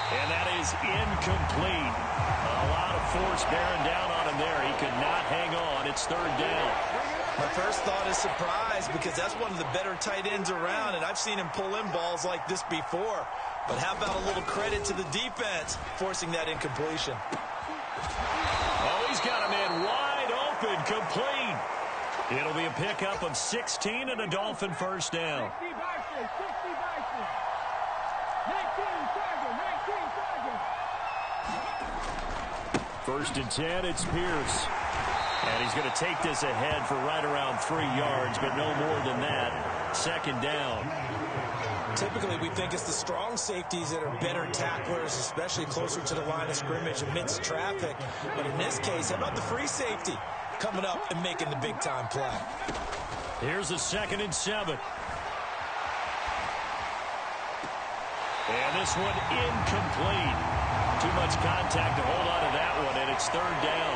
And that is incomplete. A lot of force bearing down on him there. He could not hang on. It's third down. My first thought is surprise because that's one of the better tight ends around, and I've seen him pull in balls like this before. But how about a little credit to the defense forcing that incompletion? Oh, he's got a man wide open, complete. It'll be a pickup of 16 and a Dolphin first down. First and 10, it's Pierce. And he's going to take this ahead for right around 3 yards, but no more than that. Second down. Typically, we think it's the strong safeties that are better tacklers, especially closer to the line of scrimmage amidst traffic. But in this case, how about the free safety coming up and making the big-time play? Here's a 2nd and 7. And this one incomplete. Too much contact to hold on to that one, and it's third down.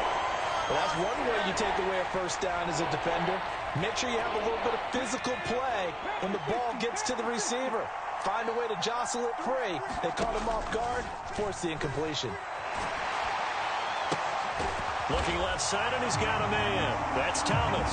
Well, that's one way you take away a first down as a defender. Make sure you have a little bit of physical play when the ball gets to the receiver. Find a way to jostle it free. They caught him off guard, force the incompletion. Looking left side, and he's got a man. That's Thomas.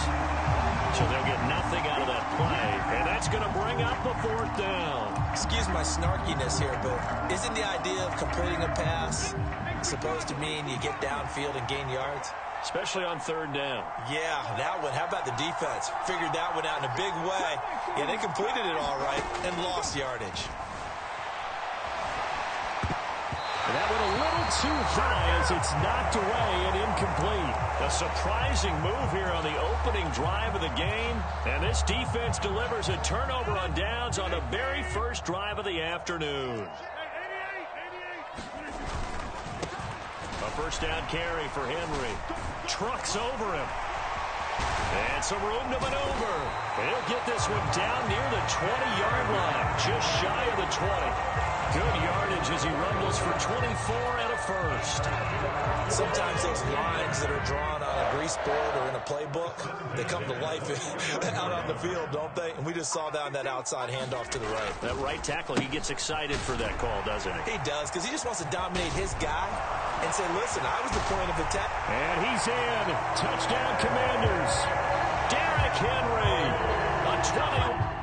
So they'll get nothing out of that play, and that's going to bring up the fourth down. Excuse my snarkiness here, but isn't the idea of completing a pass supposed to mean you get downfield and gain yards? Especially on third down. Yeah, that one. How about the defense? Figured that one out in a big way. Yeah, they completed it all right and lost yardage. And that went a little too high as it's knocked away and incomplete. A surprising move here on the opening drive of the game. And this defense delivers a turnover on downs on the very first drive of the afternoon. A first down carry for Henry. Trucks over him. And some room to maneuver. He'll get this one down near the 20-yard line. Just shy of the 20. Good yardage as he rumbles for 24 and a first. Sometimes those lines that are drawn on a grease board or in a playbook, they come to life out on the field, don't they? And we just saw that on that outside handoff to the right. That right tackle, he gets excited for that call, doesn't he? He does, because he just wants to dominate his guy and say, listen, I was the point of attack. And he's in. Touchdown, Commanders. Derrick Henry. A 20.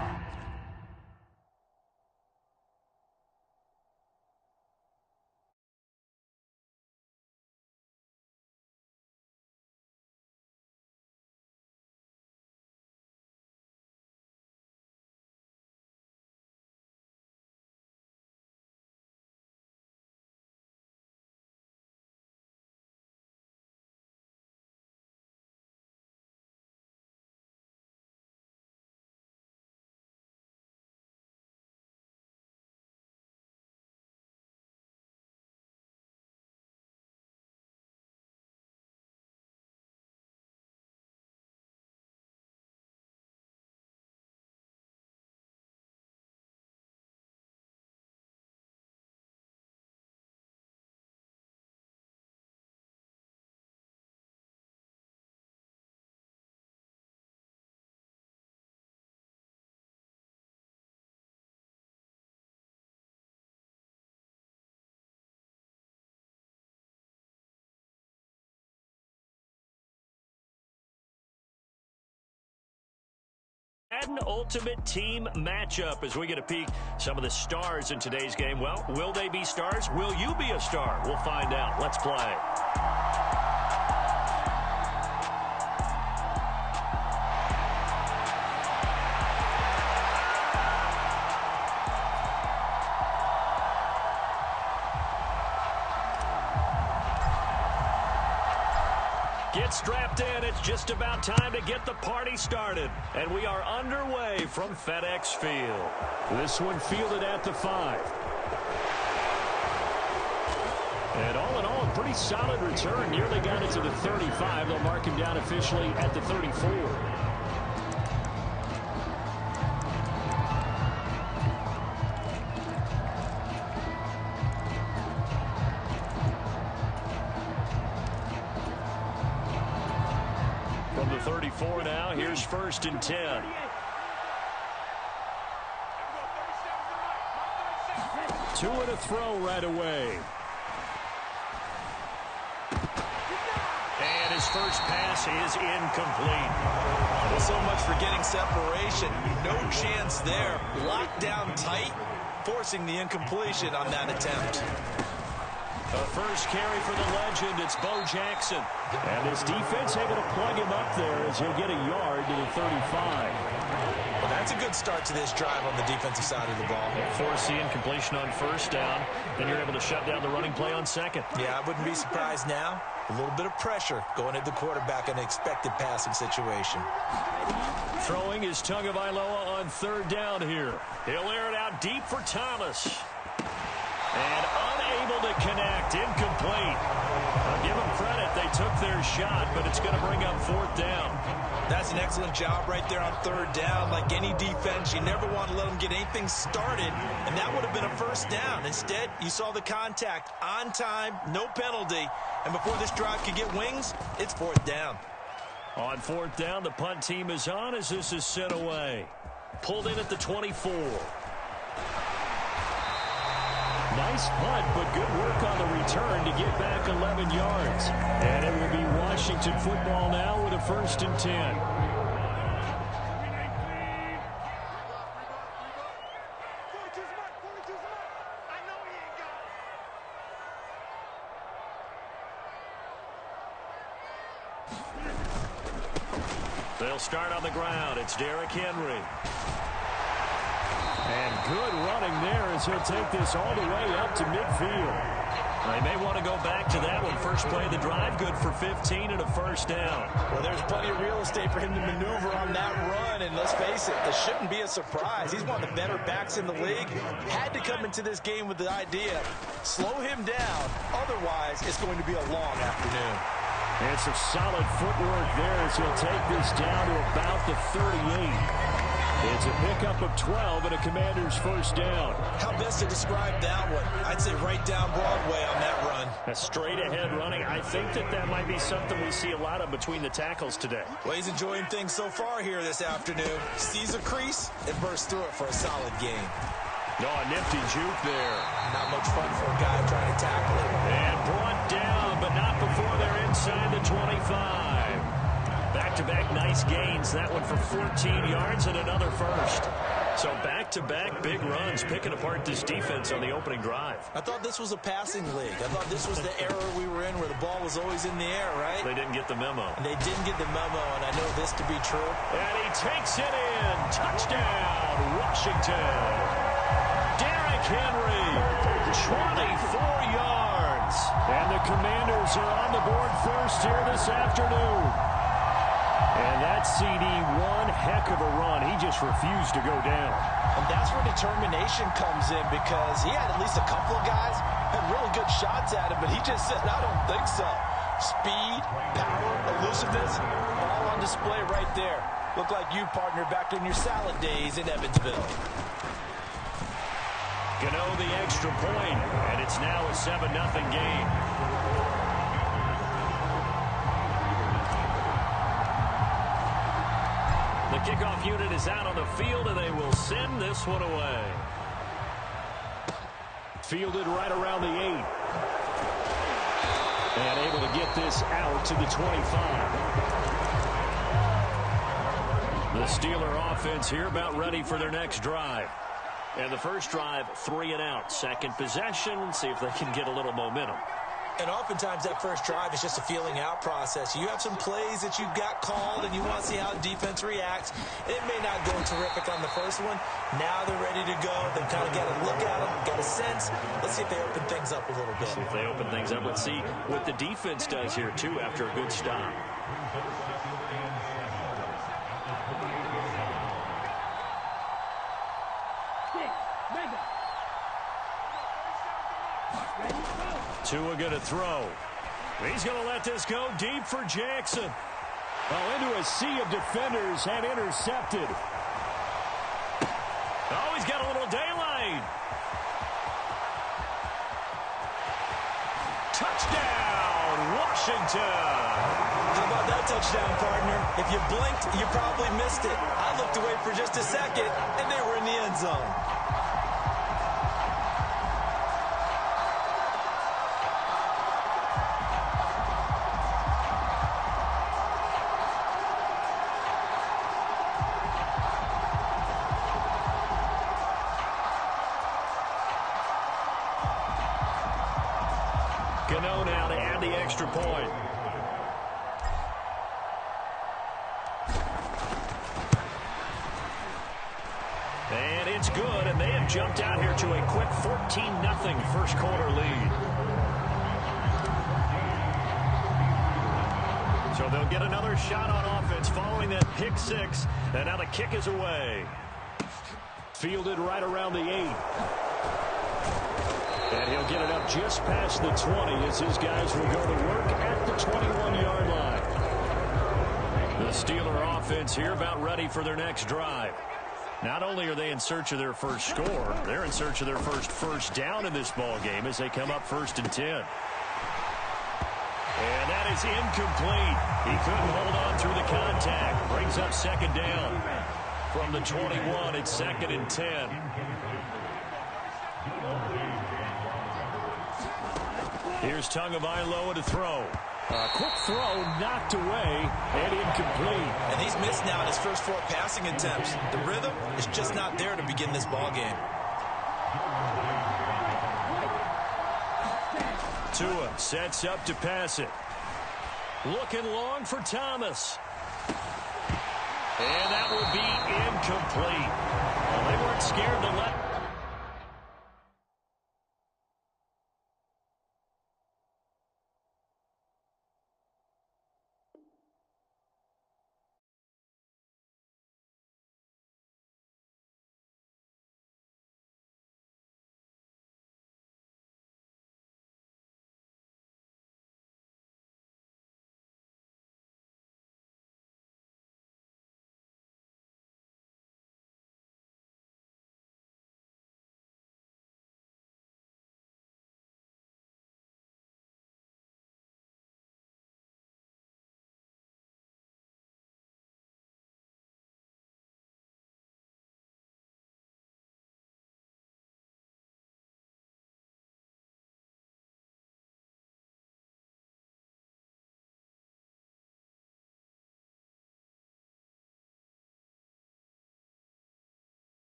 Madden Ultimate Team matchup as we get a peek some of the stars in today's game. Well, will they be stars? Will you be a star? We'll find out. Let's play. Get strapped in. It's just about time to get the party started. And we are underway from FedEx Field. This one fielded at the 5. And all in all, a pretty solid return. Nearly got it to the 35. They'll mark him down officially at the 34. From the 34 now, here's 1st and 10. Tua to throw right away. And his first pass is incomplete. Well, so much for getting separation. No chance there. Locked down tight, forcing the incompletion on that attempt. The first carry for the legend, it's Bo Jackson. And this defense able to plug him up there as he'll get a yard to the 35. Well, that's a good start to this drive on the defensive side of the ball. Force the incompletion on first down, then you're able to shut down the running play on second. Yeah, I wouldn't be surprised now. A little bit of pressure going at the quarterback in an expected passing situation. Throwing is Tagovailoa on third down here. He'll air it out deep for Thomas. And unable to connect, incomplete. I'll give them credit, they took their shot, but it's going to bring up fourth down. That's an excellent job right there on third down. Like any defense, you never want to let them get anything started, and that would have been a first down. Instead, you saw the contact on time, no penalty, and before this drive could get wings, it's fourth down. On fourth down, the punt team is on as this is sent away. Pulled in at the 24. Nice punt, but good work on the return to get back 11 yards. And it will be Washington football now with a 1st and 10. They'll start on the ground. It's Derrick Henry. And good running there as he'll take this all the way up to midfield. They may want to go back to that one. First play of the drive, good for 15 and a first down. Well, there's plenty of real estate for him to maneuver on that run. And let's face it, this shouldn't be a surprise. He's one of the better backs in the league. Had to come into this game with the idea, slow him down. Otherwise, it's going to be a long afternoon. And some solid footwork there as he'll take this down to about the 38. It's a pickup of 12 and a Commander's first down. How best to describe that one? I'd say right down Broadway on that run. A straight ahead running. I think that might be something we see a lot of between the tackles today. Well, he's enjoying things so far here this afternoon. Sees a crease and bursts through it for a solid gain. No, a nifty juke there. Not much fun for a guy trying to tackle it. And brought down, but not before they're inside the 25. Back-to-back nice gains. That one for 14 yards and another first. So back-to-back big runs, picking apart this defense on the opening drive. I thought this was a passing league. I thought this was the era we were in where the ball was always in the air, right? They didn't get the memo. And they didn't get the memo, and I know this to be true. And he takes it in. Touchdown, Washington. Derrick Henry, 24 yards. And the Commanders are on the board first here this afternoon. And that CD, one heck of a run. He just refused to go down. And that's where determination comes in, because he had at least a couple of guys had really good shots at him, but he just said, I don't think so. Speed, power, elusiveness, all on display right there. Look like you, partner, back in your salad days in Evansville. Gano the extra point, and it's now a 7-0 game. The kickoff unit is out on the field, and they will send this one away. Fielded right around the 8. And able to get this out to the 25. The Steeler offense here about ready for their next drive. And the first drive, 3 and out. Second possession, see if they can get a little momentum. And oftentimes that first drive is just a feeling out process. You have some plays that you've got called and you want to see how the defense reacts. It may not go terrific on the first one. Now they're ready to go. They've kind of got a look at them, got a sense. Let's see if they open things up a little bit. See if they open things up. Let's see what the defense does here, too, after a good stop. Tua going to throw. He's going to let this go deep for Jackson. Oh, into a sea of defenders and intercepted. Oh, he's got a little daylight. Touchdown, Washington. How about that touchdown, partner? If you blinked, you probably missed it. I looked away for just a second, and they were in the end zone. Gano now to add the extra point. And it's good, and they have jumped out here to a quick 14-0 first quarter lead. So they'll get another shot on offense following that pick six, and now the kick is away. Fielded right around the 8. And he'll get it up just past the 20 as his guys will go to work at the 21-yard line. The Steeler offense here about ready for their next drive. Not only are they in search of their first score, they're in search of their first down in this ball game as they come up 1st and 10. And that is incomplete. He couldn't hold on through the contact. Brings up 2nd down. From the 21, it's 2nd and 10. Here's Tagovailoa to throw. A quick throw knocked away and incomplete. And he's missed now in his first 4 passing attempts. The rhythm is just not there to begin this ball game. Tua sets up to pass it. Looking long for Thomas. And that will be incomplete. Well, they weren't scared to let...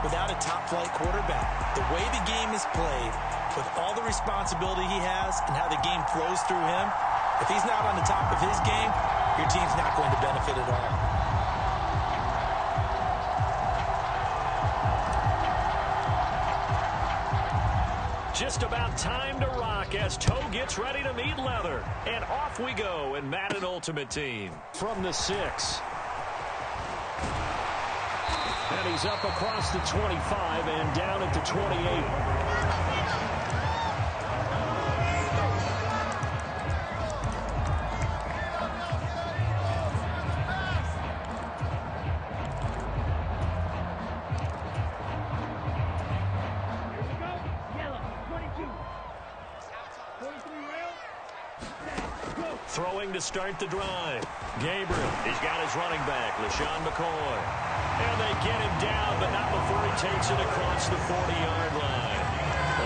Without a top-flight quarterback. The way the game is played, with all the responsibility he has and how the game flows through him, if he's not on the top of his game, your team's not going to benefit at all. Just about time to rock as Toe gets ready to meet leather. And off we go in Madden Ultimate Team. From the 6. And he's up across the 25 and down at the 28. Throwing to start the drive. Gabriel, he's got his running back, LaShawn McCoy. And they get him down, but not before he takes it across the 40-yard line.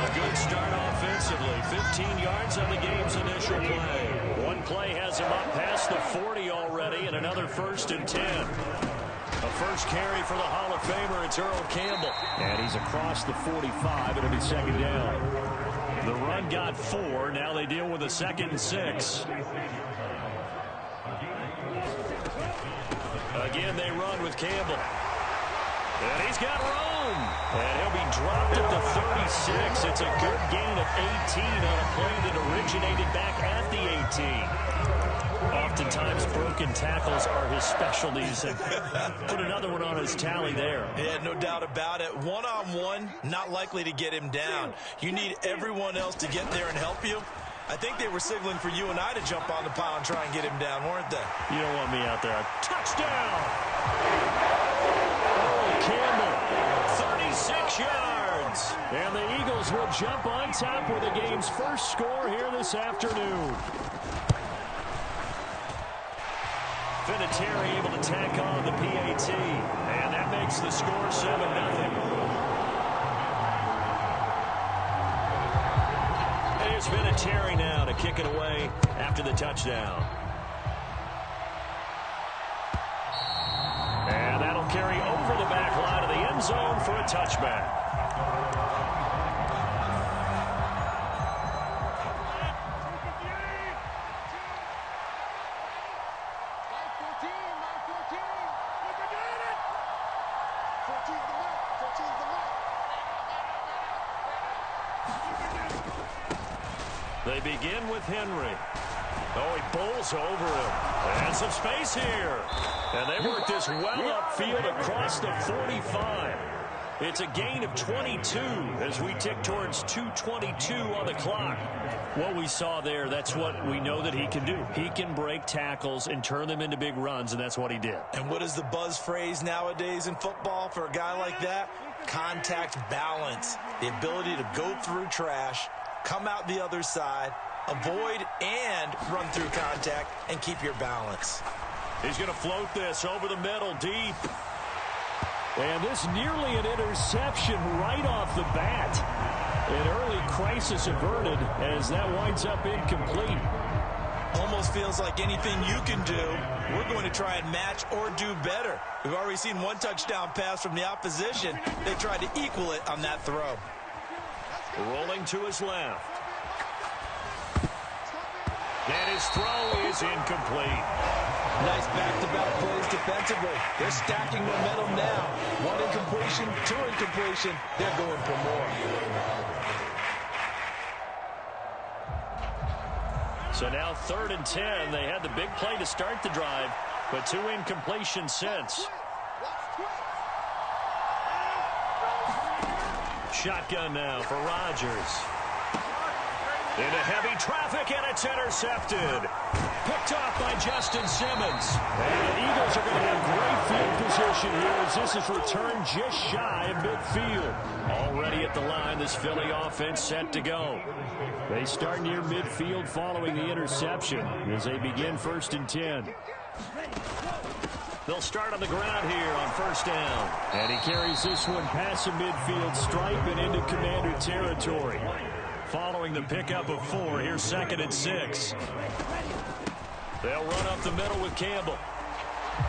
A good start offensively. 15 yards on the game's initial play. One play has him up past the 40 already, and another 1st and 10. A first carry for the Hall of Famer, it's Earl Campbell. And he's across the 45, it'll be 2nd down. The run got 4. Now they deal with a 2nd and 6. Again, they run with Campbell. And he's got room. And he'll be dropped at the 36. It's a good gain of 18 on a play that originated back at the 18. Oftentimes, broken tackles are his specialties, and put another one on his tally there. Yeah, no doubt about it. One-on-one, not likely to get him down. You need everyone else to get there and help you. I think they were signaling for you and I to jump on the pile and try and get him down, weren't they? You don't want me out there. Touchdown! Oh, Campbell, 36 yards. And the Eagles will jump on top with the game's first score here this afternoon. Vinatieri able to tack on the PAT, and that makes the score 7-0. Here's Vinatieri now to kick it away after the touchdown. And that'll carry over the back line of the end zone for a touchback. They begin with Henry. Oh, he bowls over him. And some space here. And they work this well upfield across the 45. It's a gain of 22 as we tick towards 2:22 on the clock. What we saw there, that's what we know that he can do. He can break tackles and turn them into big runs, and that's what he did. And what is the buzz phrase nowadays in football for a guy like that? Contact balance. The ability to go through trash, come out the other side, avoid and run through contact, and keep your balance. He's going to float this over the middle, deep. And this nearly an interception right off the bat. An early crisis averted as that winds up incomplete. Almost feels like anything you can do, we're going to try and match or do better. We've already seen one touchdown pass from the opposition. They tried to equal it on that throw. Rolling to his left. And his throw is incomplete. Nice back-to-back plays defensively. They're stacking momentum now. One incompletion, two incompletion. They're going for more. So now 3rd and 10. They had the big play to start the drive, but two incompletions since. Shotgun now for Rodgers. Into heavy traffic, and it's intercepted. Picked off by Justin Simmons. And the Eagles are going to have great field position here as this is returned just shy of midfield. Already at the line, this Philly offense set to go. They start near midfield following the interception as they begin 1st and 10. They'll start on the ground here on 1st down. And he carries this one past the midfield stripe and into Commander territory. Following the pickup of 4, here's 2nd and 6. They'll run up the middle with Campbell.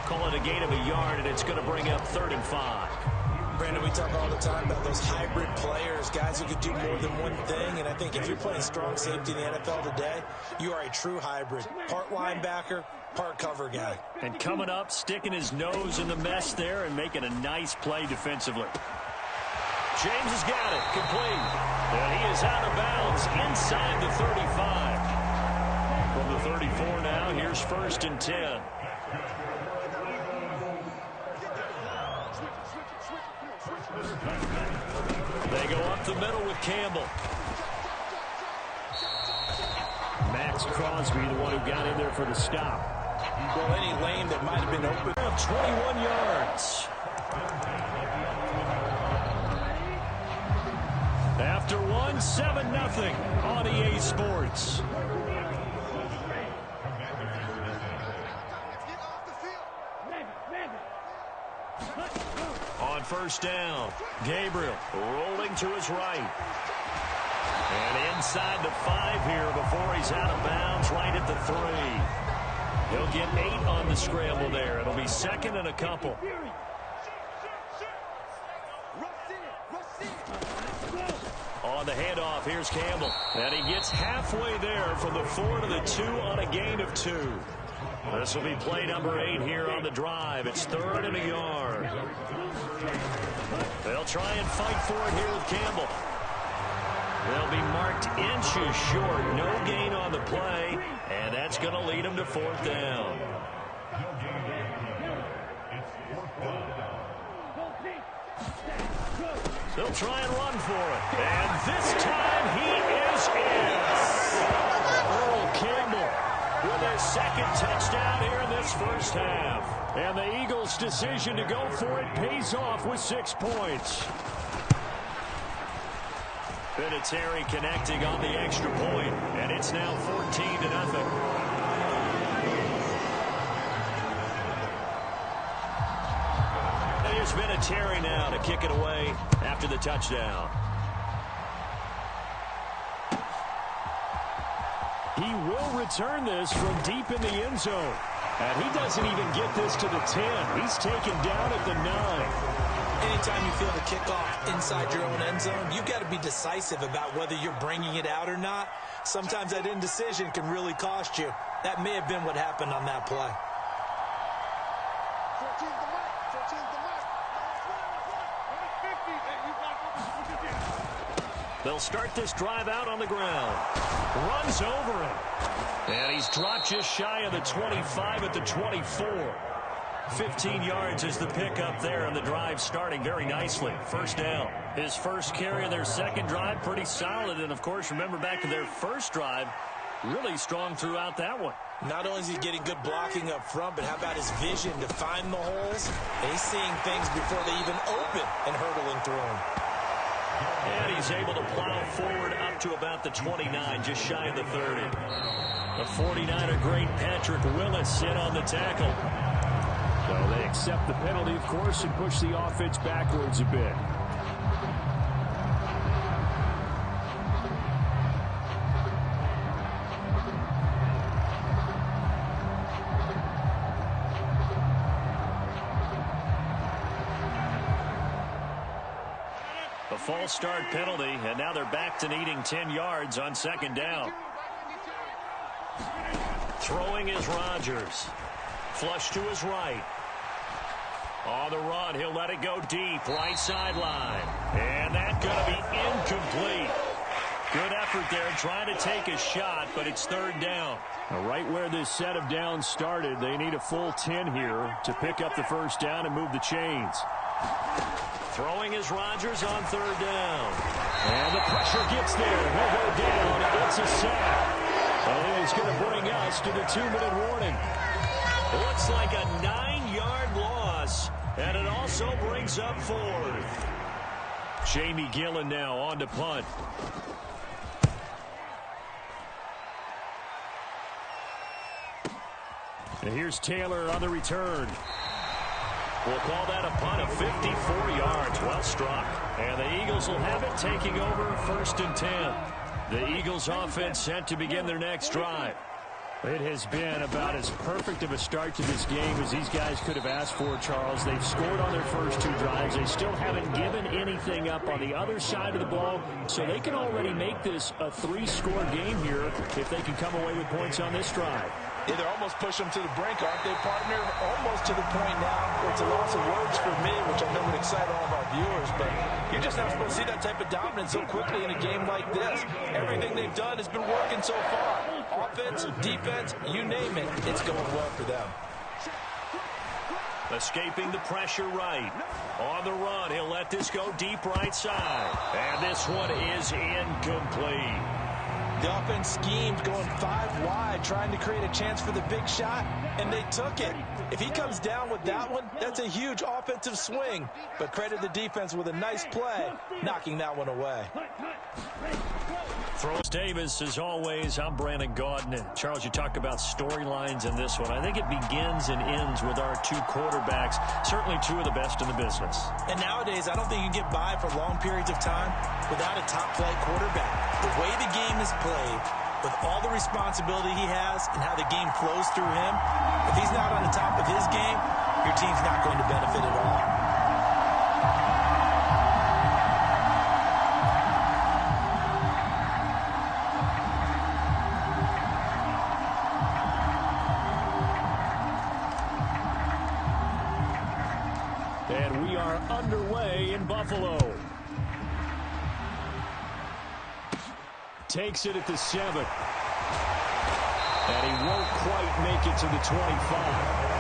Call it a gain of a yard, and it's going to bring up 3rd and 5. Brandon, we talk all the time about those hybrid players, guys who could do more than one thing, and I think if you're playing strong safety in the NFL today, you are a true hybrid. Part linebacker, part cover guy. And coming up, sticking his nose in the mess there and making a nice play defensively. James has got it, complete. And he is out of bounds inside the 35. From the 34 now, here's 1st and 10. They go up the middle with Campbell. Max Crosby, the one who got in there for the stop. Well, any lane that might have been open. 21 yards. After 7-0 on EA Sports. On 1st down, Gabriel rolling to his right. And inside the 5 here before he's out of bounds right at the 3. He'll get 8 on the scramble there. It'll be 2nd and a couple. On the handoff, here's Campbell. And he gets halfway there from the 4 to the 2 on a gain of 2. This will be play number 8 here on the drive. It's 3rd and a yard. They'll try and fight for it here with Campbell. They'll be marked inches short. No gain on the play, and that's going to lead them to 4th down. They'll try and run for it. And this time he is in. Earl Campbell with his 2nd touchdown here in this first half. And the Eagles' decision to go for it pays off with 6 points. Vinatieri connecting on the extra point, and it's now 14-0. Here's Vinatieri now to kick it away after the touchdown. He will return this from deep in the end zone. And he doesn't even get this to the 10. He's taken down at the 9. Anytime you feel the kickoff inside your own end zone, you've got to be decisive about whether you're bringing it out or not. Sometimes that indecision can really cost you. That may have been what happened on that play. They'll start this drive out on the ground. Runs over him. And he's dropped just shy of the 25 at the 24. 15 yards is the pickup there, and the drive starting very nicely. 1st down. His first carry of their 2nd drive, pretty solid. And, of course, remember back to their 1st drive, really strong throughout that one. Not only is he getting good blocking up front, but how about his vision to find the holes? And he's seeing things before they even open and hurtling through them. And he's able to plow forward up to about the 29, just shy of the 30. The 49er great Patrick Willis in on the tackle. So they accept the penalty, of course, and push the offense backwards a bit. A false start penalty, and now they're back to needing 10 yards on 2nd down. Throwing is Rodgers. Flush to his right. On the run, he'll let it go deep, right sideline. And that's going to be incomplete. Good effort there, trying to take a shot, but it's 3rd down. Right where this set of downs started, they need a full 10 here to pick up the 1st down and move the chains. Throwing is Rodgers on 3rd down. And the pressure gets there. He'll go down. It gets a sack. And it's going to bring us to the 2-minute warning. Looks like a 9-yard loss. And it also brings up 4th. Jamie Gillen now on to punt. And here's Taylor on the return. We'll call that a punt of 54 yards. Well struck. And the Eagles will have it, taking over 1st and 10. The Eagles offense set to begin their next drive. It has been about as perfect of a start to this game as these guys could have asked for, Charles. They've scored on their first 2 drives. They still haven't given anything up on the other side of the ball, so they can already make this a 3-score game here if they can come away with points on this drive. Yeah, they're almost pushing them to the brink, aren't they, partner? Almost to the point now where it's a loss of words for me, which I know would excite all of our viewers, but you're just not supposed to see that type of dominance so quickly in a game like this. Everything they've done has been working so far. Offense, defense, you name it, it's going well for them. Escaping the pressure right. On the run, he'll let this go deep right side. And this one is incomplete. The offense schemed going 5 wide, trying to create a chance for the big shot, and they took it. If he comes down with that one, that's a huge offensive swing. But credit the defense with a nice play, knocking that one away. Throws Davis, as always. I'm Brandon Gaudin. Charles, you talked about storylines in this one. I think it begins and ends with our 2 quarterbacks, certainly 2 of the best in the business. And nowadays, I don't think you can get by for long periods of time without a top-flight quarterback. The way the game is played, with all the responsibility he has and how the game flows through him, if he's not on the top of his game, your team's not going to benefit at all. And we are underway in Buffalo. takes it at the 7. And he won't quite make it to the 25.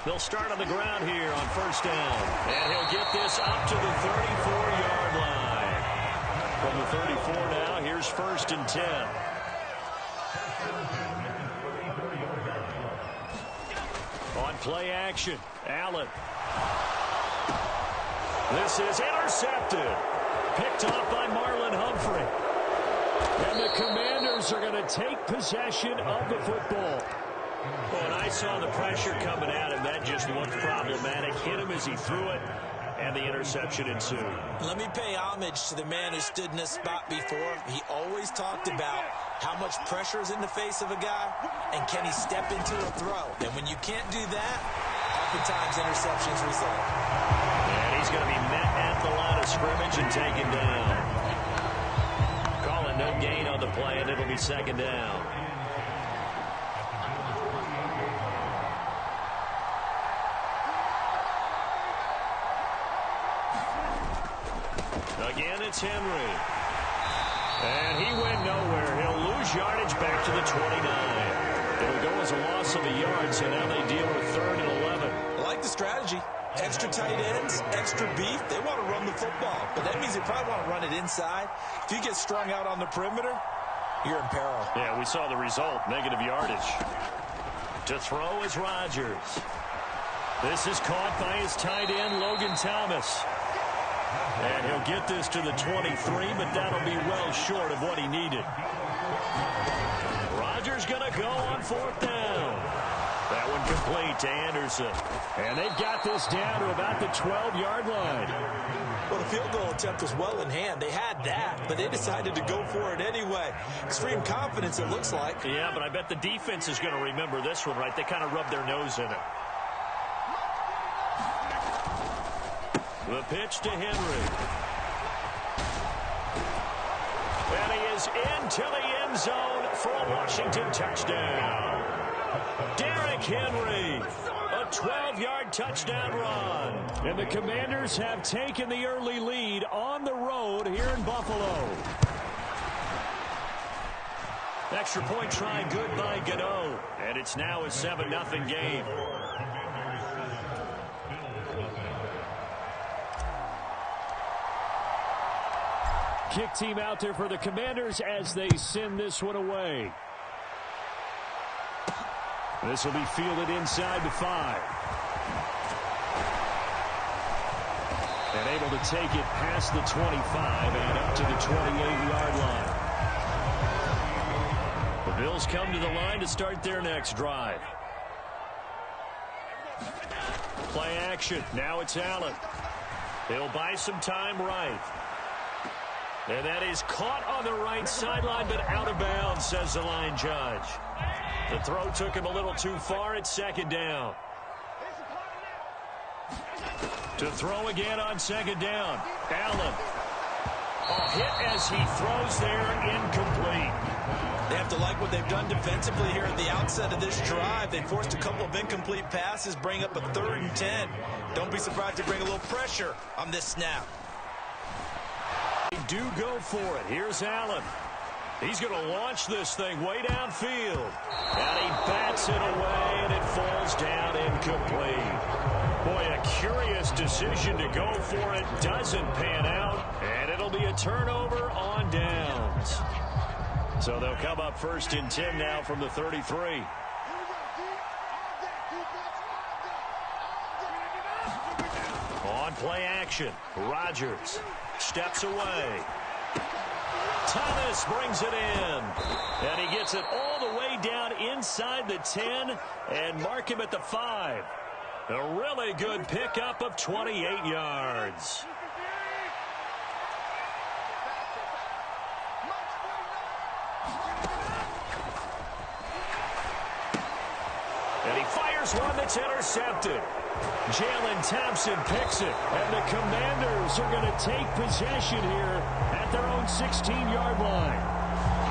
They'll start on the ground here on first down. And he'll get this up to the 34-yard line. From the 34 now, here's first and 10. On play action, Allen. This is intercepted. Picked off by Marlon Humphrey. And the Commanders are going to take possession of the football. Well, and I saw the pressure coming at him. That just looked problematic. Hit him as he threw it, and the interception ensued. Let me pay homage to the man who stood in this spot before. He always talked about how much pressure is in the face of a guy, and can he step into a throw. And when you can't do that, oftentimes interceptions result. And he's going to be met at the line of scrimmage and taken down. Calling no gain on the play, and it'll be second down. Again, it's Henry. And he went nowhere. He'll lose yardage back to the 29. It'll go as a loss of a yard, so now they deal with 3rd and 11. I like the strategy. Extra tight ends, extra beef. They want to run the football, but that means they probably want to run it inside. If you get strung out on the perimeter, you're in peril. Yeah, we saw the result, negative yardage. To throw is Rodgers. This is caught by his tight end, Logan Thomas. And he'll get this to the 23, but that'll be well short of what he needed. Rodgers going to go on 4th down. That one complete to Anderson. And they've got this down to about the 12-yard line. Well, the field goal attempt was well in hand. They had that, but they decided to go for it anyway. Extreme confidence, it looks like. Yeah, but I bet the defense is going to remember this one, right? They kind of rubbed their nose in it. The pitch to Henry. And he is into the end zone for a Washington touchdown. Derrick Henry, a 12-yard touchdown run. And the Commanders have taken the early lead on the road here in Buffalo. Extra point try good by Gano. And it's now a 7-0 game. Kick team out there for the Commanders as they send this one away. This will be fielded inside the 5. And able to take it past the 25 and up to the 28-yard line. The Bills come to the line to start their next drive. Play action. Now it's Allen. He'll buy some time right. And that is caught on the right sideline, but out of bounds, says the line judge. The throw took him a little too far. It's 2nd down. To throw again on 2nd down. Allen. A hit as he throws there, incomplete. They have to like what they've done defensively here at the outset of this drive. They forced a couple of incomplete passes, bring up a 3rd and 10. Don't be surprised to bring a little pressure on this snap. They do go for it. Here's Allen. He's going to launch this thing way downfield. And he bats it away, and it falls down incomplete. Boy, a curious decision to go for it. Doesn't pan out, and it'll be a turnover on downs. So they'll come up 1st and 10 now from the 33. On play action, Rodgers steps away. Thomas brings it in. And he gets it all the way down inside the 10 and mark him at the 5. A really good pickup of 28 yards. And he fires this one that's intercepted. Jalen Thompson picks it, and the Commanders are going to take possession here at their own 16-yard line.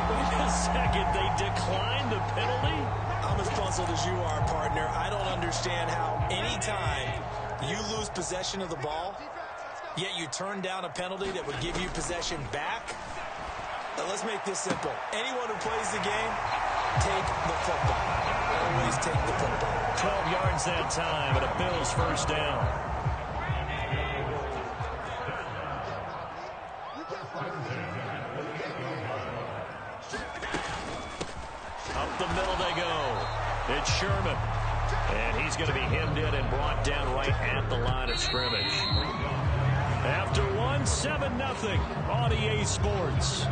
Wait a second, they declined the penalty? I'm as puzzled as you are, partner. I don't understand how any time you lose possession of the ball, yet you turn down a penalty that would give you possession back. Now, let's make this simple. Anyone who plays the game, take the football. Always take the football. 12 yards that time, and a Bills first down. Up the middle they go. It's Sherman. And he's going to be hemmed in and brought down right at the line of scrimmage. After one, 7-0 on EA Sports.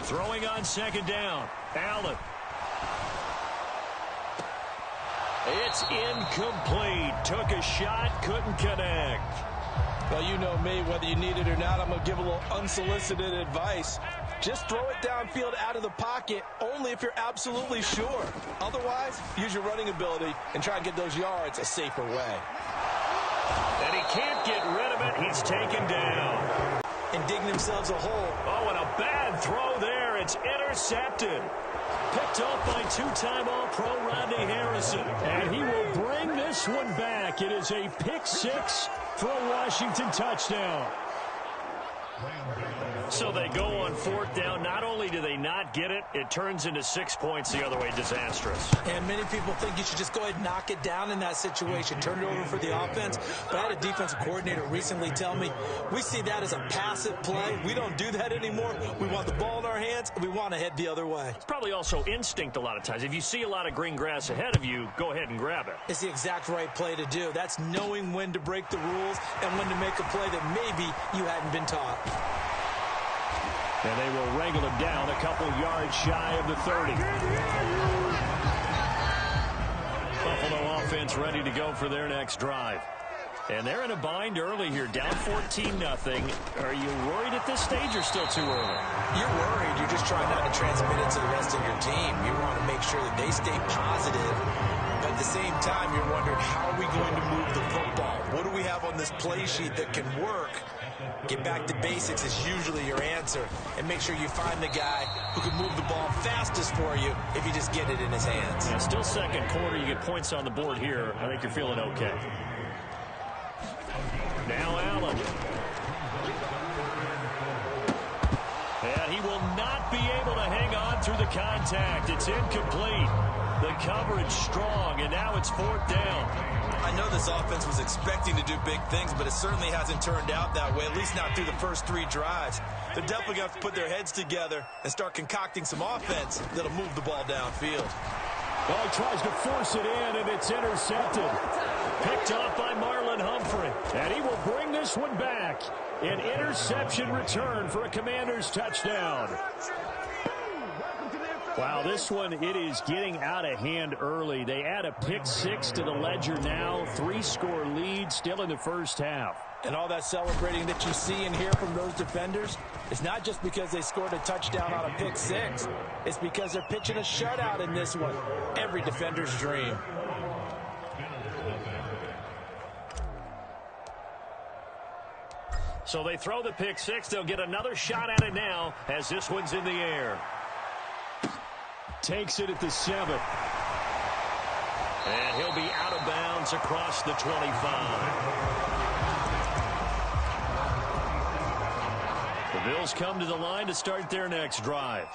Throwing on second down. Allen. It's incomplete. Took a shot, couldn't connect. Well, you know me, whether you need it or not, I'm going to give a little unsolicited advice. Just throw it downfield out of the pocket, only if you're absolutely sure. Otherwise, use your running ability and try and get those yards a safer way. And he can't get rid of it. He's taken down. And digging themselves a hole. Oh, and a bad throw there. It's intercepted. Picked off by two-time All-Pro Rodney Harrison. And he will bring this one back. It is a pick six for a Washington touchdown. So they go on fourth down. Not only do they not get it, it turns into 6 points the other way. Disastrous. And many people think you should just go ahead and knock it down in that situation. Turn it over for the offense. But I had a defensive coordinator recently tell me, we see that as a passive play. We don't do that anymore. We want the ball in our hands, and we want to head the other way. It's probably also instinct a lot of times. If you see a lot of green grass ahead of you, go ahead and grab it. It's the exact right play to do. That's knowing when to break the rules and when to make a play that maybe you hadn't been taught. And they will wrangle him down a couple yards shy of the 30. Buffalo offense ready to go for their next drive. And they're in a bind early here, down 14-0. Are you worried at this stage or still too early? You're worried. You're just trying not to transmit it to the rest of your team. You want to make sure that they stay positive. But at the same time, you're wondering, how are we going to move the football? What do we have on this play sheet that can work? Get back to basics is usually your answer. And make sure you find the guy who can move the ball fastest for you if you just get it in his hands. Yeah, still second quarter. You get points on the board here. I think you're feeling okay. Now Allen. And he will not be able to hang on through the contact. It's incomplete. The coverage strong, and now it's fourth down. I know this offense was expecting to do big things, but it certainly hasn't turned out that way, at least not through the first three drives. They're definitely going to have to put their heads together and start concocting some offense that'll move the ball downfield. Well, he tries to force it in, and it's intercepted. Picked off by Marlon Humphrey. And he will bring this one back. An interception return for a Commanders touchdown. Wow, this one, it is getting out of hand early. They add a pick six to the ledger now. 3-score lead still in the first half. And all that celebrating that you see and hear from those defenders, it's not just because they scored a touchdown on a pick six. It's because they're pitching a shutout in this one. Every defender's dream. So they throw the pick six. They'll get another shot at it now as this one's in the air. Takes it at the 7. And he'll be out of bounds across the 25. The Bills come to the line to start their next drive.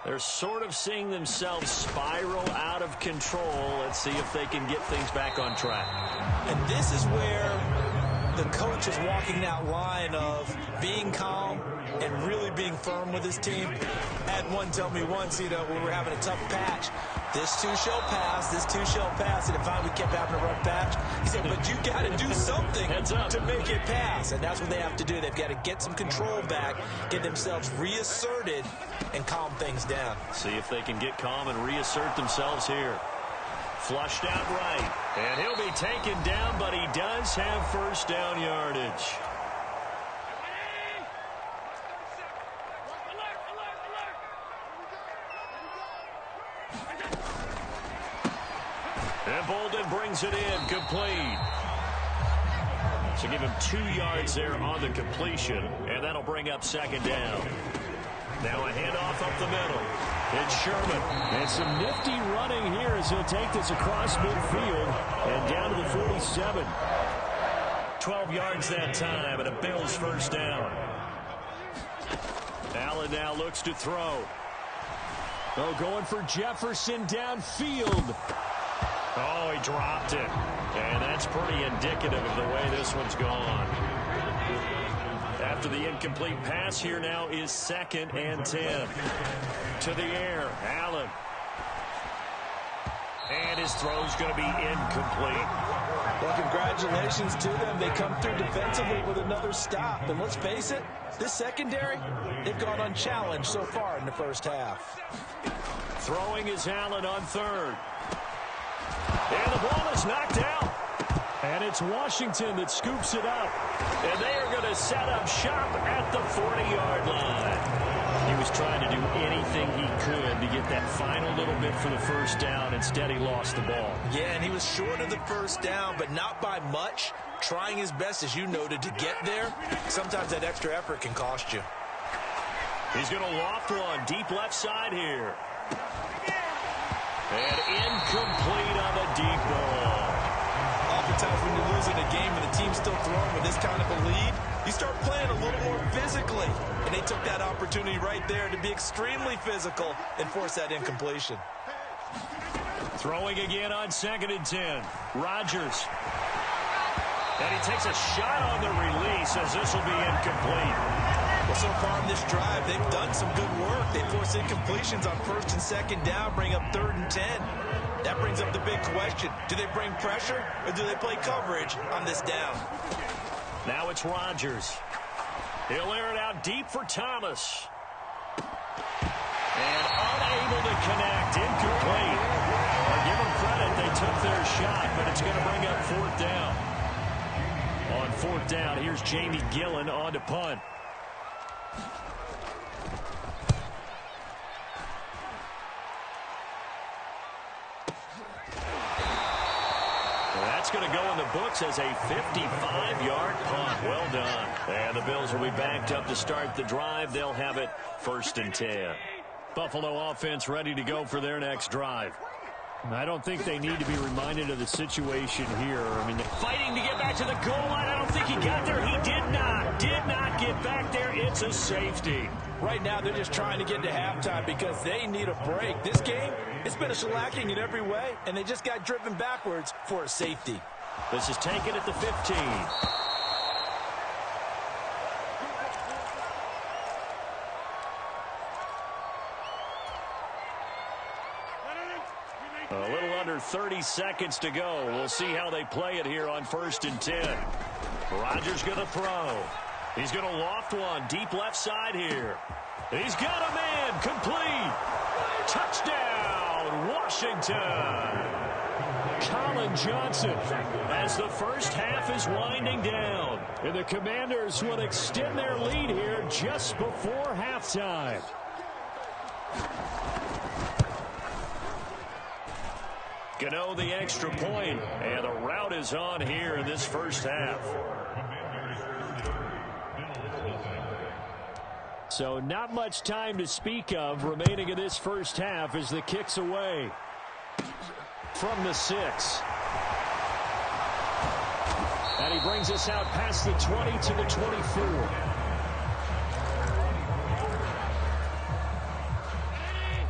They're sort of seeing themselves spiral out of control. Let's see if they can get things back on track. And this is where the coach is walking that line of being calm and really being firm with his team. I had one tell me once, when we were having a tough patch, this too shall pass, this too shall pass, and finally we kept having a rough patch. He said, but you got to do something to make it pass, and that's what they have to do. They've got to get some control back, get themselves reasserted, and calm things down. See if they can get calm and reassert themselves here. Flushed out right, and he'll be taken down, but he does have first down yardage. And Bolden brings it in, complete. So give him 2 yards there on the completion, and that'll bring up second down. Now a handoff up the middle. It's Sherman. And some nifty running here as he'll take this across midfield and down to the 47. 12 yards that time, and a Bills first down. Allen now looks to throw. Oh, going for Jefferson downfield. Oh, he dropped it. And that's pretty indicative of the way this one's gone. After the incomplete pass, here now is 2nd and 10. To the air, Allen. And his throw's going to be incomplete. Well, congratulations to them. They come through defensively with another stop. And let's face it, this secondary, they've gone unchallenged so far in the first half. Throwing is Allen on 3rd. And the ball is knocked out. And it's Washington that scoops it up. And they are going to set up shop at the 40-yard line. He was trying to do anything he could to get that final little bit for the first down. Instead, he lost the ball. Yeah, and he was short of the first down, but not by much. Trying his best, as you noted, to get there. Sometimes that extra effort can cost you. He's going to loft one deep left side here. And incomplete on the deep ball. Oftentimes when you're losing a game and the team's still throwing with this kind of a lead, you start playing a little more physically. And they took that opportunity right there to be extremely physical and force that incompletion. Throwing again on 2nd and 10. Rodgers. And he takes a shot on the release as this will be incomplete. Well, so far in this drive, they've done some good work. They force incompletions on 1st and 2nd down, bring up 3rd and 10. That brings up the big question. Do they bring pressure or do they play coverage on this down? Now it's Rodgers. He'll air it out deep for Thomas. And unable to connect. Incomplete. Well, give them credit. They took their shot, but it's going to bring up 4th down. On 4th down, here's Jamie Gillen on to punt. That's going to go in the books as a 55-yard punt. Well done. And the Bills will be backed up to start the drive. They'll have it 1st and 10. Buffalo offense ready to go for their next drive. I don't think they need to be reminded of the situation here. I mean, fighting to get back to the goal line. I don't think he got there. He did not get back there. It's a safety. Right now, they're just trying to get to halftime because they need a break. This game, it's been a shellacking in every way, and they just got driven backwards for a safety. This is taken at the 15. A little under 30 seconds to go. We'll see how they play it here on 1st and 10. Rodgers going to throw. He's going to loft one deep left side here. He's got a man. Complete. Touchdown, Washington. Colin Johnson. As the first half is winding down. And the Commanders will extend their lead here just before halftime. Gano the extra point, and the route is on here in this first half. So not much time to speak of remaining in this first half as the kick's away from the 6. And he brings us out past the 20 to the 24.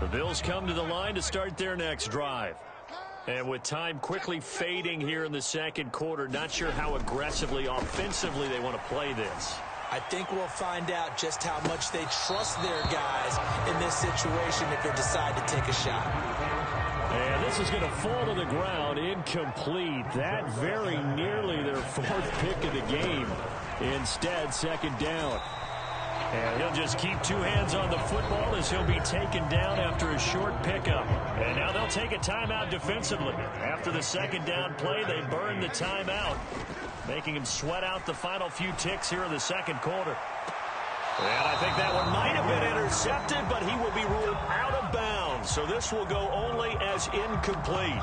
The Bills come to the line to start their next drive. And with time quickly fading here in the second quarter, not sure how aggressively, offensively they want to play this. I think we'll find out just how much they trust their guys in this situation if they decide to take a shot. And this is going to fall to the ground, incomplete. That very nearly their 4th pick of the game. Instead, 2nd down. And he'll just keep 2 hands on the football as he'll be taken down after a short pickup. And now they'll take a timeout defensively. After the 2nd down play, they burn the timeout, making him sweat out the final few ticks here in the second quarter. And I think that one might have been intercepted, but he will be ruled out of bounds. So this will go only as incomplete.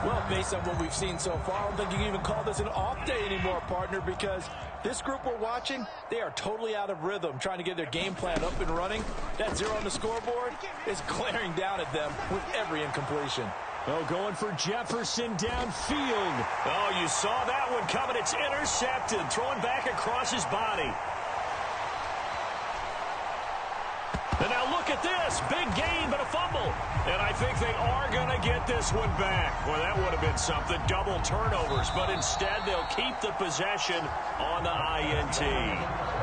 Well, based on what we've seen so far, I don't think you can even call this an off day anymore, partner, because this group we're watching, they are totally out of rhythm, trying to get their game plan up and running. That 0 on the scoreboard is glaring down at them with every incompletion. Oh, going for Jefferson downfield. Oh, you saw that one coming. It's intercepted, throwing back across his body. And now look at this. Big gain, but a fumble. And I think they are going to get this one back. Well, that would have been something. Double turnovers. But instead, they'll keep the possession on the INT.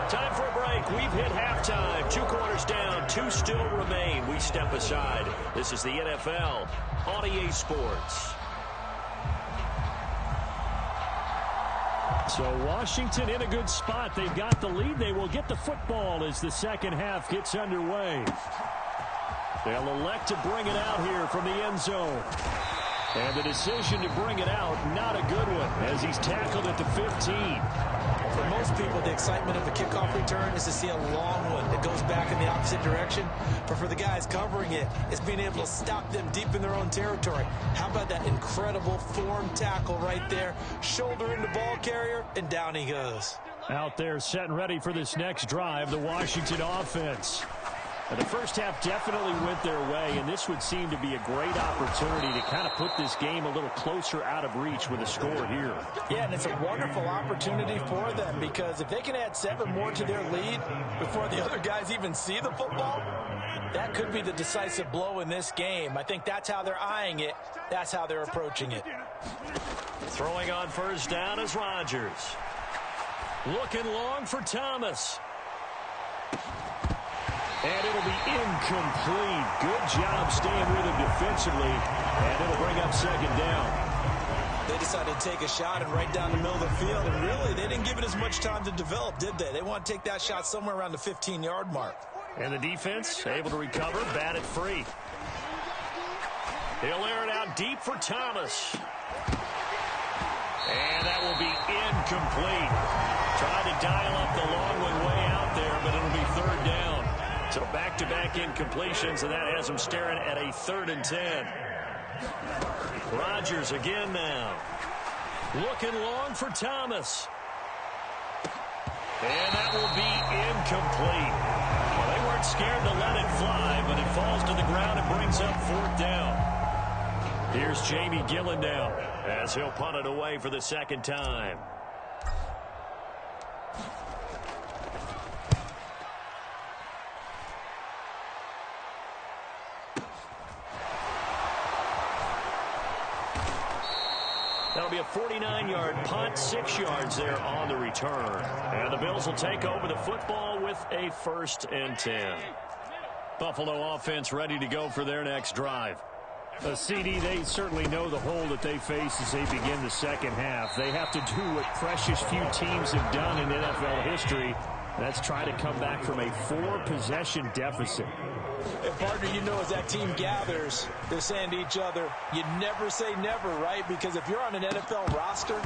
Time for a break. We've hit halftime. 2 quarters down. 2 still remain. We step aside. This is the NFL on EA Sports. So Washington in a good spot. They've got the lead. They will get the football as the second half gets underway. They'll elect to bring it out here from the end zone. And the decision to bring it out, not a good one, as he's tackled at the 15. For most people, the excitement of a kickoff return is to see a long one that goes back in the opposite direction. But for the guys covering it, it's being able to stop them deep in their own territory. How about that incredible form tackle right there? Shoulder in the ball carrier, and down he goes. Out there set and ready for this next drive, the Washington offense. And the first half definitely went their way, and this would seem to be a great opportunity to kind of put this game a little closer out of reach with a score here. Yeah, and it's a wonderful opportunity for them, because if they can add 7 more to their lead before the other guys even see the football, that could be the decisive blow in this game. I think that's how they're eyeing it. That's how they're approaching it. Throwing on first down is Rodgers. Looking long for Thomas. And it'll be incomplete. Good job staying with him defensively. And it'll bring up second down. They decided to take a shot and right down the middle of the field. And really, they didn't give it as much time to develop, did they? They want to take that shot somewhere around the 15-yard mark. And the defense able to recover, bat it free. He'll air it out deep for Thomas. And that will be incomplete. Tried to dial up the long one way out there, but it'll be third down. So back-to-back incompletions, and that has them staring at a 3rd and 10. Rodgers again now. Looking long for Thomas. And that will be incomplete. Well, they weren't scared to let it fly, but it falls to the ground and brings up 4th down. Here's Jamie Gillen now as he'll punt it away for the second time. That'll be a 49-yard punt, 6 yards there on the return. And the Bills will take over the football with a 1st and 10. Buffalo offense ready to go for their next drive. CD, they certainly know the hole that they face as they begin the second half. They have to do what precious few teams have done in NFL history. That's try to come back from a 4-possession deficit. And partner, you know, as that team gathers, they're saying to each other, you never say never, right? Because if you're on an NFL roster,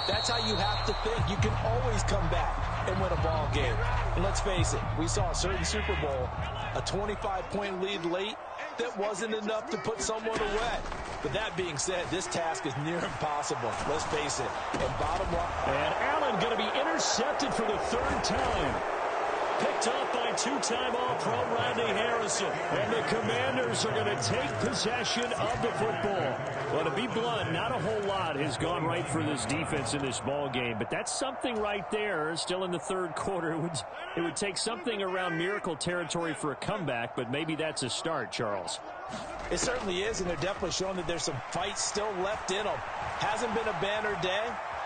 that's how you have to think. You can always come back and win a ball game. And let's face it, we saw a certain Super Bowl, a 25-point lead late, that wasn't enough to put someone away. But that being said, this task is near impossible. Let's face it. And bottom line. And Allen going to be intercepted for the 3rd time. Picked up by 2-time All-Pro Rodney Harrison. And the Commanders are going to take possession of the football. Well, to be blunt, not a whole lot has gone right for this defense in this ball game. But that's something right there. Still in the 3rd quarter. It would take something around miracle territory for a comeback, but maybe that's a start, Charles. It certainly is, and they're definitely showing that there's some fight still left in them. Hasn't been a banner day,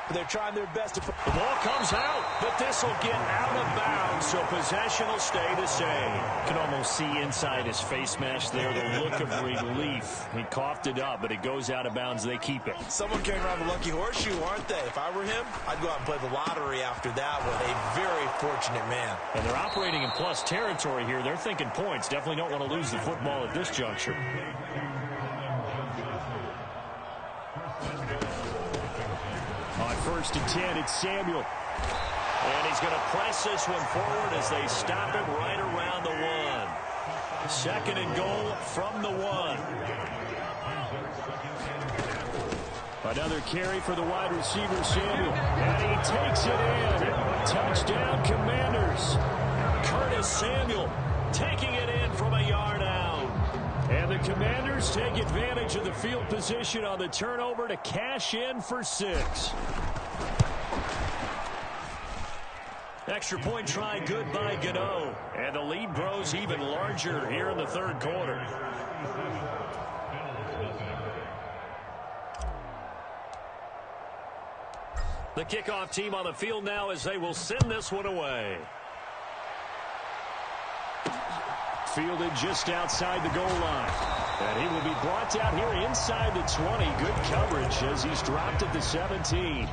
but they're trying their best to... The ball comes out, but this will get out of bounds, so possession will stay the same. You can almost see inside his face mask there the look of relief. He coughed it up, but it goes out of bounds. They keep it. Someone carrying around a lucky horseshoe, aren't they? If I were him, I'd go out and play the lottery after that one. A very fortunate man. And they're operating in plus territory here. They're thinking points. Definitely don't want to lose the football at this juncture. On 1st and 10, it's Samuel. And he's going to press this one forward as they stop it right around the 1. Second and goal from the 1. Another carry for the wide receiver, Samuel. And he takes it in. Touchdown, Commanders. Curtis Samuel taking it in from a yard out. And the Commanders take advantage of the field position on the turnover to cash in for 6. Extra point try good by Gano. And the lead grows even larger here in the third quarter. The kickoff team on the field now as they will send this one away. Fielded just outside the goal line. And he will be brought down here inside the 20. Good coverage as he's dropped at the 17.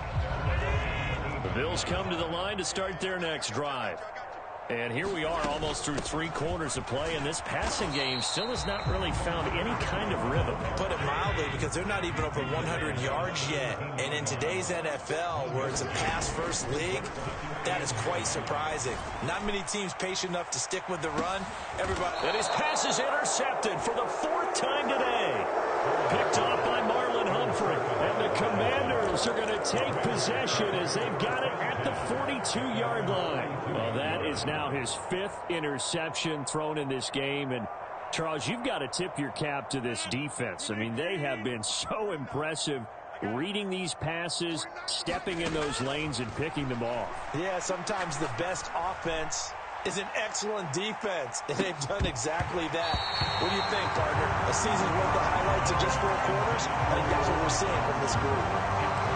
The Bills come to the line to start their next drive. And here we are almost through 3 quarters of play, and this passing game still has not really found any kind of rhythm. Put it mildly, because they're not even over 100 yards yet. And in today's NFL, where it's a pass-first league, that is quite surprising. Not many teams patient enough to stick with the run. Everybody. And his pass is intercepted for the 4th time today. Picked off by Marlon Humphrey. And the Commanders are going to take possession as they've got it at the 42-yard line. Well, that is now his 5th interception thrown in this game. And, Charles, you've got to tip your cap to this defense. I mean, they have been so impressive reading these passes, stepping in those lanes, and picking them off. Yeah, sometimes the best offense is an excellent defense, and they've done exactly that. What do you think, partner? A season's worth of highlights in just 4 quarters? I think that's what we're seeing from this group.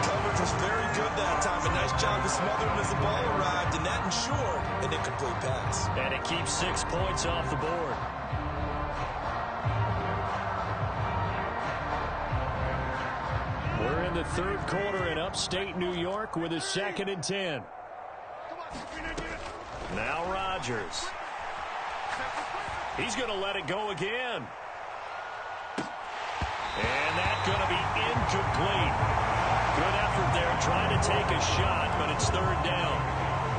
Coverage was very good that time. A nice job to smother him as the ball arrived, and that ensured an incomplete pass. And it keeps 6 points off the board. We're in the third quarter in upstate New York with a 2nd and 10. Now Rodgers. He's going to let it go again. And that's going to be incomplete. Good effort there trying to take a shot, but it's 3rd down.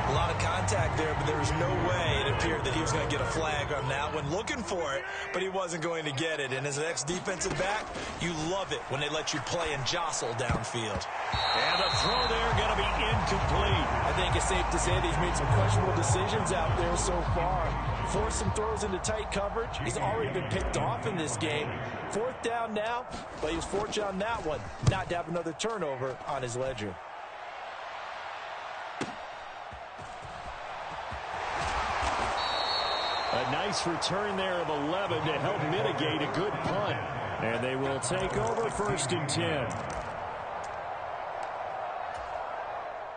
A lot of contact there, but there was no way it appeared that he was going to get a flag on that one. Looking for it, but he wasn't going to get it. And as an ex-defensive back, you love it when they let you play and jostle downfield. And the throw there going to be incomplete. I think it's safe to say that he's made some questionable decisions out there so far. Forced some throws into tight coverage. He's already been picked off in this game. 4th down now, but he was fortunate on that one not to have another turnover on his ledger. A nice return there of 11 to help mitigate a good punt. And they will take over 1st and 10.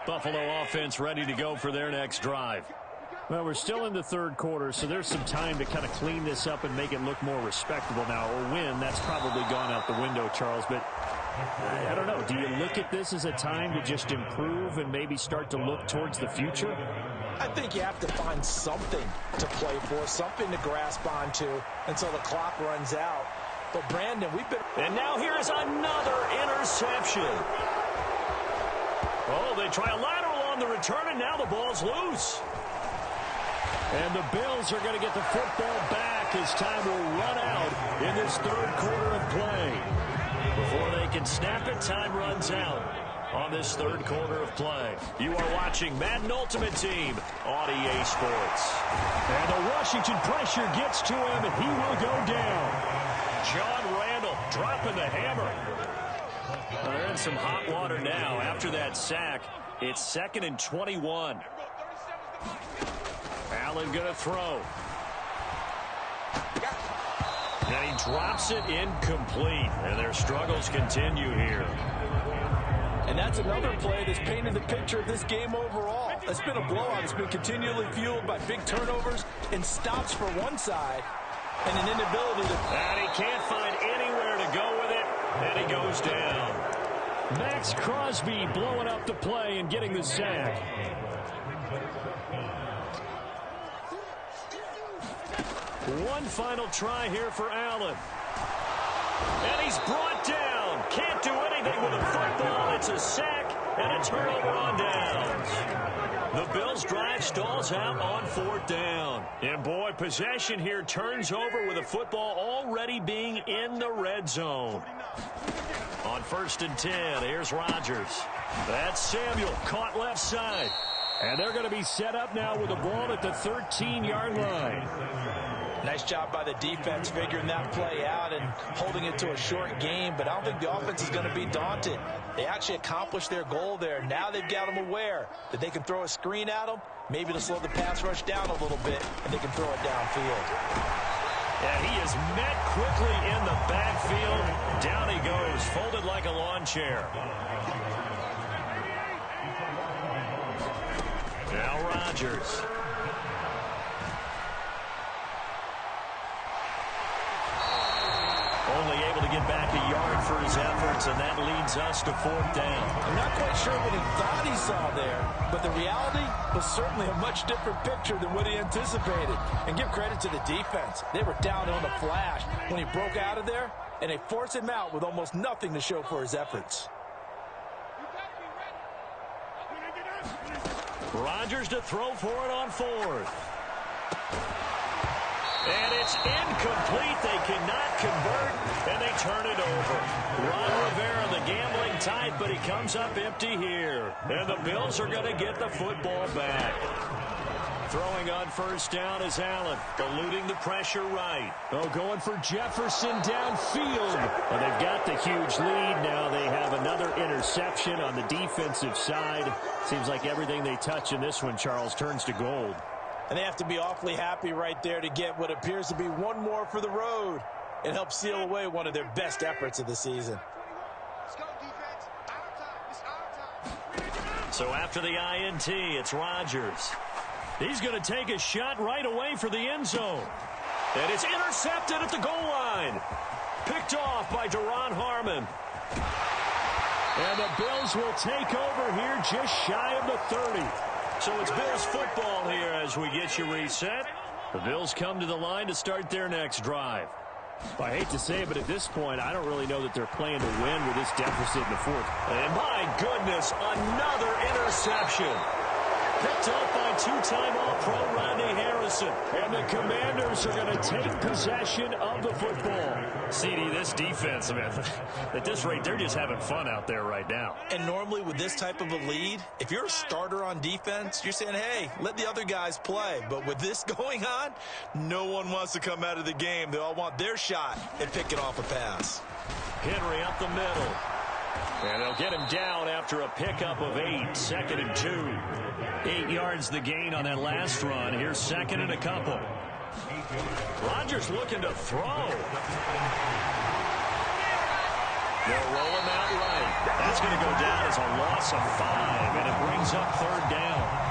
Buffalo offense ready to go for their next drive. Well, we're still in the third quarter, so there's some time to kind of clean this up and make it look more respectable now. Or win, that's probably gone out the window, Charles. But I don't know. Do you look at this as a time to just improve and maybe start to look towards the future? I think you have to find something to play for, something to grasp onto until the clock runs out. But, Brandon, we've been... And now here is another interception. Oh, they try a lateral on the return, and now the ball's loose. And the Bills are going to get the football back as time will run out in this third quarter of play. Before they can snap it, time runs out on this third quarter of play. You are watching Madden Ultimate Team on EA Sports. And the Washington pressure gets to him, and he will go down. John Randall dropping the hammer. They're in some hot water now after that sack. It's 2nd and 21. Allen going to throw. And he drops it incomplete. And their struggles continue here. And that's another play that's painted the picture of this game overall. It's been a blowout. It's been continually fueled by big turnovers and stops for one side and an inability to... And he can't find anywhere to go with it. And he goes down. Max Crosby blowing up the play and getting the sack. One final try here for Allen. And he's brought down. Can't do anything with the football. It's a sack and a turnover on downs. The Bills' drive stalls out on 4th down. And, boy, possession here turns over with the football already being in the red zone. On 1st and 10, here's Rodgers. That's Samuel, caught left side. And they're going to be set up now with the ball at the 13-yard line. Nice job by the defense figuring that play out and holding it to a short game, but I don't think the offense is going to be daunted. They actually accomplished their goal there. Now they've got them aware that they can throw a screen at them, maybe to slow the pass rush down a little bit, and they can throw it downfield. And he is met quickly in the backfield. Down he goes, folded like a lawn chair. Now Rodgers. Only able to get back a yard for his efforts, and that leads us to 4th down. I'm not quite sure what he thought he saw there, but the reality was certainly a much different picture than what he anticipated. And give credit to the defense. They were down on the flash when he broke out of there, and they forced him out with almost nothing to show for his efforts. Rodgers to throw for it on 4th. And it's incomplete. They cannot convert, and they turn it over. Ron Rivera, the gambling type, but he comes up empty here. And the Bills are going to get the football back. Throwing on 1st down is Allen, eluding the pressure right. Oh, going for Jefferson downfield. Well, they've got the huge lead now. They have another interception on the defensive side. Seems like everything they touch in this one, Charles, turns to gold. And they have to be awfully happy right there to get what appears to be one more for the road and help seal away one of their best efforts of the season. So after the INT, it's Rodgers. He's going to take a shot right away for the end zone. And it's intercepted at the goal line. Picked off by Duron Harmon. And the Bills will take over here just shy of the 30. So it's Bills football here as we get you reset. The Bills come to the line to start their next drive. I hate to say it, but at this point, I don't really know that they're playing to win with this deficit in the 4th. And my goodness, another interception. Picked up by two-time All-Pro Rodney Harrison. And the Commanders are going to take possession of the football. CD, this defense, man, at this rate, they're just having fun out there right now. And normally with this type of a lead, if you're a starter on defense, you're saying, hey, let the other guys play. But with this going on, no one wants to come out of the game. They all want their shot at picking off a pass. Henry up the middle. And they'll get him down after a pickup of 8, 2nd and 2. 8 yards the gain on that last run. Here's 2nd and a couple. Rodgers looking to throw. They'll roll him out right. That's going to go down as a loss of 5, and it brings up 3rd down.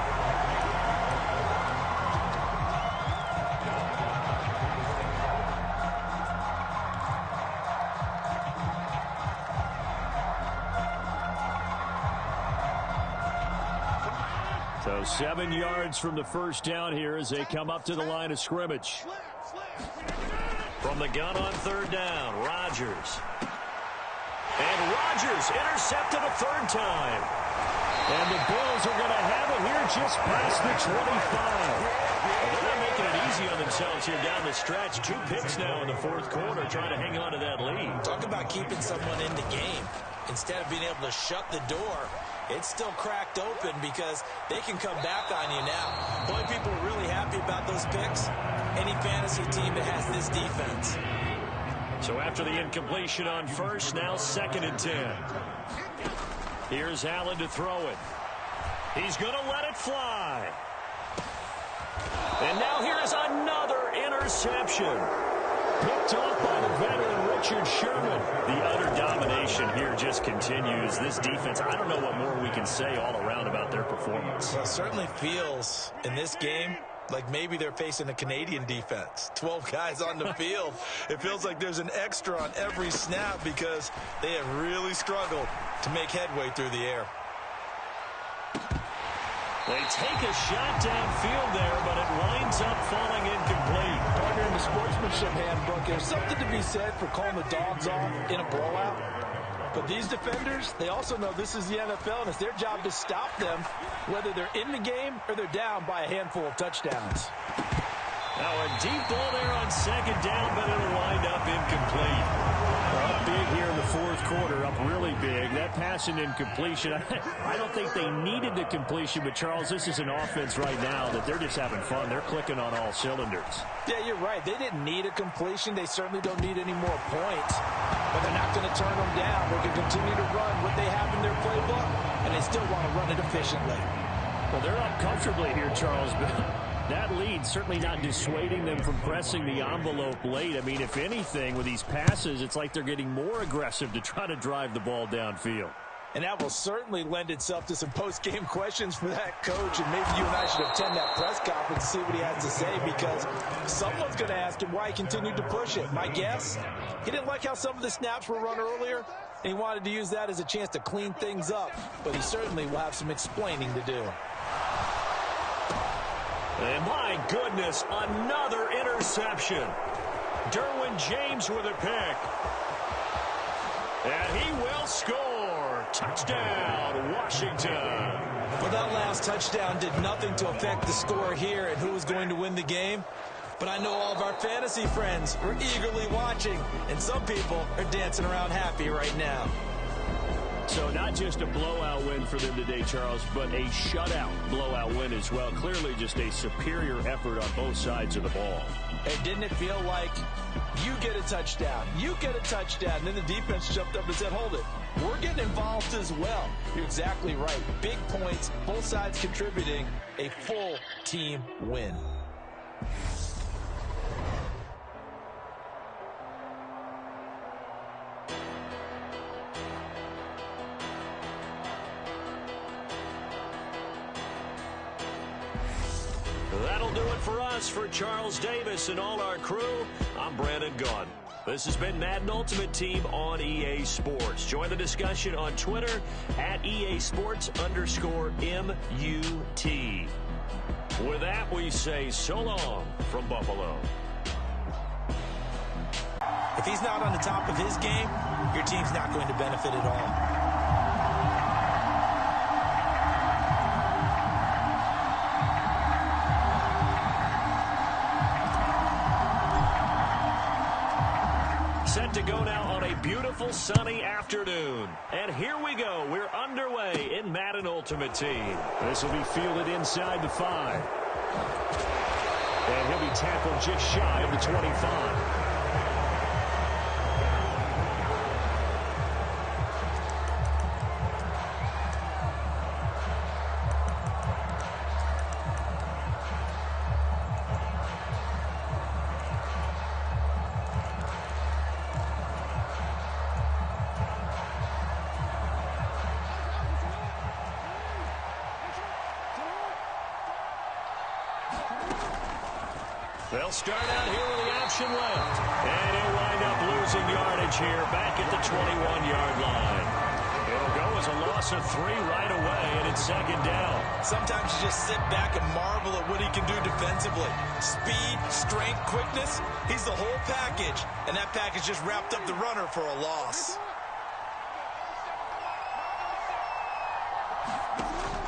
So 7 yards from the 1st down here as they come up to the line of scrimmage. From the gun on 3rd down, Rodgers. And Rodgers intercepted a 3rd time. And the Bills are going to have it here just past the 25. Well, they're not making it easy on themselves here down the stretch. 2 picks now in the 4th quarter trying to hang on to that lead. Talk about keeping someone in the game. Instead of being able to shut the door, it's still cracked open because they can come back on you now. Boy, people are really happy about those picks. Any fantasy team that has this defense. So after the incompletion on 1st, now 2nd and 10. Here's Allen to throw it. He's going to let it fly. And now here is another interception. Picked off by the veteran Richard Sherman. The utter domination here just continues. This defense, I don't know what more we can say all around about their performance. Well, it certainly feels in this game like maybe they're facing a Canadian defense. 12 guys on the field. It feels like there's an extra on every snap because they have really struggled to make headway through the air. They take a shot downfield there, but it winds up falling incomplete. Partner, in the sportsmanship handbook, there's something to be said for calling the dogs off in a blowout. But these defenders, they also know this is the NFL, and it's their job to stop them, whether they're in the game or they're down by a handful of touchdowns. Now a deep ball there on second down, but it'll wind up incomplete. Up big here in the fourth quarter, up really big. That pass and incompletion, I don't think they needed the completion, but Charles, this is an offense right now that they're just having fun. They're clicking on all cylinders. Yeah, you're right. They didn't need a completion. They certainly don't need any more points. But they're not going to turn them down. They can continue to run what they have in their playbook, and they still want to run it efficiently. Well, they're up comfortably here, Charles, but that lead certainly not dissuading them from pressing the envelope late. I mean, if anything, with these passes, it's like they're getting more aggressive to try to drive the ball downfield. And that will certainly lend itself to some post-game questions for that coach. And maybe you and I should attend that press conference to see what he has to say, because someone's going to ask him why he continued to push it. My guess, he didn't like how some of the snaps were run earlier, and he wanted to use that as a chance to clean things up. But he certainly will have some explaining to do. And my goodness, another interception. Derwin James with a pick. And he will score. Touchdown, Washington. Well, that last touchdown did nothing to affect the score here and who was going to win the game. But I know all of our fantasy friends were eagerly watching, and some people are dancing around happy right now. So not just a blowout win for them today, Charles, but a shutout blowout win as well. Clearly just a superior effort on both sides of the ball. And didn't it feel like you get a touchdown, you get a touchdown, and then the defense jumped up and said, hold it, we're getting involved as well. You're exactly right. Big points, both sides contributing, a full team win. That'll do it for us. For Charles Davis and all our crew, I'm Brandon Gaudin. This has been Madden Ultimate Team on EA Sports. Join the discussion on Twitter at EA Sports_MUT. With that, we say so long from Buffalo. If he's not on the top of his game, your team's not going to benefit at all. Set to go now on a beautiful sunny afternoon. And here we go. We're underway in Madden Ultimate Team. This will be fielded inside the 5. And he'll be tackled just shy of the 25. They'll start out here with the option left. And he'll wind up losing yardage here back at the 21-yard line. It'll go as a loss of 3 right away, and it's second down. Sometimes you just sit back and marvel at what he can do defensively. Speed, strength, quickness, he's the whole package. And that package just wrapped up the runner for a loss.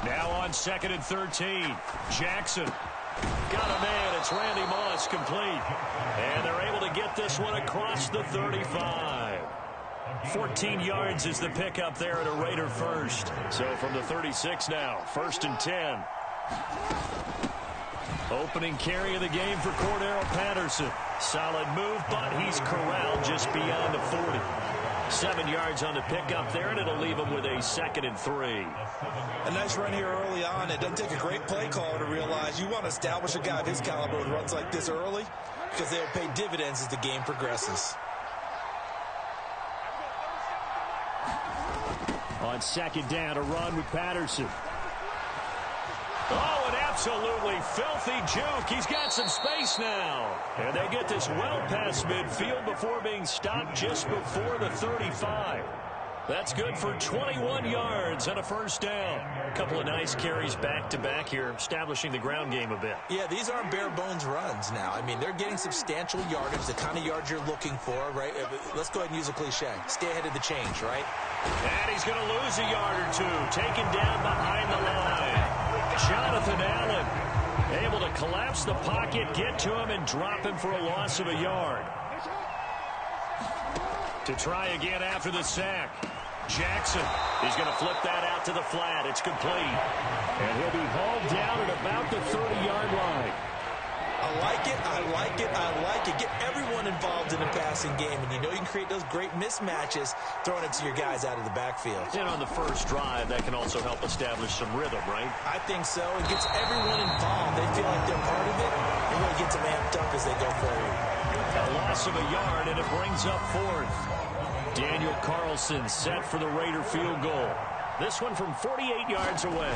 Now on 2nd and 13, Jackson. Got a man. It's Randy Moss, complete. And they're able to get this one across the 35. 14 yards is the pickup there at a Raider first. So from the 36 now, 1st and 10. Opening carry of the game for Cordero Patterson. Solid move, but he's corralled just beyond the 40. 7 yards on the pickup there, and it'll leave him with a 2nd and 3. A nice run here early on. It doesn't take a great play caller to realize you want to establish a guy of his caliber with runs like this early, because they'll pay dividends as the game progresses. On 2nd down, a run with Patterson. Oh, an absolutely filthy juke. He's got some space now. And they get this well past midfield before being stopped just before the 35. That's good for 21 yards and a first down. A couple of nice carries back-to-back here, establishing the ground game a bit. Yeah, these aren't bare-bones runs now. I mean, they're getting substantial yardage, the kind of yards you're looking for, right? Let's go ahead and use a cliche. Stay ahead of the change, right? And he's going to lose a yard or two, taken down behind the line. Jonathan Allen able to collapse the pocket, get to him, and drop him for a loss of a yard. To try again after the sack. Jackson, he's going to flip that out to the flat. It's complete. And he'll be hauled down at about the 30-yard line. I like it, I like it, I like it. Get everyone involved in the passing game, and you know you can create those great mismatches throwing it to your guys out of the backfield. And on the first drive, that can also help establish some rhythm, right? I think so. It gets everyone involved. They feel like they're part of it, and really gets them amped up as they go forward. A loss of a yard, and it brings up fourth. Daniel Carlson set for the Raider field goal. This one from 48 yards away.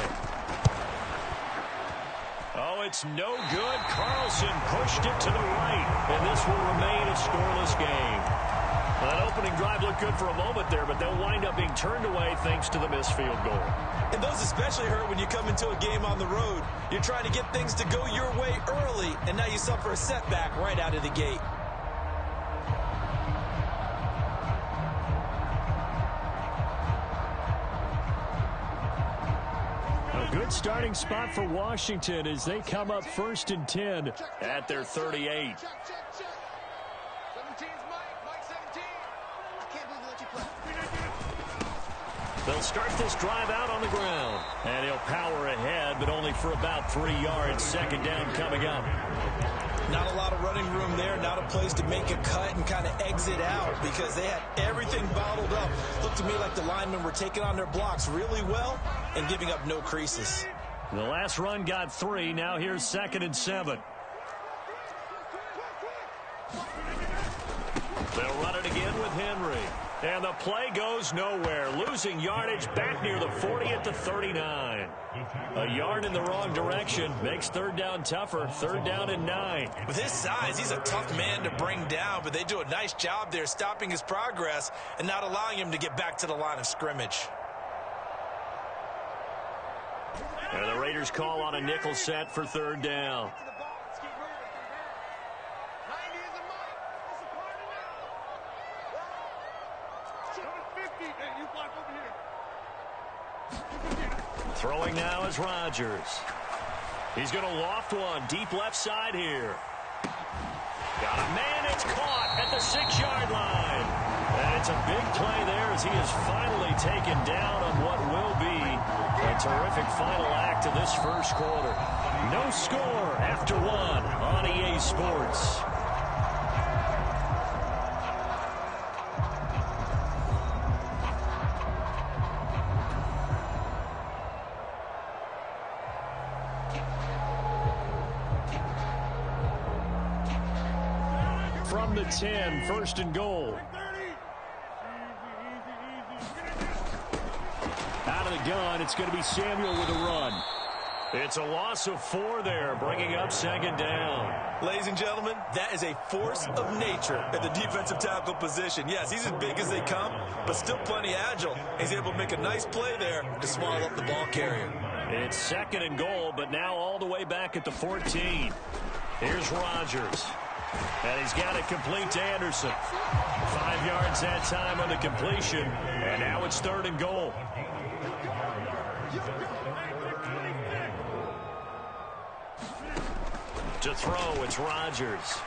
Oh, it's no good. Carlson pushed it to the right, and this will remain a scoreless game. That opening drive looked good for a moment there, but they'll wind up being turned away thanks to the missed field goal. And those especially hurt when you come into a game on the road. You're trying to get things to go your way early, and now you suffer a setback right out of the gate. Good starting spot for Washington as they come up 1st and 10 at their 38. They'll start this drive out on the ground. And he'll power ahead, but only for about 3 yards. Second down coming up. Not a lot of running room there, not a place to make a cut and kind of exit out because they had everything bottled up. Looked to me like the linemen were taking on their blocks really well and giving up no creases. The last run got 3. Now here's 2nd and 7. They'll run it again with Henry. And the play goes nowhere. Losing yardage back near the 40 at the 39. A yard in the wrong direction makes third down tougher. 3rd down and 9. With his size, he's a tough man to bring down, but they do a nice job there stopping his progress and not allowing him to get back to the line of scrimmage. And the Raiders call on a nickel set for 3rd down. Throwing now is Rodgers. He's going to loft one deep left side here. Got a man. It's caught at the 6-yard line. And it's a big play there as he is finally taken down on what will be a terrific final act of this first quarter. No score after 1 on EA Sports. From the 10, 1st and goal. Out of the gun, it's going to be Samuel with a run. It's a loss of 4 there, bringing up 2nd down. Ladies and gentlemen, that is a force of nature at the defensive tackle position. Yes, he's as big as they come, but still plenty agile. He's able to make a nice play there to swallow up the ball carrier. It's 2nd and goal, but now all the way back at the 14. Here's Rodgers. And he's got it complete to Anderson. 5 yards that time on the completion. And now it's 3rd and goal. To throw, it's Rodgers.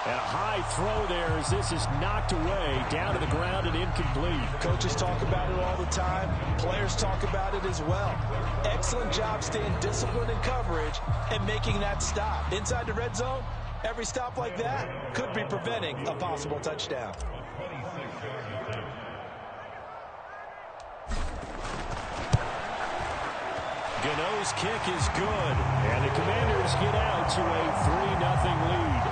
And a high throw there as this is knocked away, down to the ground and incomplete. Coaches talk about it all the time. Players talk about it as well. Excellent job staying disciplined in coverage and making that stop. Inside the red zone, every stop like that could be preventing a possible touchdown. Gano's kick is good, and the Commanders get out to a 3-0 lead.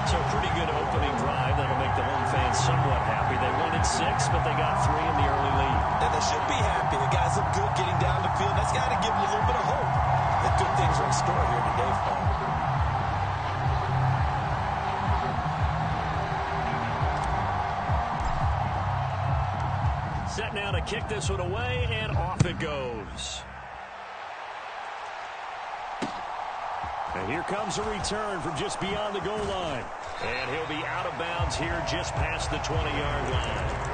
So a pretty good opening drive. That'll make the home fans somewhat happy. They won at 6, but they got 3 in the early lead. And they should be happy. The guys look good getting down the field. That's got to give them a little bit of hope that good things are in store here today for them. set now to kick this one away, and off it goes. And here comes a return from just beyond the goal line. And he'll be out of bounds here just past the 20-yard line.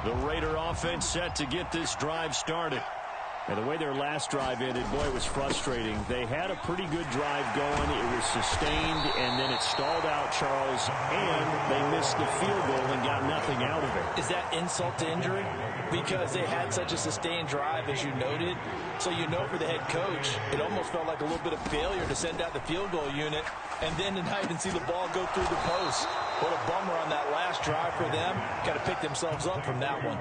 The Raider offense set to get this drive started. And the way their last drive ended, boy, it was frustrating. They had a pretty good drive going. It was sustained, and then it stalled out, Charles, and they missed the field goal and got nothing out of it. Is that insult to injury? Because they had such a sustained drive, as you noted. So you know for the head coach, it almost felt like a little bit of failure to send out the field goal unit and then to not even see the ball go through the post. What a bummer on that last drive for them. Got to pick themselves up from that one.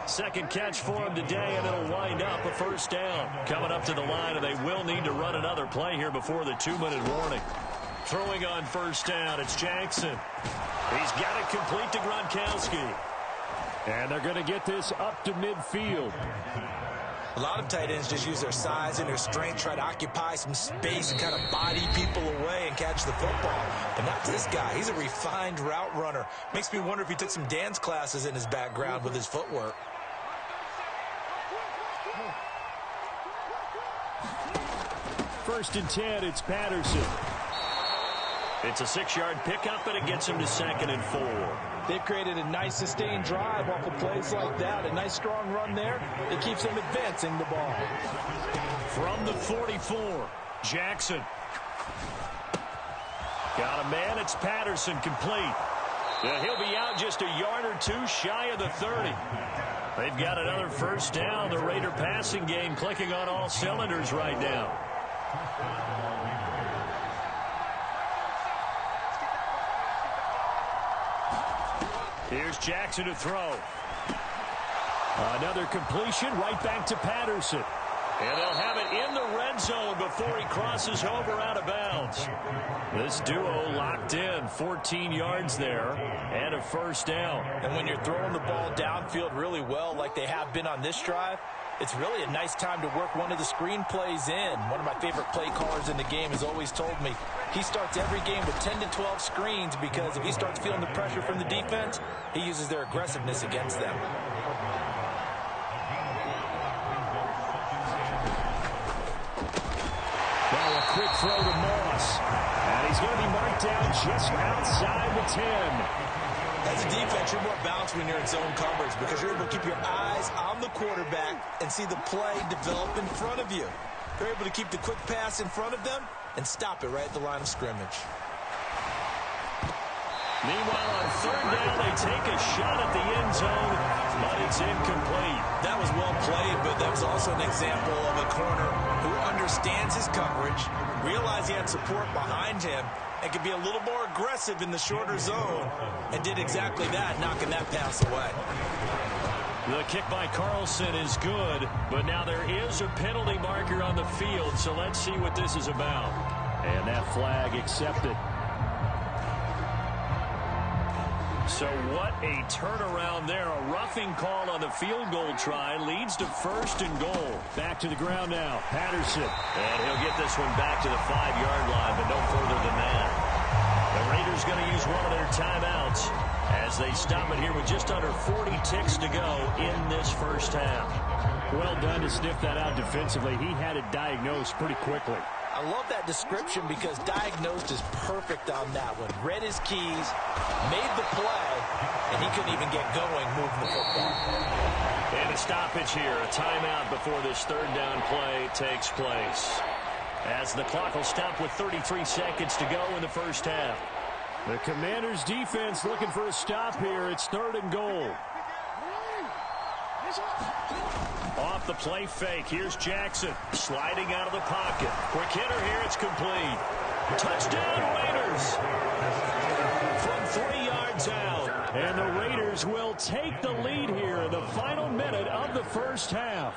Second catch for him today, and it'll wind up a first down. Coming up to the line, and they will need to run another play here before the 2-minute warning. Throwing on first down, it's Jackson. He's got it complete to Gronkowski. And they're going to get this up to midfield. A lot of tight ends just use their size and their strength, try to occupy some space and kind of body people away and catch the football. But not this guy. He's a refined route runner. Makes me wonder if he took some dance classes in his background with his footwork. First and 10, it's Patterson. It's a 6-yard pickup, and it gets him to 2nd and 4. They've created a nice sustained drive off of plays like that. A nice strong run there. It keeps them advancing the ball. From the 44, Jackson. Got a man. It's Patterson complete. He'll be out just a yard or two shy of the 30. They've got another first down. The Raider passing game clicking on all cylinders right now. Here's Jackson to throw. Another completion right back to Patterson. And they'll have it in the red zone before he crosses over out of bounds. This duo locked in, 14 yards there, and a first down. And when you're throwing the ball downfield really well like they have been on this drive, it's really a nice time to work one of the screen plays in. One of my favorite play callers in the game has always told me he starts every game with 10 to 12 screens because if he starts feeling the pressure from the defense, he uses their aggressiveness against them. Well, a quick throw to Moss. And he's going to be marked down just outside the 10. As a defense, you're more balanced when you're in zone coverage because you're able to keep your eyes on the quarterback and see the play develop in front of you. You're able to keep the quick pass in front of them and stop it right at the line of scrimmage. Meanwhile, on third down, they take a shot at the end zone, but it's incomplete. That was well played, but that was also an example of a corner who understands his coverage, realized he had support behind him, and could be a little more aggressive in the shorter zone, and did exactly that, knocking that pass away. The kick by Carlson is good, but now there is a penalty marker on the field, so let's see what this is about. And that flag accepted. So what a turnaround there. A roughing call on the field goal try leads to 1st and goal. Back to the ground now. Patterson. And he'll get this one back to the 5-yard line, but no further than that. The Raiders going to use one of their timeouts as they stop it here with just under 40 ticks to go in this first half. Well done to sniff that out defensively. He had it diagnosed pretty quickly. I love that description because diagnosed is perfect on that one. Read his keys, made the play, and he couldn't even get going moving the football. And a stoppage here, a timeout before this third down play takes place. As the clock will stop with 33 seconds to go in the first half. The Commanders' defense looking for a stop here. It's 3rd and goal. Off the play fake. Here's Jackson sliding out of the pocket. Quick hitter here. It's complete. Touchdown, Raiders. From 3 yards out. And the Raiders will take the lead here in the final minute of the first half.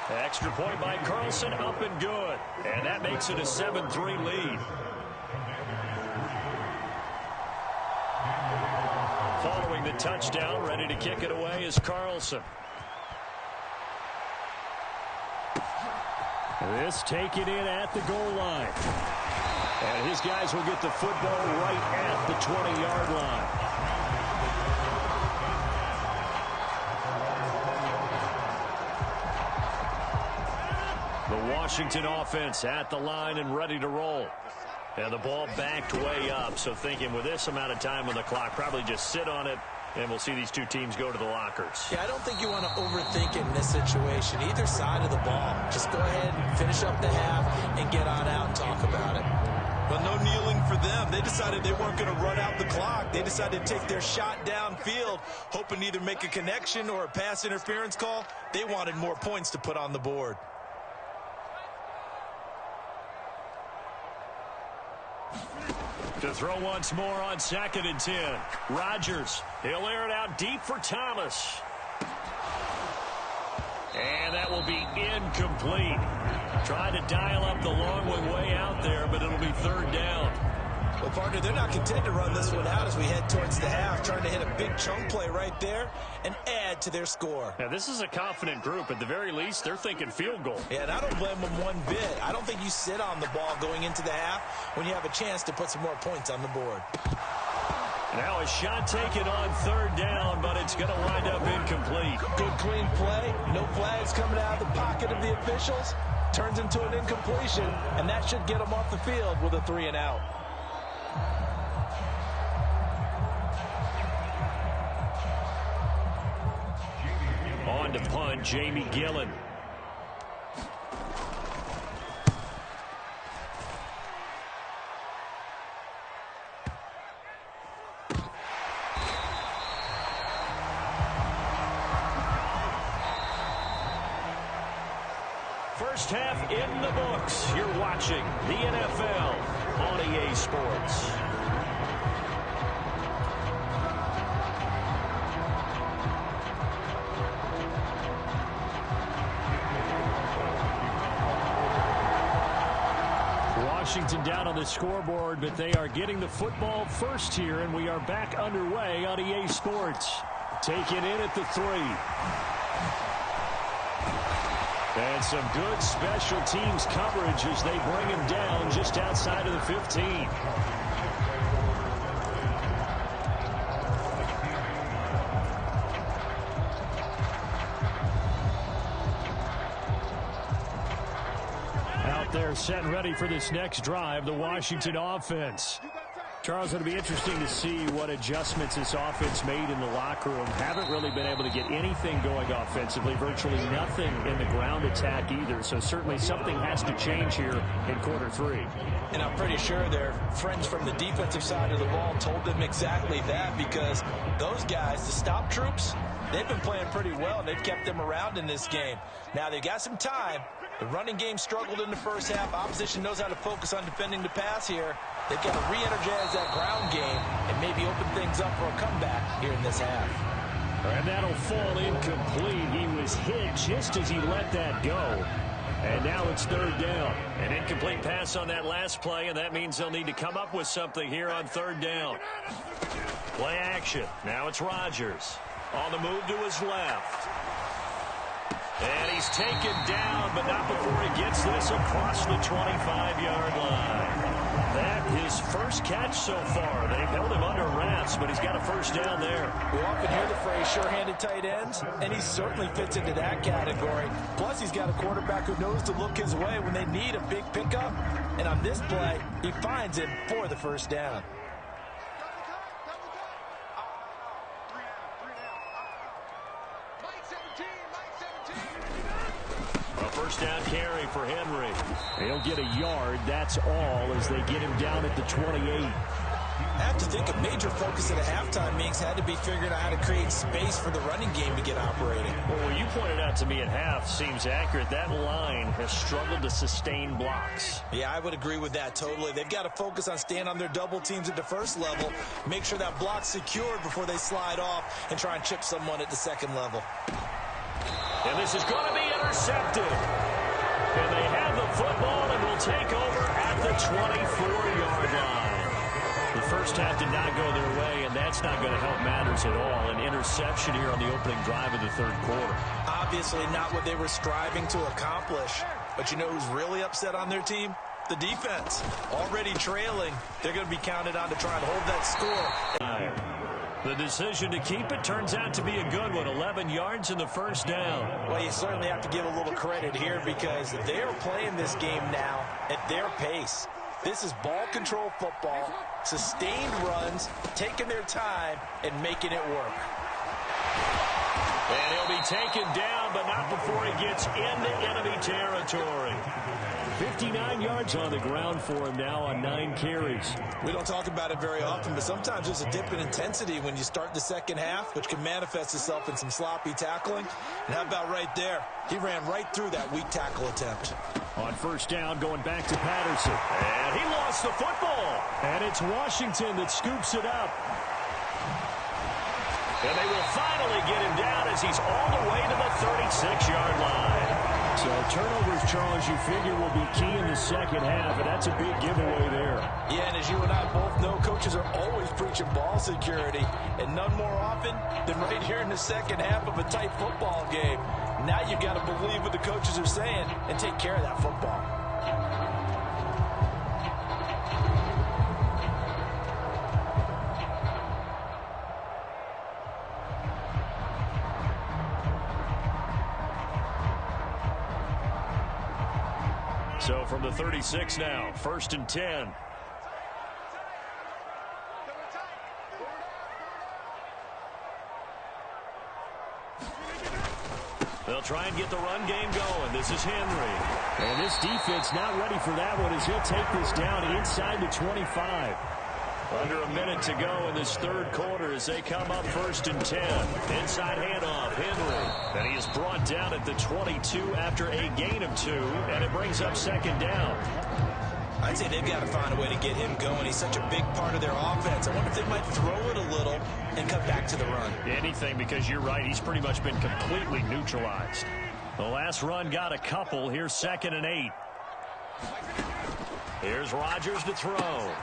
Extra point by Carlson, up and good. And that makes it a 7-3 lead. Following the touchdown, ready to kick it away is Carlson. This taken in at the goal line. And his guys will get the football right at the 20-yard line. The Washington offense at the line and ready to roll. And the ball backed way up, so thinking with this amount of time on the clock, probably just sit on it, and we'll see these two teams go to the lockers. Yeah, I don't think you want to overthink it in this situation. Either side of the ball. Just go ahead and finish up the half and get on out and talk about it. Well, no kneeling for them. They decided they weren't going to run out the clock. They decided to take their shot downfield, hoping to either make a connection or a pass interference call. They wanted more points to put on the board. To throw once more on 2nd and 10. Rodgers, he'll air it out deep for Thomas. And that will be incomplete. Trying to dial up the long one way out there, but it'll be 3rd down. Well, partner, they're not content to run this one out as we head towards the half, trying to hit a big chunk play right there and add to their score. Now, this is a confident group. At the very least, they're thinking field goal. Yeah, and I don't blame them one bit. I don't think you sit on the ball going into the half when you have a chance to put some more points on the board. Now a shot taken on 3rd down, but it's going to wind up incomplete. Good, clean play. No flags coming out of the pocket of the officials. Turns into an incompletion, and that should get them off the field with a 3-and-out. On to punt, Jamie Gillen. First half in the books. You're watching the NFL on EA Sports. Washington down on the scoreboard, but they are getting the football first here, and we are back underway on EA Sports. Taken in at the 3. And some good special teams coverage as they bring him down just outside of the 15. Out there set and ready for this next drive, the Washington offense. Charles, it'll be interesting to see what adjustments this offense made in the locker room. Haven't really been able to get anything going offensively, virtually nothing in the ground attack either. So certainly something has to change here in quarter 3. And I'm pretty sure their friends from the defensive side of the ball told them exactly that, because those guys, the stop troops, they've been playing pretty well, and they've kept them around in this game. Now, they got some time. The running game struggled in the first half. Opposition knows how to focus on defending the pass here. They've got to re-energize that ground game and maybe open things up for a comeback here in this half. And that'll fall incomplete. He was hit just as he let that go. And now it's 3rd down. An incomplete pass on that last play, and that means they'll need to come up with something here on 3rd down. Play action. Now it's Rodgers. On the move to his left. And he's taken down, but not before he gets this across the 25-yard line. That his first catch so far. They've held him under wraps, but he's got a first down there. We often hear the phrase sure-handed tight ends, and he certainly fits into that category. Plus, he's got a quarterback who knows to look his way when they need a big pickup. And on this play, he finds him for the first down. First down carry for Henry. He'll get a yard, that's all, as they get him down at the 28. I have to think a major focus at a halftime meetings had to be figuring out how to create space for the running game to get operating. Well, what you pointed out to me at half seems accurate. That line has struggled to sustain blocks. Yeah, I would agree with that totally. They've got to focus on staying on their double teams at the first level, make sure that block's secured before they slide off and try and chip someone at the second level. And this is going to be intercepted. And they have the football and will take over at the 24-yard line. The first half did not go their way, and that's not going to help matters at all. An interception here on the opening drive of the 3rd quarter. Obviously not what they were striving to accomplish. But you know who's really upset on their team? The defense. Already trailing. They're going to be counted on to try and hold that score. The decision to keep it turns out to be a good one. 11 yards in the first down. Well, you certainly have to give a little credit here because they're playing this game now at their pace. This is ball control football, sustained runs, taking their time, and making it work. And he'll be taken down, but not before he gets into enemy territory. 59 yards on the ground for him now on 9 carries. We don't talk about it very often, but sometimes there's a dip in intensity when you start the second half, which can manifest itself in some sloppy tackling. And how about right there? He ran right through that weak tackle attempt. On first down, going back to Patterson. And he lost the football. And it's Washington that scoops it up. And they will finally get him down as he's all the way to the 36-yard line. So turnovers, Charles, you figure will be key in the second half, and that's a big giveaway there. Yeah, and as you and I both know, coaches are always preaching ball security, and none more often than right here in the second half of a tight football game. Now you've got to believe what the coaches are saying and take care of that football. So from the 36 now, 1st and 10. They'll try and get the run game going. This is Henry. And this defense not ready for that one as he'll take this down inside the 25. Under a minute to go in this third quarter as they come up 1st and 10. Inside handoff, Henry. And he is brought down at the 22 after a gain of 2, and it brings up 2nd down. I'd say they've got to find a way to get him going. He's such a big part of their offense. I wonder if they might throw it a little and cut back to the run. Anything, because you're right. He's pretty much been completely neutralized. The last run got a couple. Here's 2nd and 8. Here's Rodgers to throw.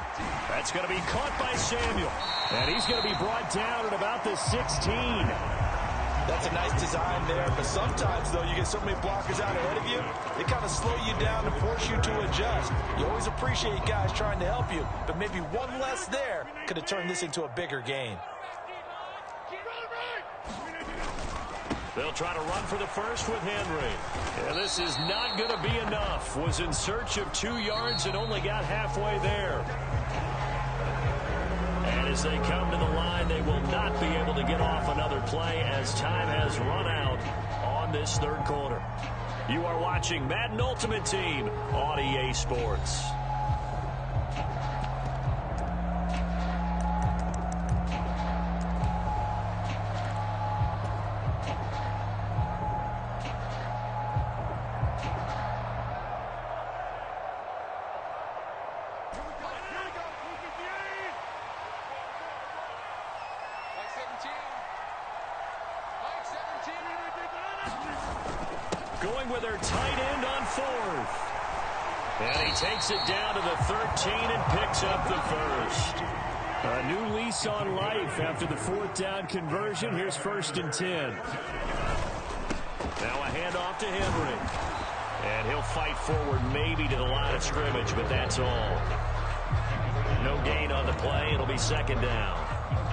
That's going to be caught by Samuel. And he's going to be brought down at about the 16. That's a nice design there, but sometimes, though, you get so many blockers out ahead of you, they kind of slow you down and force you to adjust. You always appreciate guys trying to help you, but maybe one less there could have turned this into a bigger gain. They'll try to run for the first with Henry. And this is not going to be enough. Was in search of 2 yards and only got halfway there. And as they come to the line, they will not be able to get off another play as time has run out on this third quarter. You are watching Madden Ultimate Team on EA Sports. Going with their tight end on 4th. And he takes it down to the 13 and picks up the first. A new lease on life after the 4th down conversion. Here's 1st and 10. Now a handoff to Henry. And he'll fight forward maybe to the line of scrimmage, but that's all. No gain on the play. It'll be 2nd down.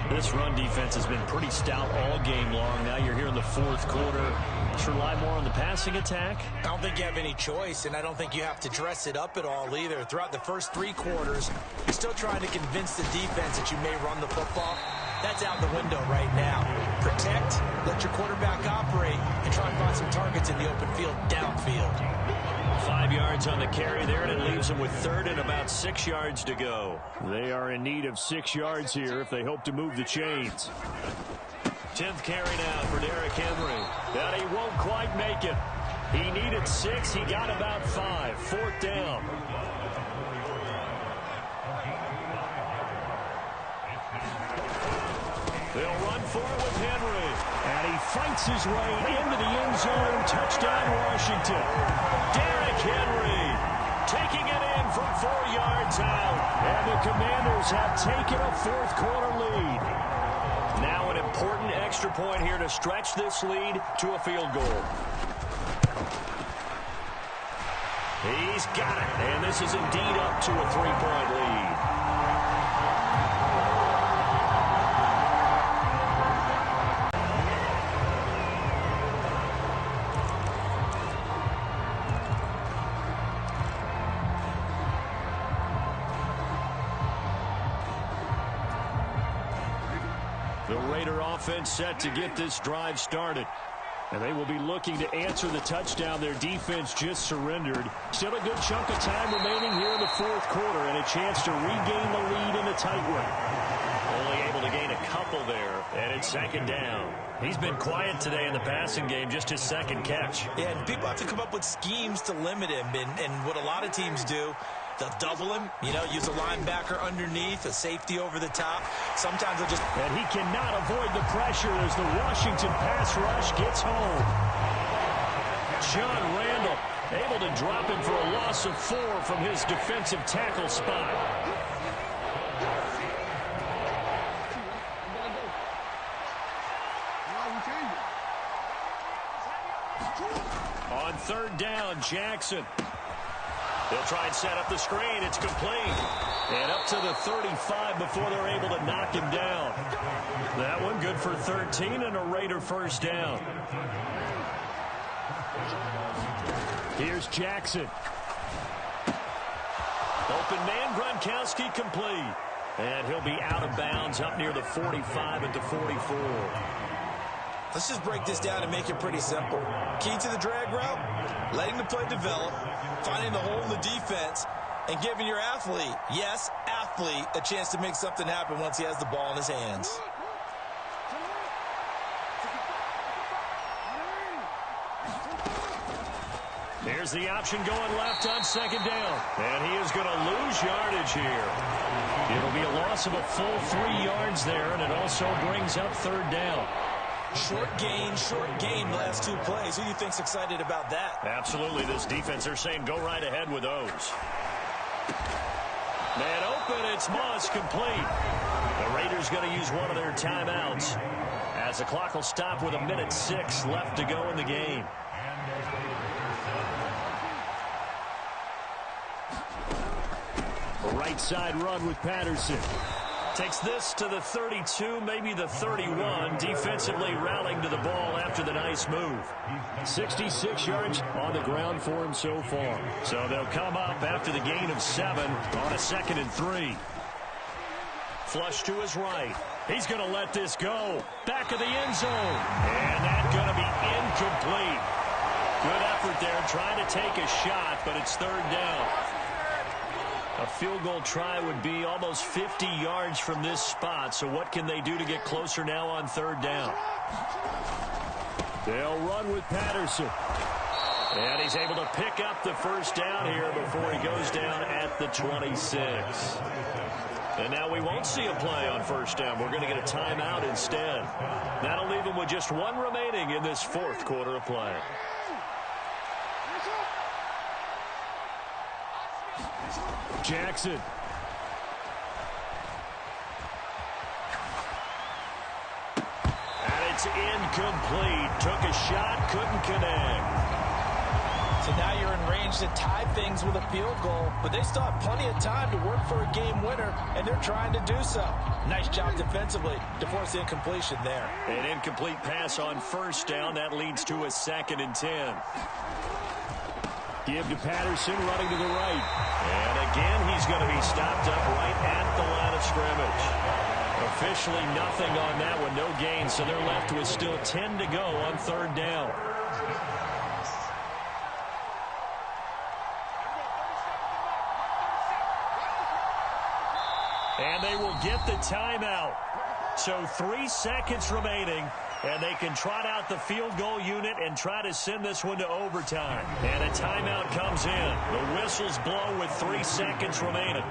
This run defense has been pretty stout all game long. Now you're here in the 4th quarter. Just rely more on the passing attack. I don't think you have any choice, and I don't think you have to dress it up at all either. Throughout the first 3 quarters, you're still trying to convince the defense that you may run the football. That's out the window right now. Protect, let your quarterback operate, and try and find some targets in the open field downfield. 5 yards on the carry there, and it leaves them with 3rd and about 6 yards to go. They are in need of 6 yards here if they hope to move the chains. 10th carry now for Derrick Henry. But he won't quite make it. He needed 6. He got about 5. 4th down. They'll run for it with Henry. And he fights his way into the end zone. Touchdown, Washington. Derrick Henry taking it in from 4 yards out. And the Commanders have taken a 4th quarter lead. Now an important extra point here to stretch this lead to a field goal. He's got it. And this is indeed up to a three-point lead. The Raider offense set to get this drive started. And they will be looking to answer the touchdown their defense just surrendered. Still a good chunk of time remaining here in the fourth quarter and a chance to regain the lead in a tight one. Only able to gain a couple there, and it's second down. He's been quiet today in the passing game, just his second catch. Yeah, and people have to come up with schemes to limit him, and what a lot of teams do, they'll double him, use a linebacker underneath, a safety over the top. Sometimes they'll just... And he cannot avoid the pressure as the Washington pass rush gets home. John Randall able to drop him for a loss of 4 from his defensive tackle spot. On third down, Jackson. They'll try and set up the screen. It's complete. And up to the 35 before they're able to knock him down. That one good for 13 and a Raider first down. Here's Jackson. Open man, Gronkowski complete. And he'll be out of bounds up near the 45 at the 44. Let's just break this down and make it pretty simple. Key to the drag route, letting the play develop, finding the hole in the defense, and giving your athlete, yes, athlete, a chance to make something happen once he has the ball in his hands. Here's the option going left on second down. And he is going to lose yardage here. It'll be a loss of a full 3 yards there, and it also brings up third down. Short gain last 2 plays. Who do you think's excited about that? Absolutely. This defense, they're saying go right ahead with those. Man open, it's Moss complete. The Raiders going to use one of their timeouts as the clock will stop with 1:06 left to go in the game. A right side run with Patterson. Takes this to the 32, maybe the 31. Defensively rallying to the ball after the nice move. 66 yards on the ground for him so far. So they'll come up after the gain of 7 on a 2nd and 3. Flush to his right. He's going to let this go. Back of the end zone. And that's going to be incomplete. Good effort there trying to take a shot, but it's third down. A field goal try would be almost 50 yards from this spot. So what can they do to get closer now on third down? They'll run with Patterson. And he's able to pick up the first down here before he goes down at the 26. And now we won't see a play on first down. We're going to get a timeout instead. That'll leave him with just 1 remaining in this fourth quarter of play. Jackson. And it's incomplete. Took a shot, couldn't connect. So now you're in range to tie things with a field goal, but they still have plenty of time to work for a game winner, and they're trying to do so. Nice job defensively to force the incompletion there. An incomplete pass on first down. That leads to a 2nd and 10. Give to Patterson, running to the right. And again, he's going to be stopped up right at the line of scrimmage. Officially nothing on that one, no gain, so they're left with still 10 to go on third down. And they will get the timeout. So 3 seconds remaining. And they can trot out the field goal unit and try to send this one to overtime. And a timeout comes in. The whistles blow with 3 seconds remaining.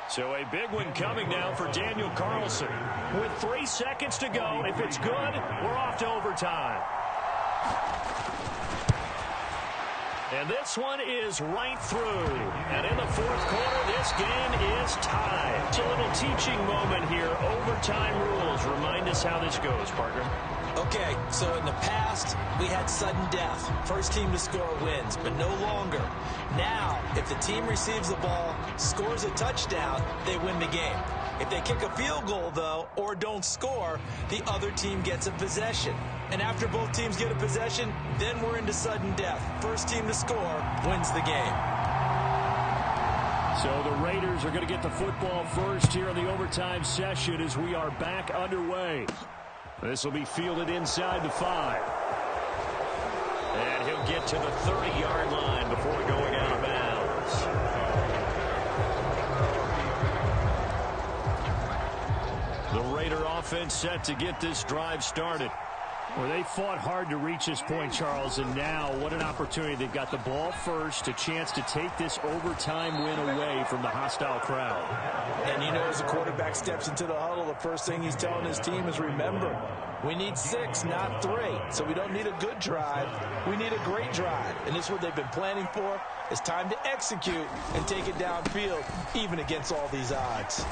So a big one coming now for Daniel Carlson. With 3 seconds to go, if it's good, we're off to overtime. And this one is right through. And in the fourth quarter, this game is tied. So little teaching moment here. Overtime rules. Remind us how this goes, partner. Okay, so in the past, we had sudden death. First team to score wins, but no longer. Now, if the team receives the ball, scores a touchdown, they win the game. If they kick a field goal, though, or don't score, the other team gets a possession. And after both teams get a possession, then we're into sudden death. First team to score wins the game. So the Raiders are going to get the football first here in the overtime session as we are back underway. This will be fielded inside the 5. And he'll get to the 30-yard line before going out of bounds. The Raider offense set to get this drive started. Well, they fought hard to reach this point, Charles, and now what an opportunity. They've got the ball first, a chance to take this overtime win away from the hostile crowd. And you know, as the quarterback steps into the huddle, the first thing he's telling his team is, remember, we need 6, not 3. So we don't need a good drive. We need a great drive. And this is what they've been planning for. It's time to execute and take it downfield, even against all these odds.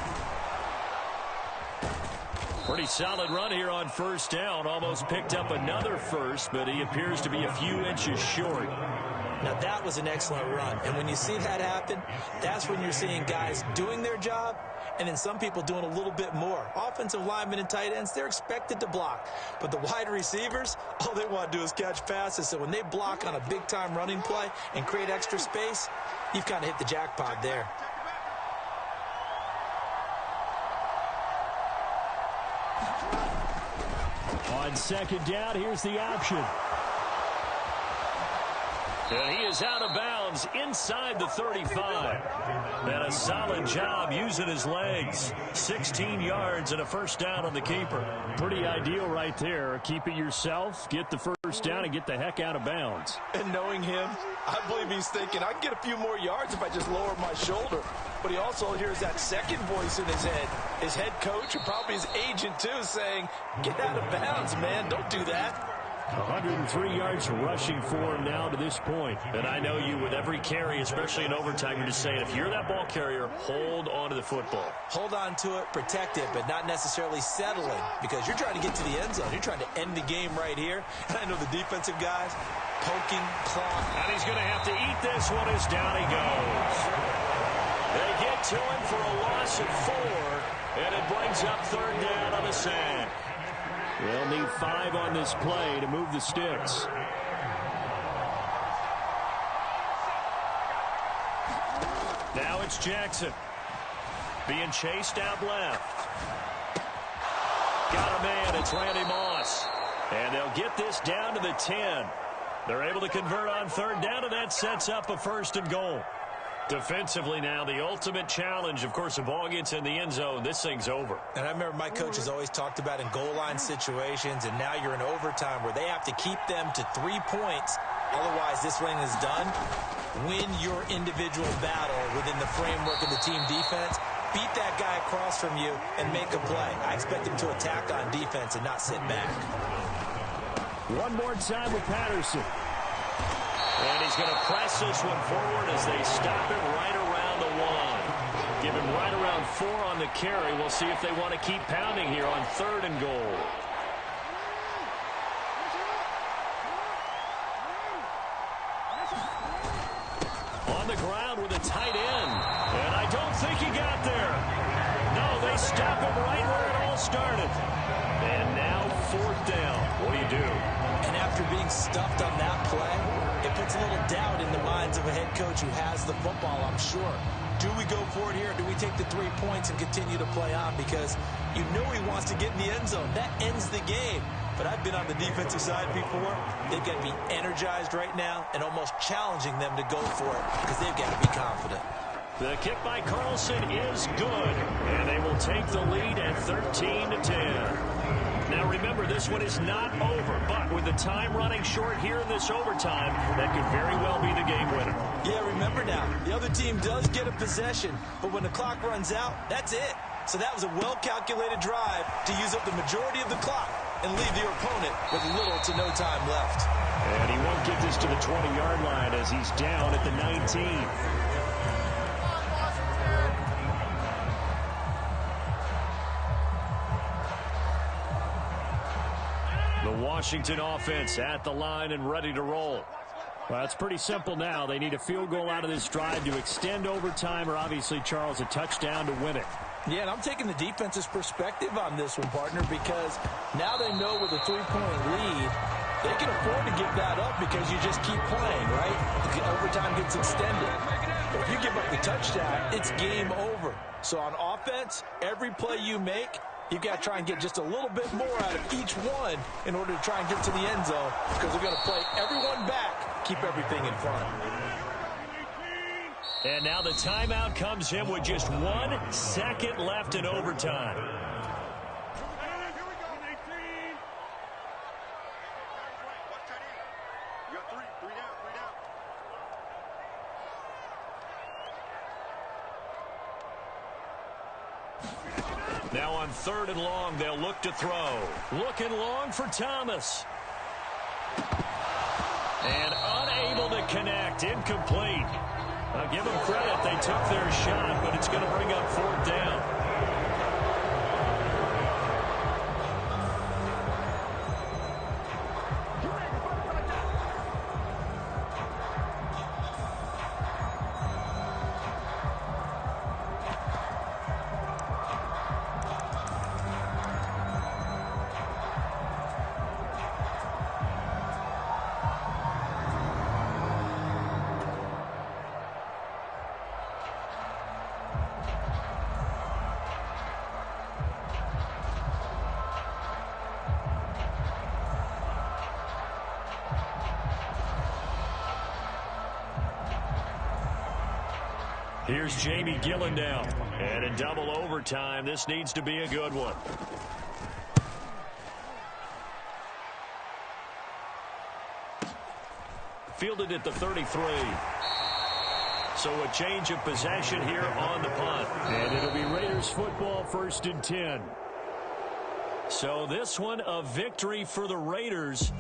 Pretty solid run here on first down. Almost picked up another first, but he appears to be a few inches short. Now, that was an excellent run. And when you see that happen, that's when you're seeing guys doing their job and then some people doing a little bit more. Offensive linemen and tight ends, they're expected to block. But the wide receivers, all they want to do is catch passes. So when they block on a big-time running play and create extra space, you've kind of hit the jackpot there. On second down, here's the option. And he is out of bounds inside the 35. And a solid job using his legs. 16 yards and a first down on the keeper. Pretty ideal right there. Keep it yourself, get the first down, and get the heck out of bounds. And knowing him, I believe he's thinking, I can get a few more yards if I just lower my shoulder. But he also hears that second voice in his head. His head coach, and probably his agent too, saying, get out of bounds, man. Don't do that. 103 yards rushing for him now to this point. And I know you, with every carry, especially in overtime, you're just saying, if you're that ball carrier, hold on to the football. Hold on to it, protect it, but not necessarily settling, because you're trying to get to the end zone. You're trying to end the game right here. And I know the defensive guys poking, clawing. And he's going to have to eat this one as down he goes. They get to him for a loss of 4, and it brings up third down on the sack. They'll need 5 on this play to move the sticks. Now it's Jackson. Being chased out left. Got a man. It's Randy Moss. And they'll get this down to the 10. They're able to convert on third down, and that sets up a 1st and goal. Defensively now, the ultimate challenge. Of course, the ball gets in the end zone. This thing's over. And I remember my coach has always talked about in goal line situations, and now you're in overtime where they have to keep them to 3 points. Otherwise, this thing is done. Win your individual battle within the framework of the team defense. Beat that guy across from you and make a play. I expect him to attack on defense and not sit back. One more time with Patterson. And he's going to press this one forward as they stop him right around the 1. Give him right around 4 on the carry. We'll see if they want to keep pounding here on 3rd and goal. On the ground with a tight end. And I don't think he got there. No, they stop him right where it all started. And now 4th down. What do you do? And after being stuffed on that play, it puts a little doubt in the minds of a head coach who has the football, I'm sure. Do we go for it here? Do we take the 3 points and continue to play on? Because you know he wants to get in the end zone. That ends the game. But I've been on the defensive side before. They've got to be energized right now and almost challenging them to go for it because they've got to be confident. The kick by Carlson is good. And they will take the lead at 13-10. Now, remember, this one is not over, but with the time running short here in this overtime, that could very well be the game winner. Yeah, remember now, the other team does get a possession, but when the clock runs out, that's it. So that was a well-calculated drive to use up the majority of the clock and leave your opponent with little to no time left. And he won't get this to the 20-yard line as he's down at the 19. Washington offense at the line and ready to roll. Well, it's pretty simple now. They need a field goal out of this drive to extend overtime, or obviously, Charles, a touchdown to win it. Yeah, and I'm taking the defense's perspective on this one, partner, because now they know with a 3-point lead, they can afford to give that up because you just keep playing, right? The overtime gets extended. But if you give up the touchdown, it's game over. So on offense, every play you make, you've got to try and get just a little bit more out of each one in order to try and get to the end zone, because they're going to play everyone back, keep everything in front. And now the timeout comes in with just 1 second left in overtime. Now on 3rd and long, they'll look to throw. Looking long for Thomas. And unable to connect. Incomplete. I'll give them credit. They took their shot, but it's going to bring up 4th down. Here's Jamie Gillen down. And in double overtime, this needs to be a good one. Fielded at the 33. So a change of possession here on the punt. And it'll be Raiders football, 1st and 10. So this one a victory for the Raiders.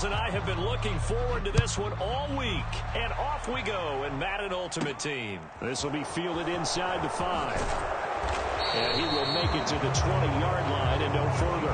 And I have been looking forward to this one all week. And off we go in Madden Ultimate Team. This will be fielded inside the 5. And he will make it to the 20-yard line and no further.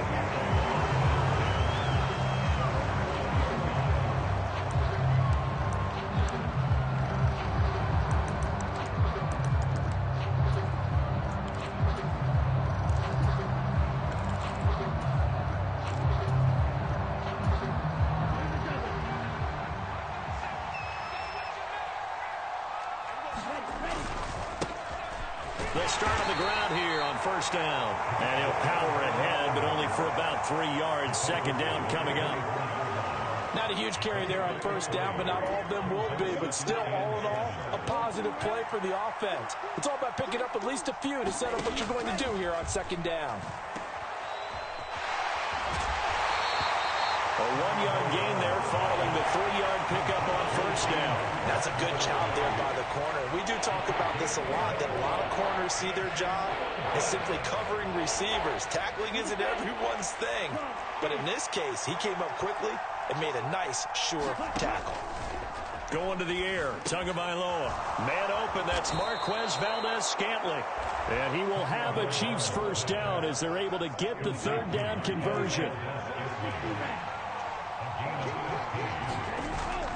They'll start on the ground here on 1st down. And he'll power ahead, but only for about 3 yards. 2nd down coming up. Not a huge carry there on 1st down, but not all of them will be. But still, all in all, a positive play for the offense. It's all about picking up at least a few to set up what you're going to do here on 2nd down. A 1-yard gain there following the 3-yard pickup on 1st down. That's a good job there by the corner. We do talk about this a lot, that a lot of corners see their job as simply covering receivers. Tackling isn't everyone's thing. But in this case, he came up quickly and made a nice, sure tackle. Going to the air, Tagovailoa. Man open, that's Marquez Valdez-Scantling. And he will have a Chiefs 1st down as they're able to get the 3rd down conversion.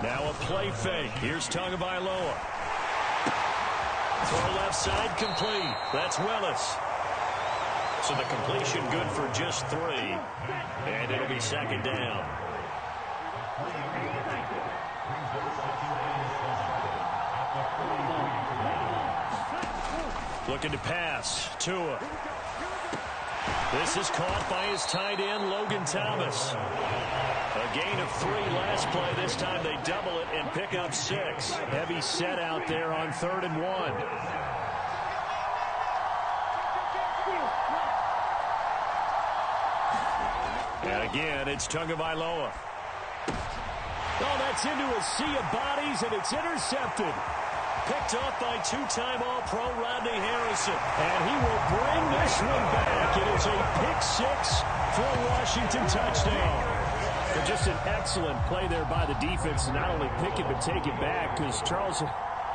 Now a play fake. Here's Tagovailoa. Throw left side complete. That's Willis. So the completion good for just 3. And it'll be 2nd down. Looking to pass. Tua. This is caught by his tight end, Logan Thomas. A gain of 3 last play. This time they double it and pick up 6. Heavy set out there on 3rd and 1. And again, it's Tagovailoa. Oh, that's into a sea of bodies, and it's intercepted. Picked off by 2-time All-Pro Rodney Harrison. And he will bring this one back. It is a pick 6 for a Washington touchdown. But just an excellent play there by the defense to not only pick it but take it back, because Charles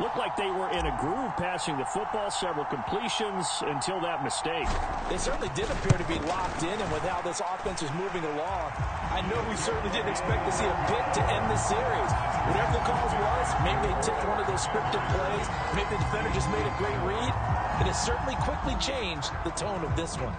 looked like they were in a groove passing the football, several completions until that mistake. They certainly did appear to be locked in, and with how this offense was moving along, I know we certainly didn't expect to see a pick to end the series. Whatever the cause was, maybe they tipped one of those scripted plays, maybe the defender just made a great read. It has certainly quickly changed the tone of this one.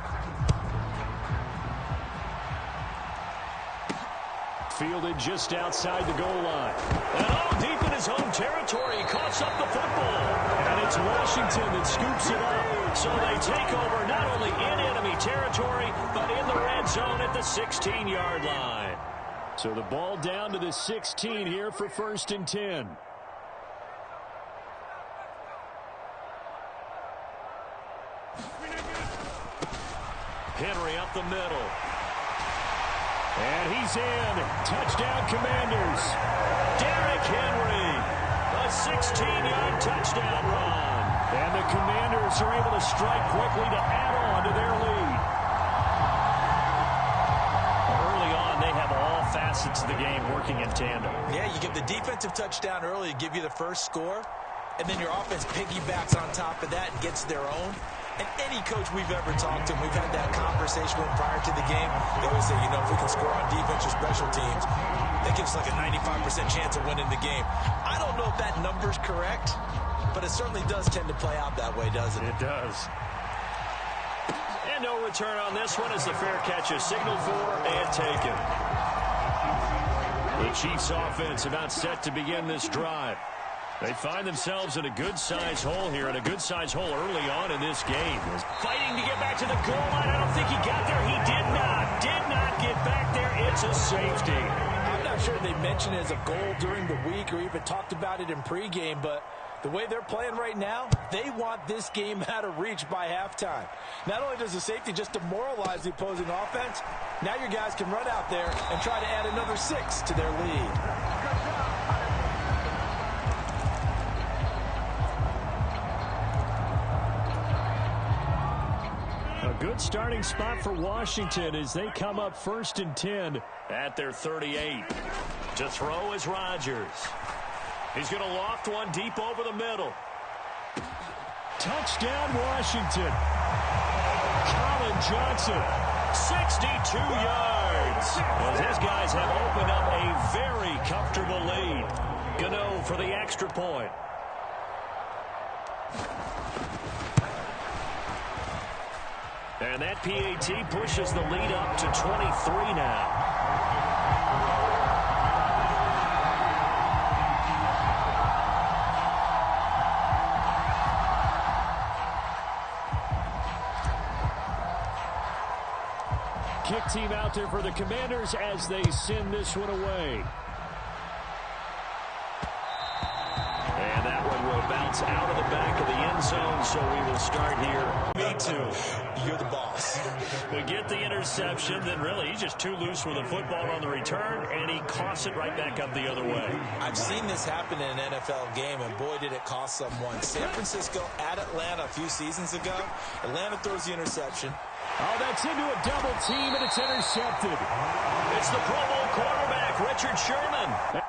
Fielded just outside the goal line. And all deep in his own territory, he coughs up the football. And it's Washington that scoops it up. So they take over not only in enemy territory, but in the red zone at the 16-yard line. So the ball down to the 16 here for 1st and 10. Henry up the middle. And he's in. Touchdown, Commanders. Derrick Henry. A 16-yard touchdown run. And the Commanders are able to strike quickly to add on to their lead. Early on, they have all facets of the game working in tandem. Yeah, you give the defensive touchdown early to give you the first score, and then your offense piggybacks on top of that and gets their own. And any coach we've ever talked to, we've had that conversation with prior to the game, they always say, you know, if we can score on defense or special teams, that gives us like a 95% chance of winning the game. I don't know if that number's correct, but it certainly does tend to play out that way, doesn't it? It does. And no return on this one as the fair catch is signaled for and taken. The Chiefs offense about set to begin this drive. They find themselves in a good-sized hole here, and a good-sized hole early on in this game. Fighting to get back to the goal line. I don't think he got there. He did not get back there. It's a safety. I'm not sure they mentioned it as a goal during the week or even talked about it in pregame, but the way they're playing right now, they want this game out of reach by halftime. Not only does the safety just demoralize the opposing offense, now your guys can run out there and try to add another 6 to their lead. A good starting spot for Washington as they come up 1st and 10 at their 38. To throw is Rodgers. He's going to loft one deep over the middle. Touchdown, Washington. Colin Johnson. 62 yards. As his guys have opened up a very comfortable lead. Gano for the extra point. And that PAT pushes the lead up to 23 now. Kick team out there for the Commanders as they send this one away. And that one will bounce out of the back of the end zone, so we will start here. Me too. You're the boss. We get the interception, then really he's just too loose with the football on the return, and he coughs it right back up the other way. I've seen this happen in an NFL game, and boy, did it cost someone. San Francisco at Atlanta a few seasons ago. Atlanta throws the interception. Oh, that's into a double team, and it's intercepted. It's the Pro Bowl quarterback, Richard Sherman.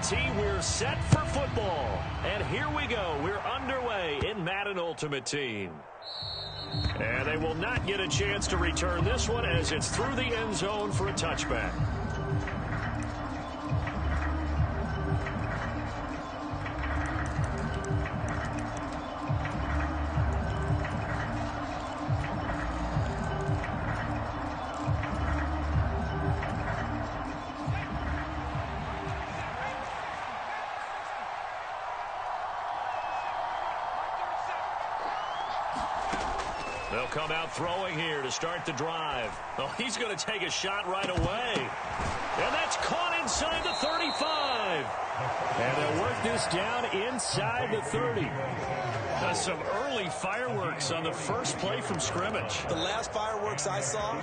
Tee, we're set for football. And here we go. We're underway in Madden Ultimate Team. And they will not get a chance to return this one as it's through the end zone for a touchback. They'll come out throwing here to start the drive. Oh, he's going to take a shot right away. And that's caught inside the 35. And they'll work this down inside the 30. Some early fireworks on the first play from scrimmage. The last fireworks I saw,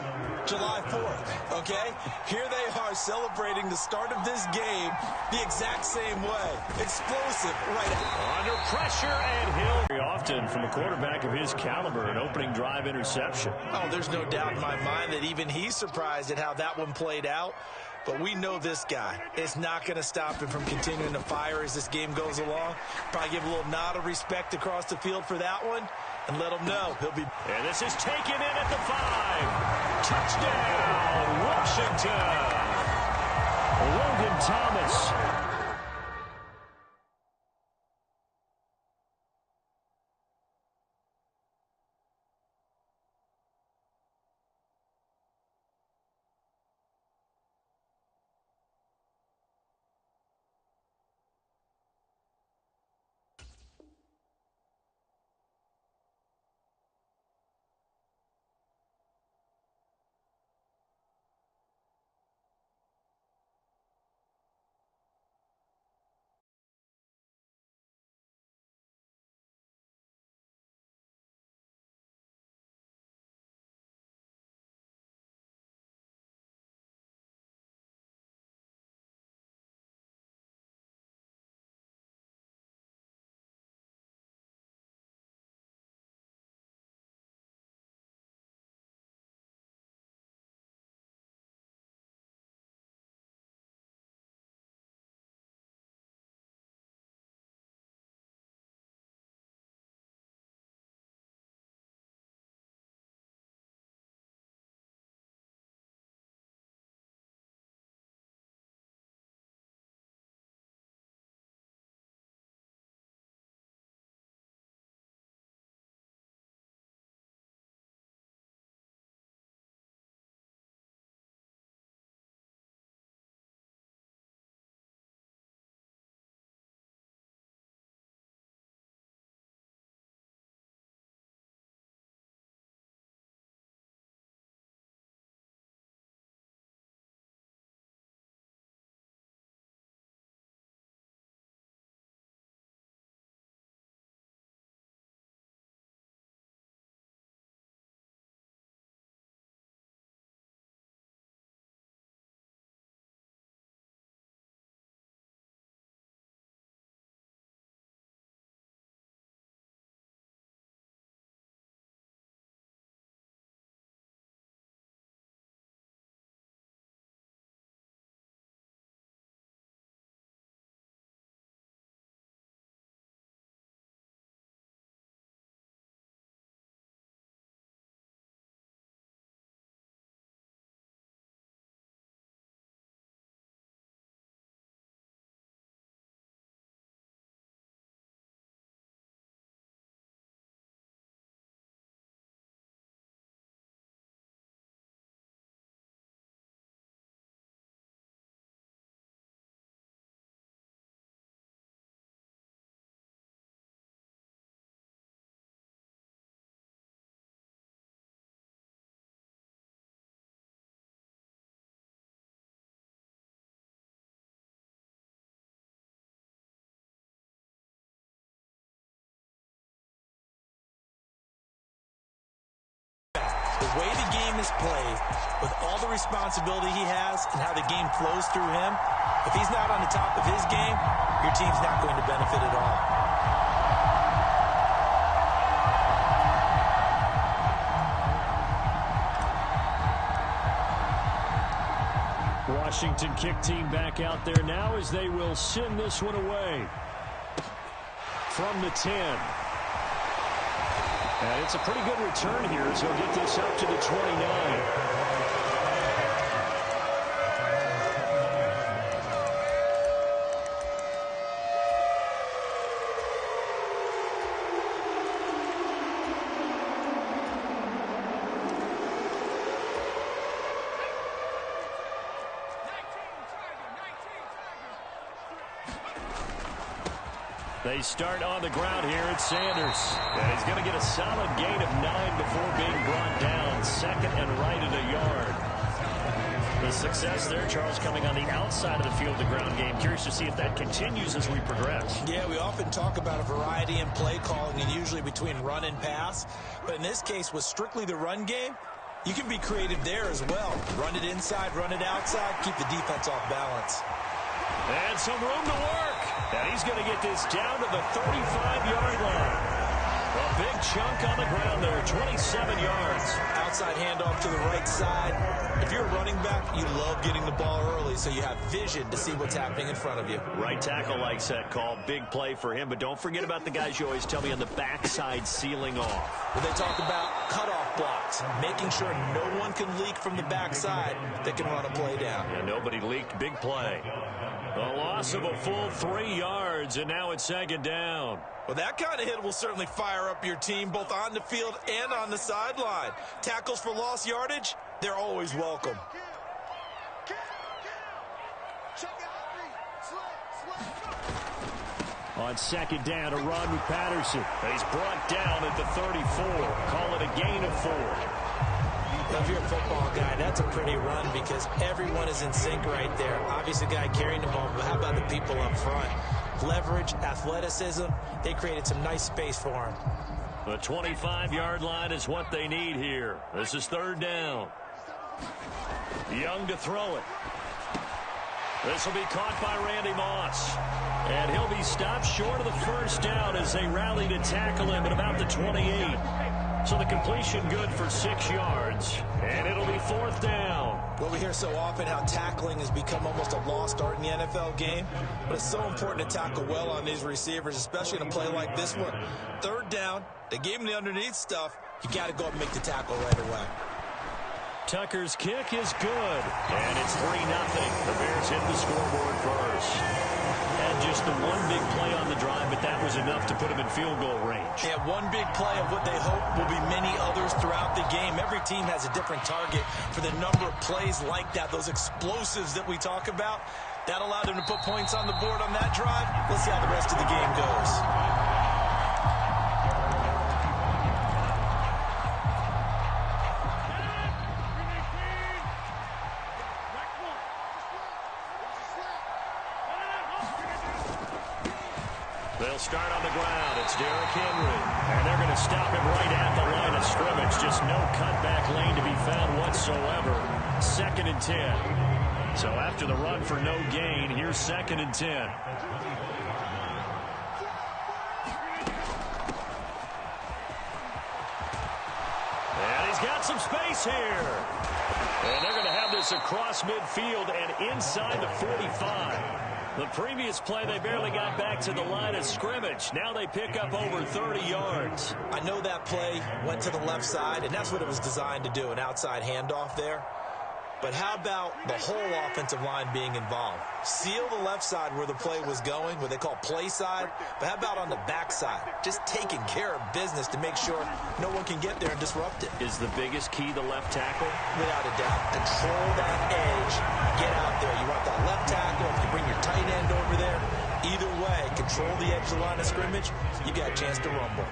July 4th, okay? Here they are celebrating the start of this game the exact same way. Explosive right out. Under pressure, and Hill. Very often from a quarterback of his caliber, an opening drive interception. Oh, there's no doubt in my mind that even he's surprised at how that one played out. But we know this guy is not going to stop him from continuing to fire as this game goes along. Probably give a little nod of respect across the field for that one and let him know he'll be. And this is taken in at the 5. Touchdown, Washington. Logan Thomas. The way the game is played, with all the responsibility he has and how the game flows through him, if he's not on the top of his game, your team's not going to benefit at all. Washington kick team back out there now as they will send this one away. From the 10. And it's a pretty good return here, so he'll get this up to the 29. They start on the ground here at Sanders. And he's going to get a solid gain of 9 before being brought down. Second and right at a yard. The success there, Charles, coming on the outside of the field, the ground game. Curious to see if that continues as we progress. Yeah, we often talk about a variety in play calling and usually between run and pass. But in this case, with strictly the run game, you can be creative there as well. Run it inside, run it outside, keep the defense off balance. And some room to work. And he's going to get this down to the 35-yard line. A big chunk on the ground there, 27 yards. Outside handoff to the right side. If you're a running back, you love getting the ball early so you have vision to see what's happening in front of you. Right tackle likes that call. Big play for him. But don't forget about the guys you always tell me on the backside sealing off. When they talk about cutoff blocks, making sure no one can leak from the backside that can run a play down. Yeah, nobody leaked. Big play. A loss of a full 3 yards, and now it's second down. Well, that kind of hit will certainly fire up your team both on the field and on the sideline. Tackles for lost yardage, they're always welcome. On second down, a run with Patterson. He's brought down at the 34. Call it a gain of 4. Now, if you're a football guy, that's a pretty run because everyone is in sync right there. Obviously, the guy carrying the ball, but how about the people up front? Leverage, athleticism, they created some nice space for him. The 25-yard line is what they need here. This is third down. Young to throw it. This will be caught by Randy Moss. And he'll be stopped short of the first down as they rally to tackle him at about the 28. So the completion good for 6 yards. And it'll be fourth down. Well, we hear so often how tackling has become almost a lost art in the NFL game. But it's so important to tackle well on these receivers, especially in a play like this one. Third down, they gave him the underneath stuff. You got to go up and make the tackle right away. Tucker's kick is good. And it's 3-0. The Bears hit the scoreboard first. And just the one big play on the drive, but that was enough to put him in field goal range. Yeah, one big play of what they hope will be many others throughout the game. Every team has a different target for the number of plays like that, those explosives that we talk about. That allowed them to put points on the board on that drive. Let's see how the rest of the game goes. They'll start on the ground. It's Derrick Henry. And they're going to stop him right at the line of scrimmage. Just no cutback lane to be found whatsoever. 2nd and 10. So after the run for no gain, here's 2nd and 10. And he's got some space here. And they're going to have this across midfield and inside the 45. The previous play, they barely got back to the line of scrimmage. Now they pick up over 30 yards. I know that play went to the left side, and that's what it was designed to do, an outside handoff there. But how about the whole offensive line being involved? Seal the left side where the play was going, what they call play side. But how about on the back side? Just taking care of business to make sure no one can get there and disrupt it. Is the biggest key the left tackle? Without a doubt. Control that edge. Get out there. You want that left tackle. If you bring your tight end over there, either way, control the edge of the line of scrimmage, you got a chance to rumble.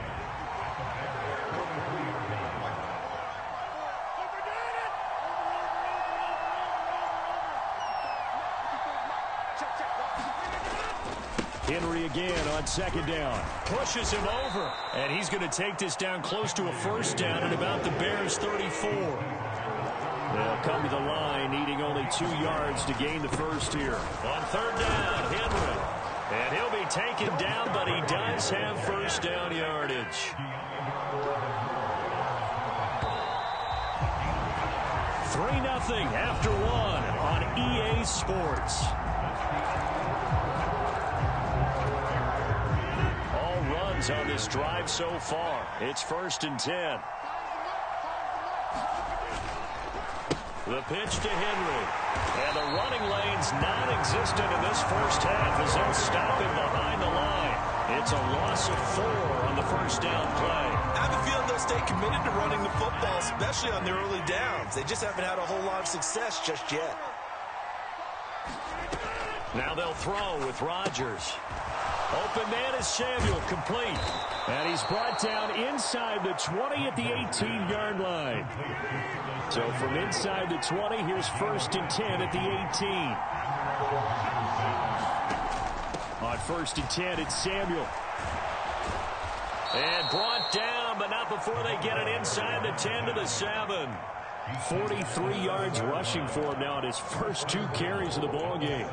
Henry again on second down. Pushes him over. And he's going to take this down close to a first down at about the Bears' 34. They'll come to the line, needing only 2 yards to gain the first here. On third down, Henry. And he'll be taken down, but he does have first down yardage. 3-0 after 1 on EA Sports. On this drive so far. It's 1st and 10. The pitch to Henry. And the running lane's non-existent in this first half as they'll stop him behind the line. It's a loss of 4 on the first down play. I have a feeling they'll stay committed to running the football, especially on their early downs. They just haven't had a whole lot of success just yet. Now they'll throw with Rodgers. Open man is Samuel, complete. And he's brought down inside the 20 at the 18-yard line. So from inside the 20, here's 1st and 10 at the 18. On 1st and 10, it's Samuel. And brought down, but not before they get it inside the 10 to the 7. 43 yards rushing for him now on his first 2 carries of the ball game.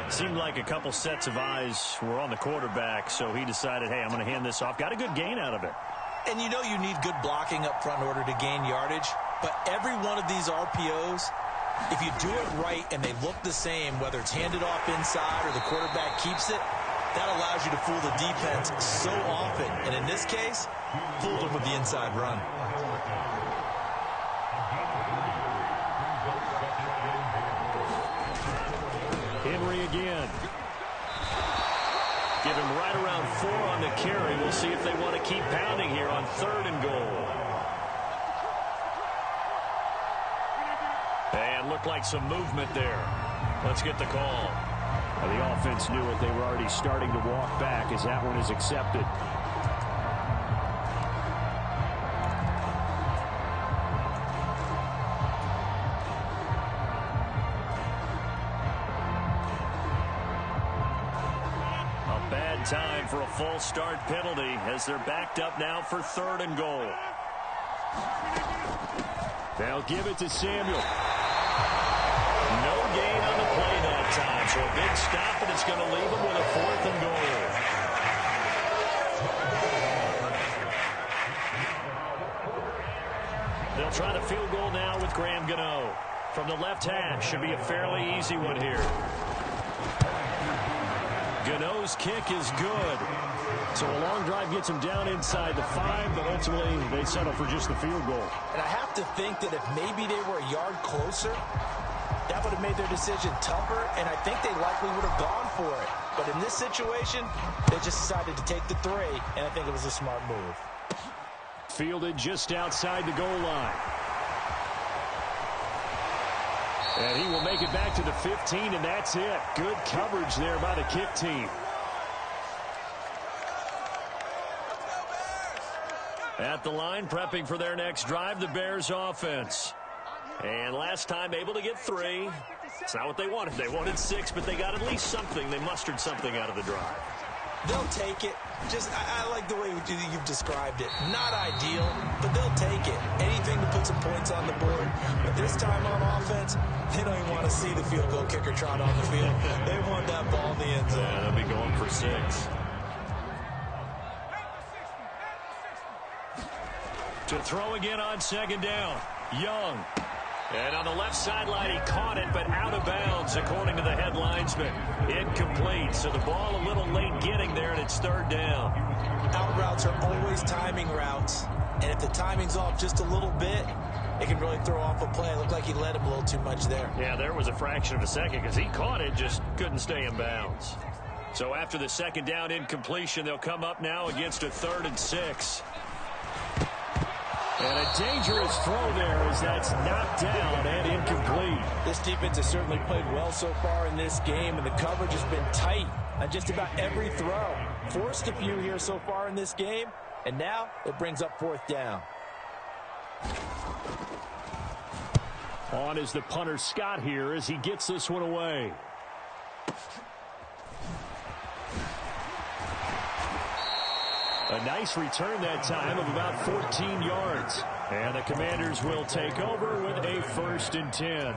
Seemed like a couple sets of eyes were on the quarterback, so he decided, hey, I'm going to hand this off. Got a good gain out of it. And you know you need good blocking up front in order to gain yardage, but every one of these RPOs, if you do it right and they look the same, whether it's handed off inside or the quarterback keeps it, that allows you to fool the defense so often. And in this case, fooled them with the inside run. Henry again. Give him right around 4 on the carry. We'll see if they want to keep pounding here on 3rd and goal. And looked like some movement there. Let's get the call. Well, the offense knew it. They were already starting to walk back as that one is accepted. Time for a false start penalty as they're backed up now for 3rd and goal. They'll give it to Samuel. No gain on the play that time, so a big stop, and it's going to leave them with a 4th and goal. They'll try the field goal now with Graham Gano. From the left hash, should be a fairly easy one here. Gano's kick is good. So a long drive gets him down inside the 5, but ultimately they settle for just the field goal. And I have to think that if maybe they were a yard closer, that would have made their decision tougher, and I think they likely would have gone for it. But in this situation, they just decided to take the 3, and I think it was a smart move. Fielded just outside the goal line. And he will make it back to the 15, and that's it. Good coverage there by the kick team. At the line, prepping for their next drive, the Bears offense. And last time able to get 3. It's not what they wanted. They wanted 6, but they got at least something. They mustered something out of the drive. They'll take it. I like the way you've described it. Not ideal, but they'll take it. Anything to put some points on the board. But this time on offense, they don't even want to see the field goal kicker trot on the field. They want that ball in the end zone. Yeah, they'll be going for 6. To throw again on 2nd down. Young. And on the left sideline, he caught it, but out of bounds, according to the head linesman. Incomplete, so the ball a little late getting there, and it's 3rd down. Out routes are always timing routes, and if the timing's off just a little bit, it can really throw off a play. It looked like he let him a little too much there. Yeah, there was a fraction of a second because he caught it, just couldn't stay in bounds. So after the 2nd down incompletion, they'll come up now against a 3rd and 6. And a dangerous throw there as that's knocked down and incomplete. This defense has certainly played well so far in this game, and the coverage has been tight on just about every throw. Forced a few here so far in this game, and now it brings up 4th down. On is the punter Scott here as he gets this one away. A nice return that time of about 14 yards. And the Commanders will take over with a 1st and 10.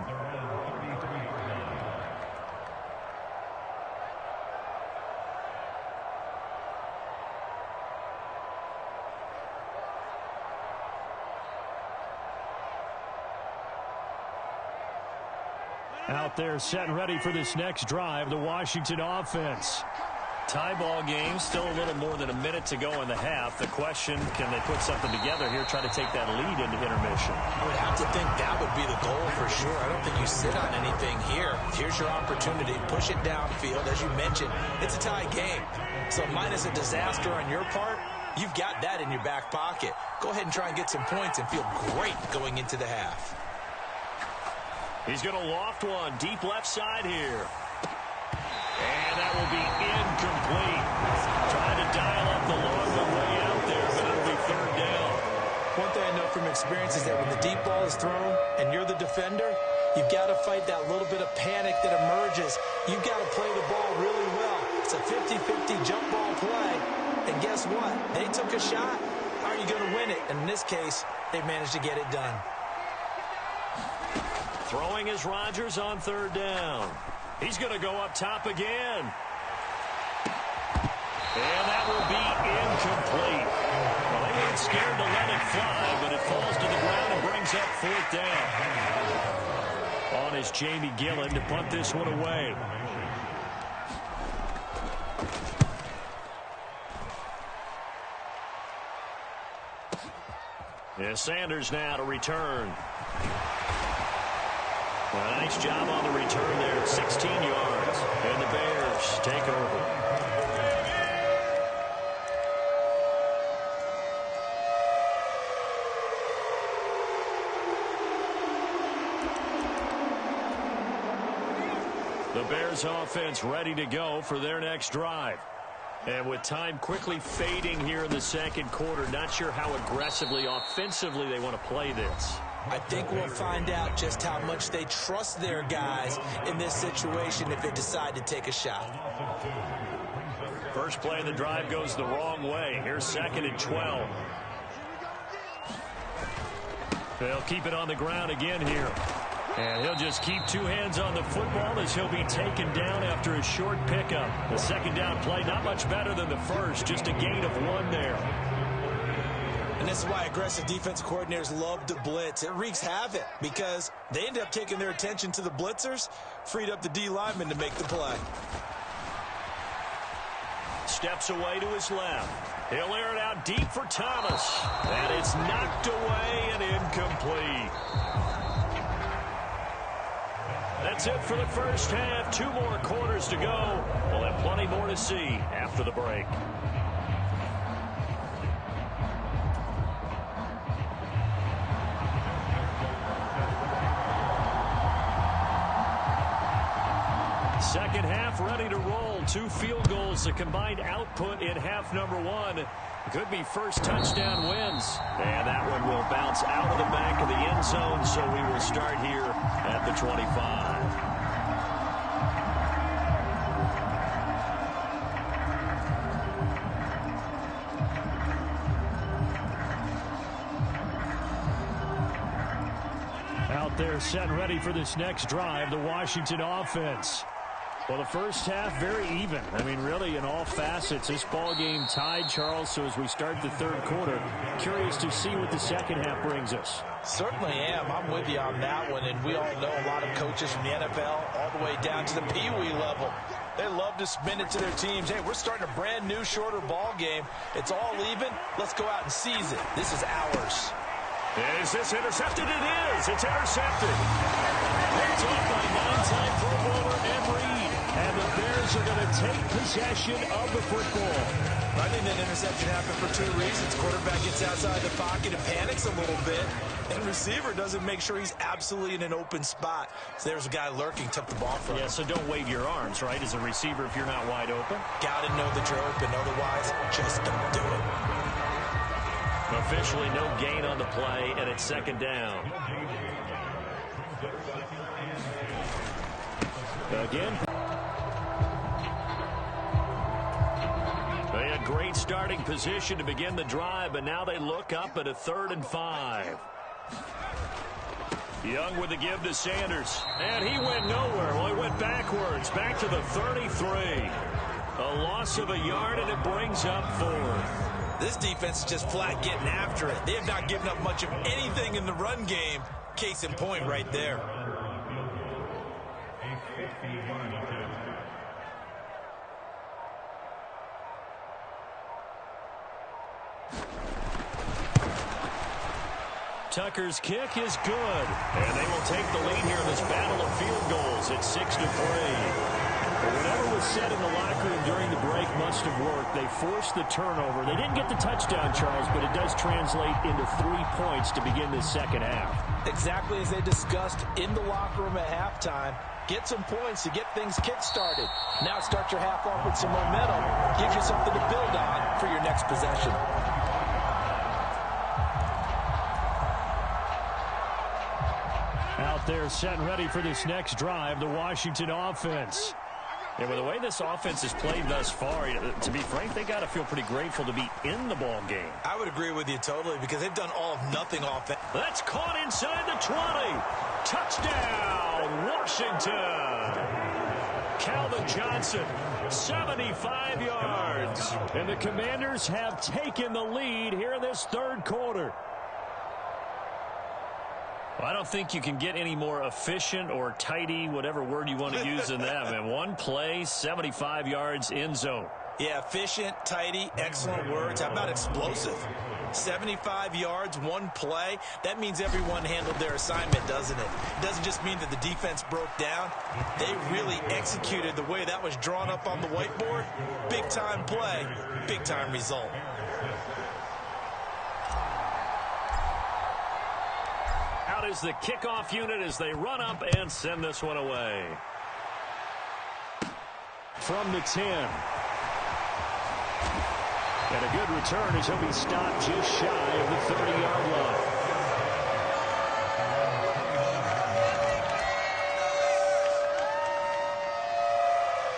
Out there set and ready for this next drive, the Washington offense. Tie ball game, still a little more than a minute to go in the half. The question, can they put something together here, try to take that lead into intermission? I would have to think that would be the goal for sure. I don't think you sit on anything here. Here's your opportunity. Push it downfield. As you mentioned, it's a tie game. So minus a disaster on your part, you've got that in your back pocket. Go ahead and try and get some points and feel great going into the half. He's going to loft one deep left side here. And that will be incomplete. thing I know from experience is that when the deep ball is thrown and you're the defender, you've got to fight that little bit of panic that emerges. You've got to play the ball really well. It's a 50-50 jump ball play. And guess what? They took a shot. How are you going to win it? And in this case, they managed to get it done. Throwing is Rodgers on third down. He's going to go up top again. And that will be incomplete. Well, they weren't scared to let it fly, but it falls to the ground and brings up fourth down. On is Jamie Gillen to punt this one away. Yeah, Sanders now to return. Well, nice job on the return there. 16 yards. And the Bears take over. The Bears offense ready to go for their next drive. And with time quickly fading here in the second quarter, not sure how aggressively, offensively they want to play this. I think we'll find out just how much they trust their guys in this situation if they decide to take a shot. First play of the drive goes the wrong way. Here's 2nd and 12. They'll keep it on the ground again here. And he'll just keep two hands on the football as he'll be taken down after a short pickup. The second down play, not much better than the first, just a gain of 1 there. And this is why aggressive defense coordinators love to blitz. It wreaks havoc because they end up taking their attention to the blitzers, freed up the D lineman to make the play. Steps away to his left. He'll air it out deep for Thomas. And it's knocked away and incomplete. That's it for the first half. 2 more quarters to go. We'll have plenty more to see after the break. Second half ready to roll. 2 field goals, the combined output in half number 1. Could be first touchdown wins. And that one will bounce out of the back of the end zone, so we will start here at the 25. Out there set and ready for this next drive, the Washington offense. Well, the first half, very even. I mean, really, in all facets, this ball game tied, Charles. So as we start the third quarter, curious to see what the second half brings us. Certainly am. I'm with you on that one. And we all know a lot of coaches from the NFL all the way down to the Pee-wee level. They love to spin it to their teams. Hey, we're starting a brand new, shorter ball game. It's all even. Let's go out and seize it. This is ours. Is this intercepted? It is. It's intercepted. Picked off by 9-time Pro Bowler Ed Reed. And the Bears are going to take possession of the football. I think that interception happened for 2 reasons. Quarterback gets outside the pocket and panics a little bit. And receiver doesn't make sure he's absolutely in an open spot. So there's a guy lurking, took the ball from him. Yeah, so don't wave your arms, right, as a receiver if you're not wide open. Got to know that you're open. Otherwise, just don't do it. Officially no gain on the play, and it's second down. Again. They had great starting position to begin the drive, but now they look up at a 3rd and 5. Young with the give to Sanders. And he went nowhere. Well, he went backwards, back to the 33. A loss of a yard, and it brings up 4th. This defense is just flat getting after it. They have not given up much of anything in the run game. Case in point right there. Tucker's kick is good. And they will take the lead here in this battle of field goals at 6-3. But whatever was said in the locker room during the break must have worked. They forced the turnover. They didn't get the touchdown, Charles, but it does translate into 3 points to begin this second half. Exactly as they discussed in the locker room at halftime. Get some points to get things kick-started. Now start your half off with some momentum. Gives you something to build on for your next possession. They're set and ready for this next drive, the Washington offense. Yeah, with the way this offense has played thus far, to be frank, they got to feel pretty grateful to be in the ball game. I would agree with you totally because they've done all of nothing offense. That's caught inside the 20. Touchdown, Washington. Calvin Johnson, 75 yards. And the Commanders have taken the lead here in this third quarter. Well, I don't think you can get any more efficient or tidy, whatever word you want to use in that. And one play, 75 yards in zone. Yeah, efficient, tidy, excellent words. How about explosive? 75 yards, one play. That means everyone handled their assignment, doesn't it? It doesn't just mean that the defense broke down. They really executed the way that was drawn up on the whiteboard. Big-time play, big-time result. Out is the kickoff unit as they run up and send this one away. From the 10. And a good return as he'll be stopped just shy of the 30-yard line.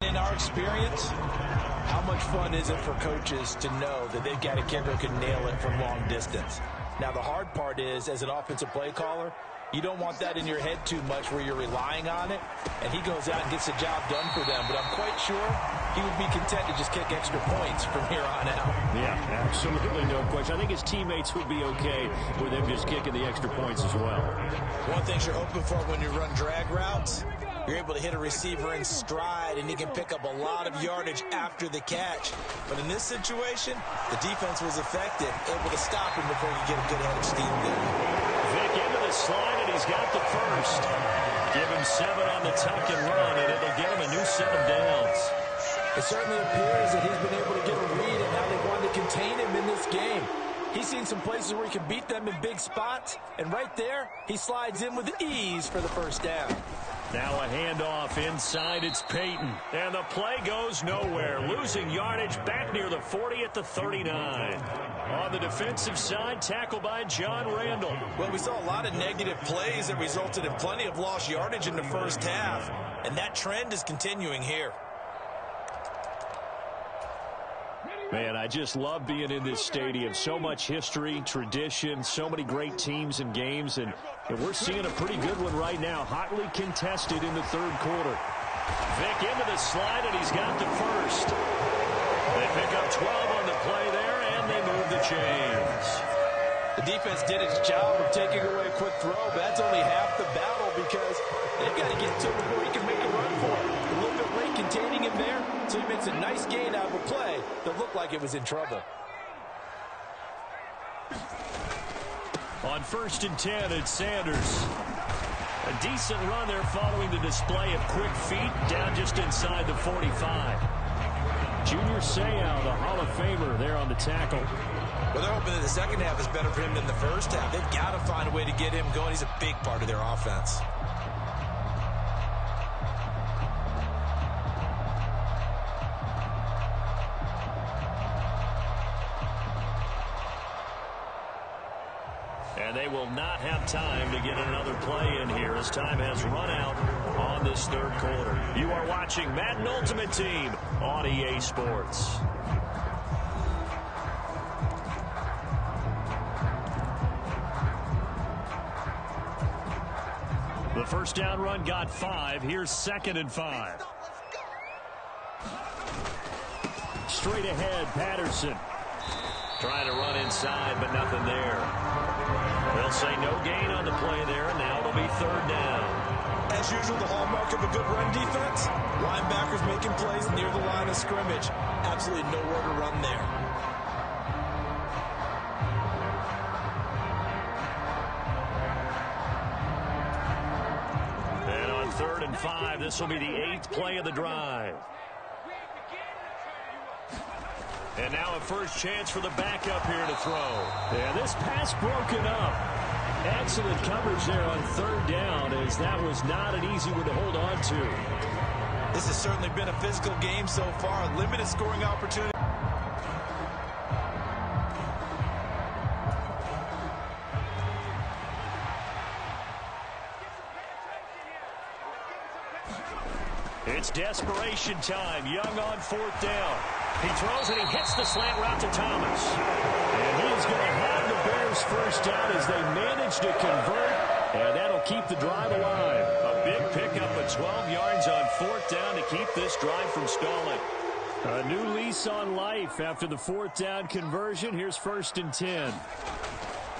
In our experience, how much fun is it for coaches to know that they've got a kicker who can nail it from long distance? Now, the hard part is, as an offensive play caller, you don't want that in your head too much where you're relying on it, and he goes out and gets the job done for them. But I'm quite sure he would be content to just kick extra points from here on out. Yeah, absolutely no question. I think his teammates would be okay with him just kicking the extra points as well. One thing you're hoping for when you run drag routes, you're able to hit a receiver in stride, and he can pick up a lot of yardage after the catch. But in this situation, the defense was effective, able to stop him before he get a good head of steam there. Vic into the slide, and he's got the first. Give him 7 on the tuck and run, and it'll get him a new set of downs. It certainly appears that he's been able to get a read, and now they want to contain him in this game. He's seen some places where he can beat them in big spots, and right there, he slides in with ease for the first down. Now a handoff inside. It's Peyton. And the play goes nowhere. Losing yardage back near the 40 at the 39. On the defensive side, tackled by John Randall. Well, we saw a lot of negative plays that resulted in plenty of lost yardage in the first half. And that trend is continuing here. Man, I just love being in this stadium. So much history, tradition, so many great teams and games, and we're seeing a pretty good one right now. Hotly contested in the third quarter. Vic into the slide, and he's got the first. They pick up 12 on the play there, and they move the chains. The defense did its job of taking away a quick throw, but that's only half the battle because they've got to get to him before he can make a run for it. A little bit late containing him there, so he makes a nice gain out of a play that looked like it was in trouble. On 1st and 10, it's Sanders. A decent run there following the display of quick feet down just inside the 45. Junior Seau, the Hall of Famer, there on the tackle. Well, they're hoping that the second half is better for him than the first half. They've got to find a way to get him going. He's a big part of their offense. And they will not have time to get another play in here as time has run out on this third quarter. You are watching Madden Ultimate Team on EA Sports. The first down run got 5. Here's 2nd and 5. Straight ahead, Patterson. Trying to run inside, but nothing there. They'll say no gain on the play there, and now it'll be 3rd down. As usual, the hallmark of a good run defense, linebackers making plays near the line of scrimmage. Absolutely nowhere to run there. And on 3rd and 5, this will be the 8th play of the drive. And now a first chance for the backup here to throw. Yeah, this pass broken up. Excellent coverage there on 3rd down, as that was not an easy one to hold on to. This has certainly been a physical game so far. Limited scoring opportunity. It's desperation time. Young on 4th down. He throws and he hits the slant route to Thomas. And he is going to have the Bears first down as they manage to convert. And that'll keep the drive alive. A big pickup of 12 yards on 4th down to keep this drive from stalling. A new lease on life after the 4th down conversion. Here's 1st and 10.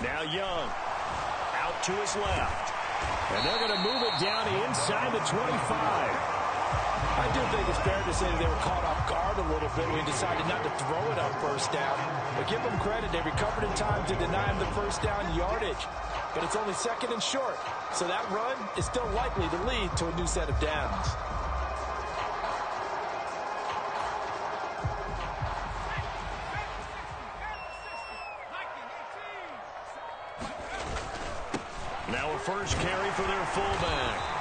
Now Young out to his left. And they're going to move it down inside the 25. I do think it's fair to say that they were caught off guard a little bit when he decided not to throw it on 1st down. But give them credit. They recovered in time to deny him the 1st down yardage. But it's only 2nd and short. So that run is still likely to lead to a new set of downs. Now a first carry for their fullback.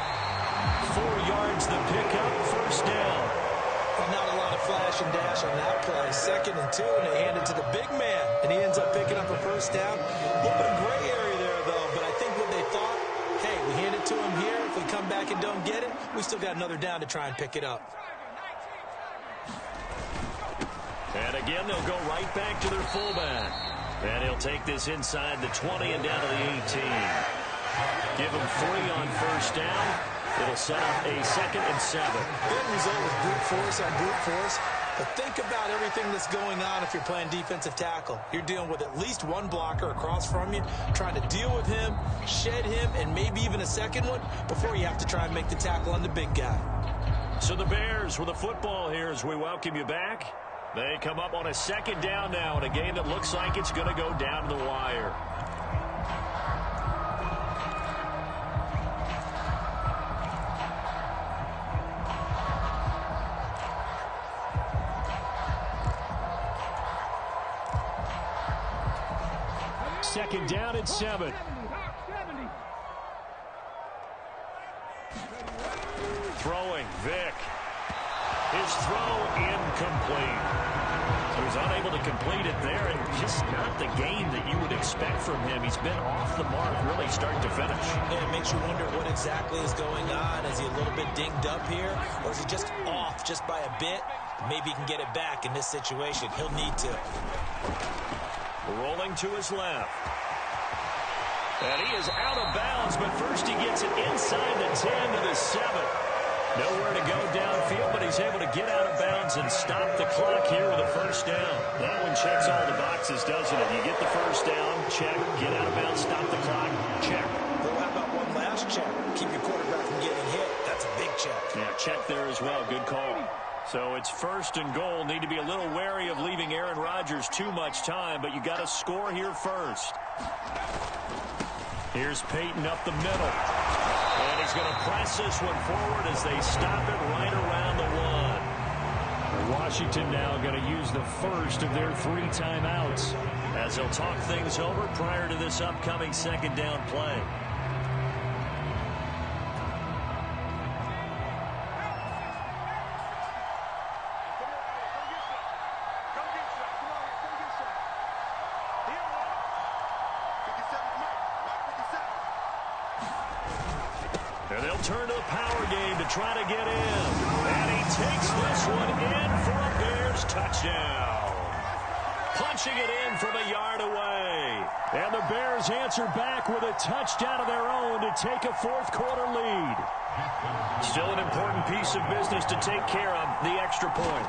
4 yards the pickup, 1st down. Well, not a lot of flash and dash on that play. 2nd and 2, and they hand it to the big man. And he ends up picking up a 1st down. A little bit of gray area there, though. But I think what they thought, hey, we hand it to him here. If we come back and don't get it, we still got another down to try and pick it up. And again, they'll go right back to their fullback. And he'll take this inside the 20 and down to the 18. Give him 3 on 1st down. It'll set up a 2nd and 7. Good result with brute force on brute force. But think about everything that's going on if you're playing defensive tackle. You're dealing with at least one blocker across from you, trying to deal with him, shed him, and maybe even a second one before you have to try and make the tackle on the big guy. So the Bears with the football here as we welcome you back. They come up on a 2nd down now in a game that looks like it's going to go down to the wire. Second down and 7. Throwing, Vick. His throw incomplete. So he's unable to complete it there, and just not the game that you would expect from him. He's been off the mark really start to finish. Yeah, it makes you wonder what exactly is going on. Is he a little bit dinged up here, or is he just off just by a bit? Maybe he can get it back in this situation. He'll need to. Rolling to his left. And he is out of bounds, but first he gets it inside the 10 to the 7. Nowhere to go downfield, but he's able to get out of bounds and stop the clock here with a 1st down. That one checks all the boxes, doesn't it? You get the 1st down, check, get out of bounds, stop the clock, check. Well, how about one last check? Keep your quarterback from getting hit. That's a big check. Yeah, check there as well. Good call. So it's 1st and goal. Need to be a little wary of leaving Aaron Rodgers too much time, but you got to score here first. Here's Peyton up the middle. And he's going to press this one forward as they stop it right around the 1. Washington now going to use the first of their 3 timeouts as they'll talk things over prior to this upcoming 2nd down play. And they'll turn to the power game to try to get in. And he takes this one in for a Bears touchdown. Punching it in from a yard away. And the Bears answer back with a touchdown of their own to take a 4th quarter lead. Still an important piece of business to take care of, the extra point.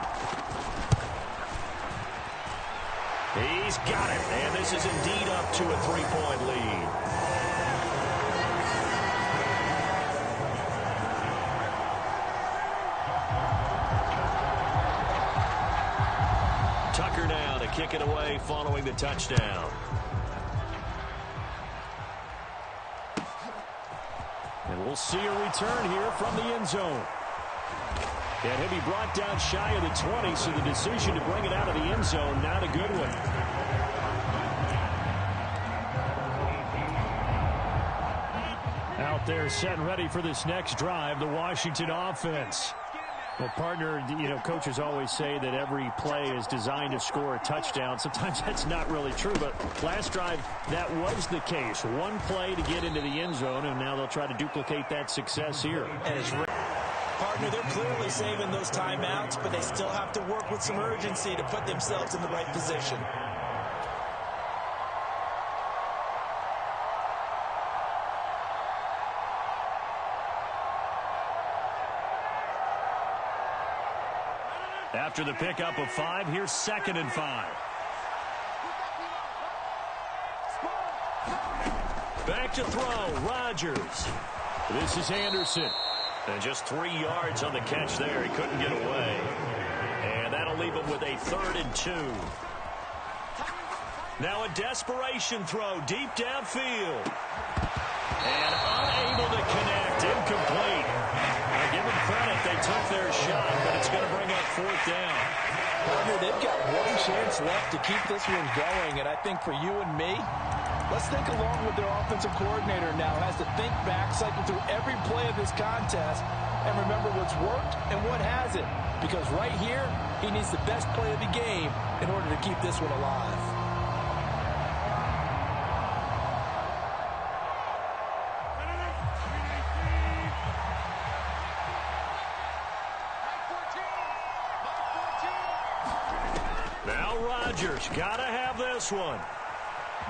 He's got it. And this is indeed up to a 3-point lead. Tucker now to kick it away following the touchdown. And we'll see a return here from the end zone. And he'll be brought down shy of the 20, so the decision to bring it out of the end zone, not a good one. Out there set and ready for this next drive, the Washington offense. Well, partner, coaches always say that every play is designed to score a touchdown. Sometimes that's not really true, but last drive, that was the case. One play to get into the end zone, and now they'll try to duplicate that success here. Partner, they're clearly saving those timeouts, but they still have to work with some urgency to put themselves in the right position. After the pickup of 5, here's 2nd and 5. Back to throw, Rodgers. This is Anderson. And just 3 yards on the catch there. He couldn't get away. And that'll leave him with a 3rd and 2. Now a desperation throw deep downfield. And unable to connect. Incomplete. Now give them credit. They took their shot, but it's going to bring up 4th down. Partner, they've got one chance left to keep this one going. And I think for you and me, let's think along with their offensive coordinator now. Has to think back, cycle through every play of this contest, and remember what's worked and what hasn't. Because right here, he needs the best play of the game in order to keep this one alive. Now Rodgers got to have this one.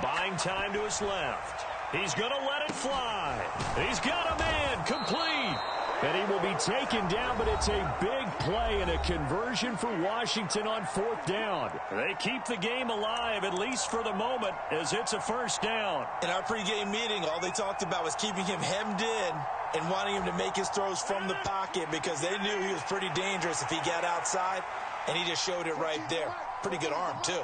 Buying time to his left. He's going to let it fly. He's got a man complete. And he will be taken down, but it's a big play and a conversion for Washington on 4th down. They keep the game alive, at least for the moment, as it's a 1st down. In our pregame meeting, all they talked about was keeping him hemmed in and wanting him to make his throws from the pocket because they knew he was pretty dangerous if he got outside, and he just showed it right there. Pretty good arm, too.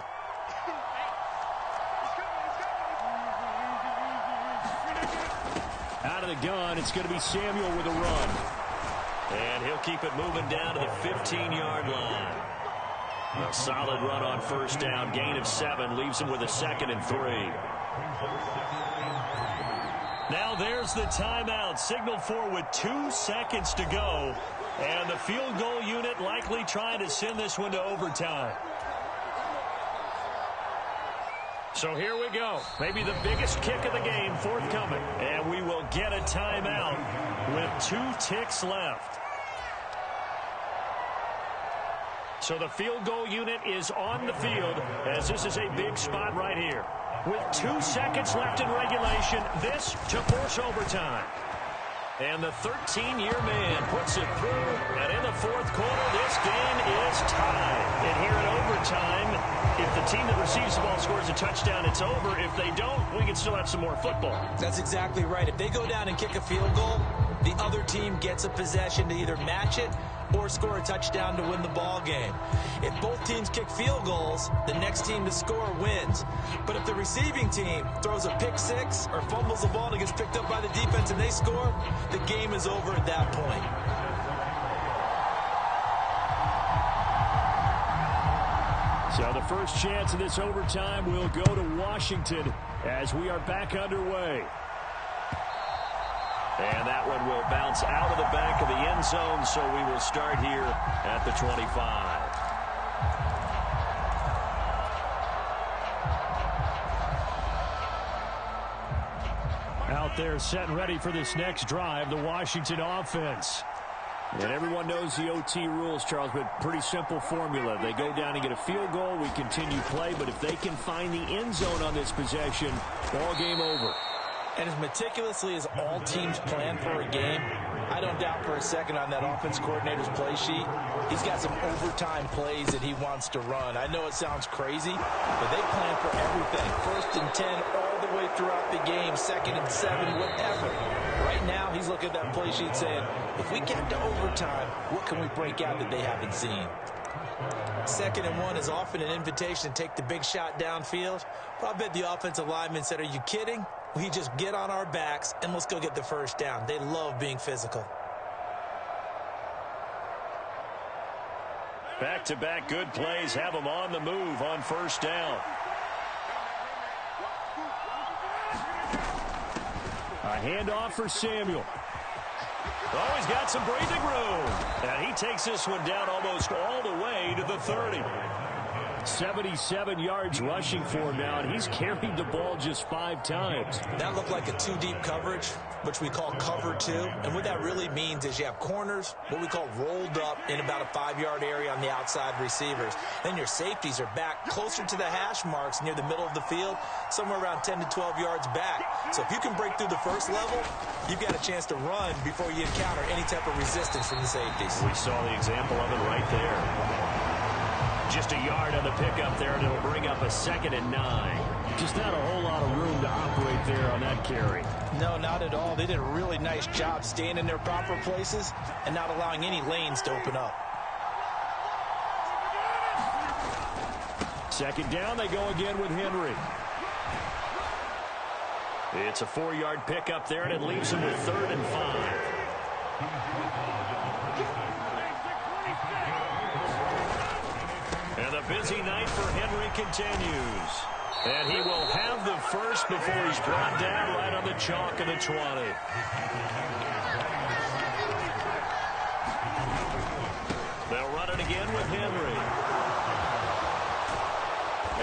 Out of the gun, it's going to be Samuel with a run. And he'll keep it moving down to the 15-yard line. A solid run on 1st down. Gain of 7 leaves him with a 2nd and 3. Now there's the timeout. Signal for with 2 seconds to go. And the field goal unit likely trying to send this one to overtime. So here we go. Maybe the biggest kick of the game forthcoming. And we will get a timeout with 2 ticks left. So the field goal unit is on the field as this is a big spot right here. With 2 seconds left in regulation, this to force overtime. And the 13-year man puts it through. And in the 4th quarter, this game is tied. And here in overtime, if the team that receives the ball scores a touchdown, it's over. If they don't, we can still have some more football. That's exactly right. If they go down and kick a field goal, the other team gets a possession to either match it or score a touchdown to win the ball game. If both teams kick field goals, the next team to score wins. But if the receiving team throws a pick 6 or fumbles the ball and it gets picked up by the defense and they score, the game is over at that point. So the first chance of this overtime will go to Washington as we are back underway. And that one will bounce out of the back of the end zone, so we will start here at the 25. Out there set and ready for this next drive, the Washington offense. And everyone knows the OT rules, Charles, but pretty simple formula. They go down and get a field goal, we continue play, but if they can find the end zone on this possession, ball game over. And as meticulously as all teams plan for a game, I don't doubt for a second on that offense coordinator's play sheet, he's got some overtime plays that he wants to run. I know it sounds crazy, but they plan for everything. 1st and 10 all the way throughout the game, 2nd and 7, whatever. Right now, he's looking at that play sheet saying, if we get to overtime, what can we break out that they haven't seen? 2nd and 1 is often an invitation to take the big shot downfield. But I bet the offensive lineman said, are you kidding? We just get on our backs and let's go get the 1st down. They love being physical. Back-to-back good plays have them on the move on 1st down. A handoff for Samuel. Oh, he's got some breathing room. And he takes this one down almost all the way to the 30. 77 yards rushing for him now, and he's carried the ball just 5 times. That looked like a 2-deep coverage, which we call cover 2. And what that really means is you have corners, what we call rolled up in about a 5-yard area on the outside receivers. Then your safeties are back closer to the hash marks near the middle of the field, somewhere around 10 to 12 yards back. So if you can break through the first level, you've got a chance to run before you encounter any type of resistance from the safeties. We saw the example of it right there. Just a yard on the pickup there, and it'll bring up a 2nd and 9. Just not a whole lot of room to operate there on that carry. No, not at all. They did a really nice job staying in their proper places and not allowing any lanes to open up. 2nd down, they go again with Henry. It's a 4-yard pickup there, and it leaves them with 3rd and 5. And the busy night for Henry continues. And he will have the first before he's brought down right on the chalk of the 20. They'll run it again with Henry.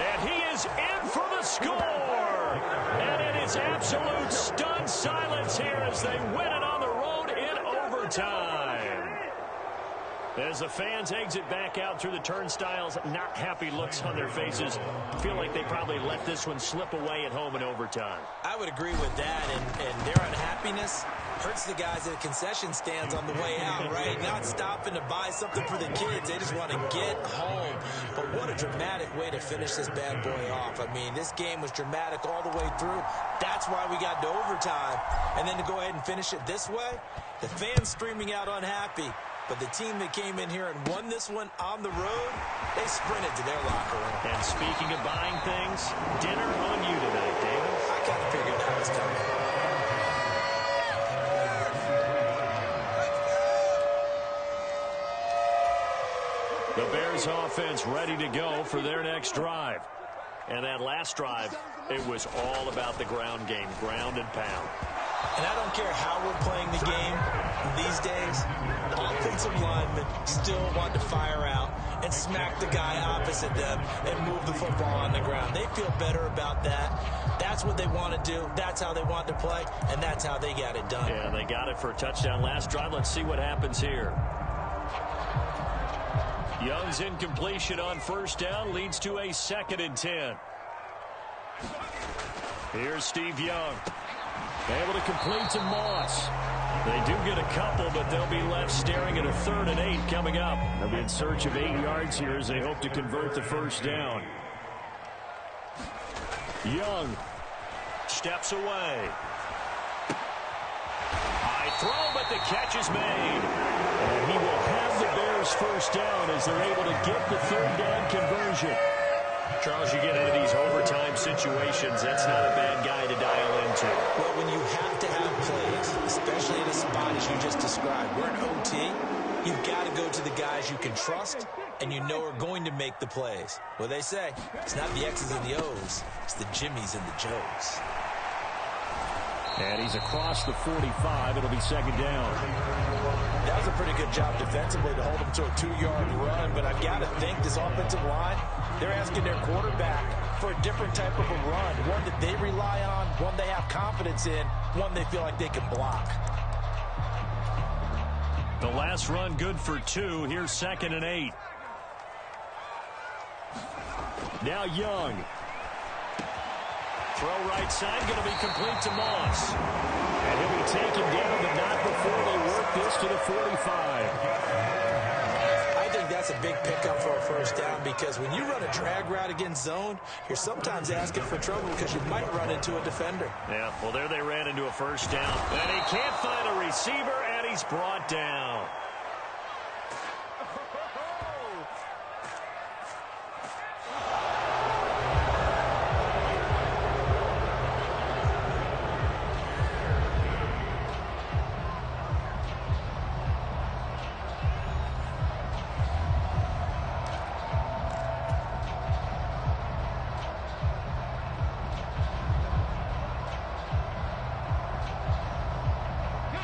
And he is in for the score. And it is absolute stunned silence here as they win it on the road in overtime. As the fans exit back out through the turnstiles, not happy looks on their faces. Feel like they probably let this one slip away at home in overtime. I would agree with that, and their unhappiness hurts the guys at the concession stands on the way out, right? Not stopping to buy something for the kids. They just want to get home. But what a dramatic way to finish this bad boy off. I mean, this game was dramatic all the way through. That's why we got to overtime. And then to go ahead and finish it this way, the fans streaming out unhappy. But the team that came in here and won this one on the road, they sprinted to their locker room. And speaking of buying things, dinner on you tonight, David. I kind of figured that was coming. The Bears offense ready to go for their next drive. And that last drive, it was all about the ground game, ground and pound. And I don't care how we're playing the game these days, offensive linemen still want to fire out and smack the guy opposite them and move the football on the ground. They feel better about that. That's what they want to do. That's how they want to play, and that's how they got it done. Yeah, they got it for a touchdown last drive. Let's see what happens here. Young's incompletion on 1st down leads to a 2nd and 10. Here's Steve Young. Able to complete to Moss. They do get a couple, but they'll be left staring at a 3rd and 8 coming up. They'll be in search of 8 yards here as they hope to convert the 1st down. Young steps away. High throw, but the catch is made. And he will have the Bears 1st down as they're able to get the 3rd down conversion. Charles, you get into these overtime situations, that's not a bad guy to dial into. Well, when you have to have plays, especially in a spot as you just described, we're in OT, you've got to go to the guys you can trust and you know are going to make the plays. Well, they say it's not the X's and the O's, it's the Jimmies and the Joes. And he's across the 45. It'll be 2nd down. That was a pretty good job defensively to hold him to a 2-yard run, but I've got to think this offensive line, they're asking their quarterback for a different type of a run, one that they rely on, one they have confidence in, one they feel like they can block. The last run good for 2. Here's 2nd and 8. Now Young. Throw right side, going to be complete to Moss. And he'll be taken down, but not before they work this to the 45. I think that's a big pickup for a 1st down because when you run a drag route against zone, you're sometimes asking for trouble because you might run into a defender. Yeah, well, there they ran into a 1st down. And he can't find a receiver, and he's brought down.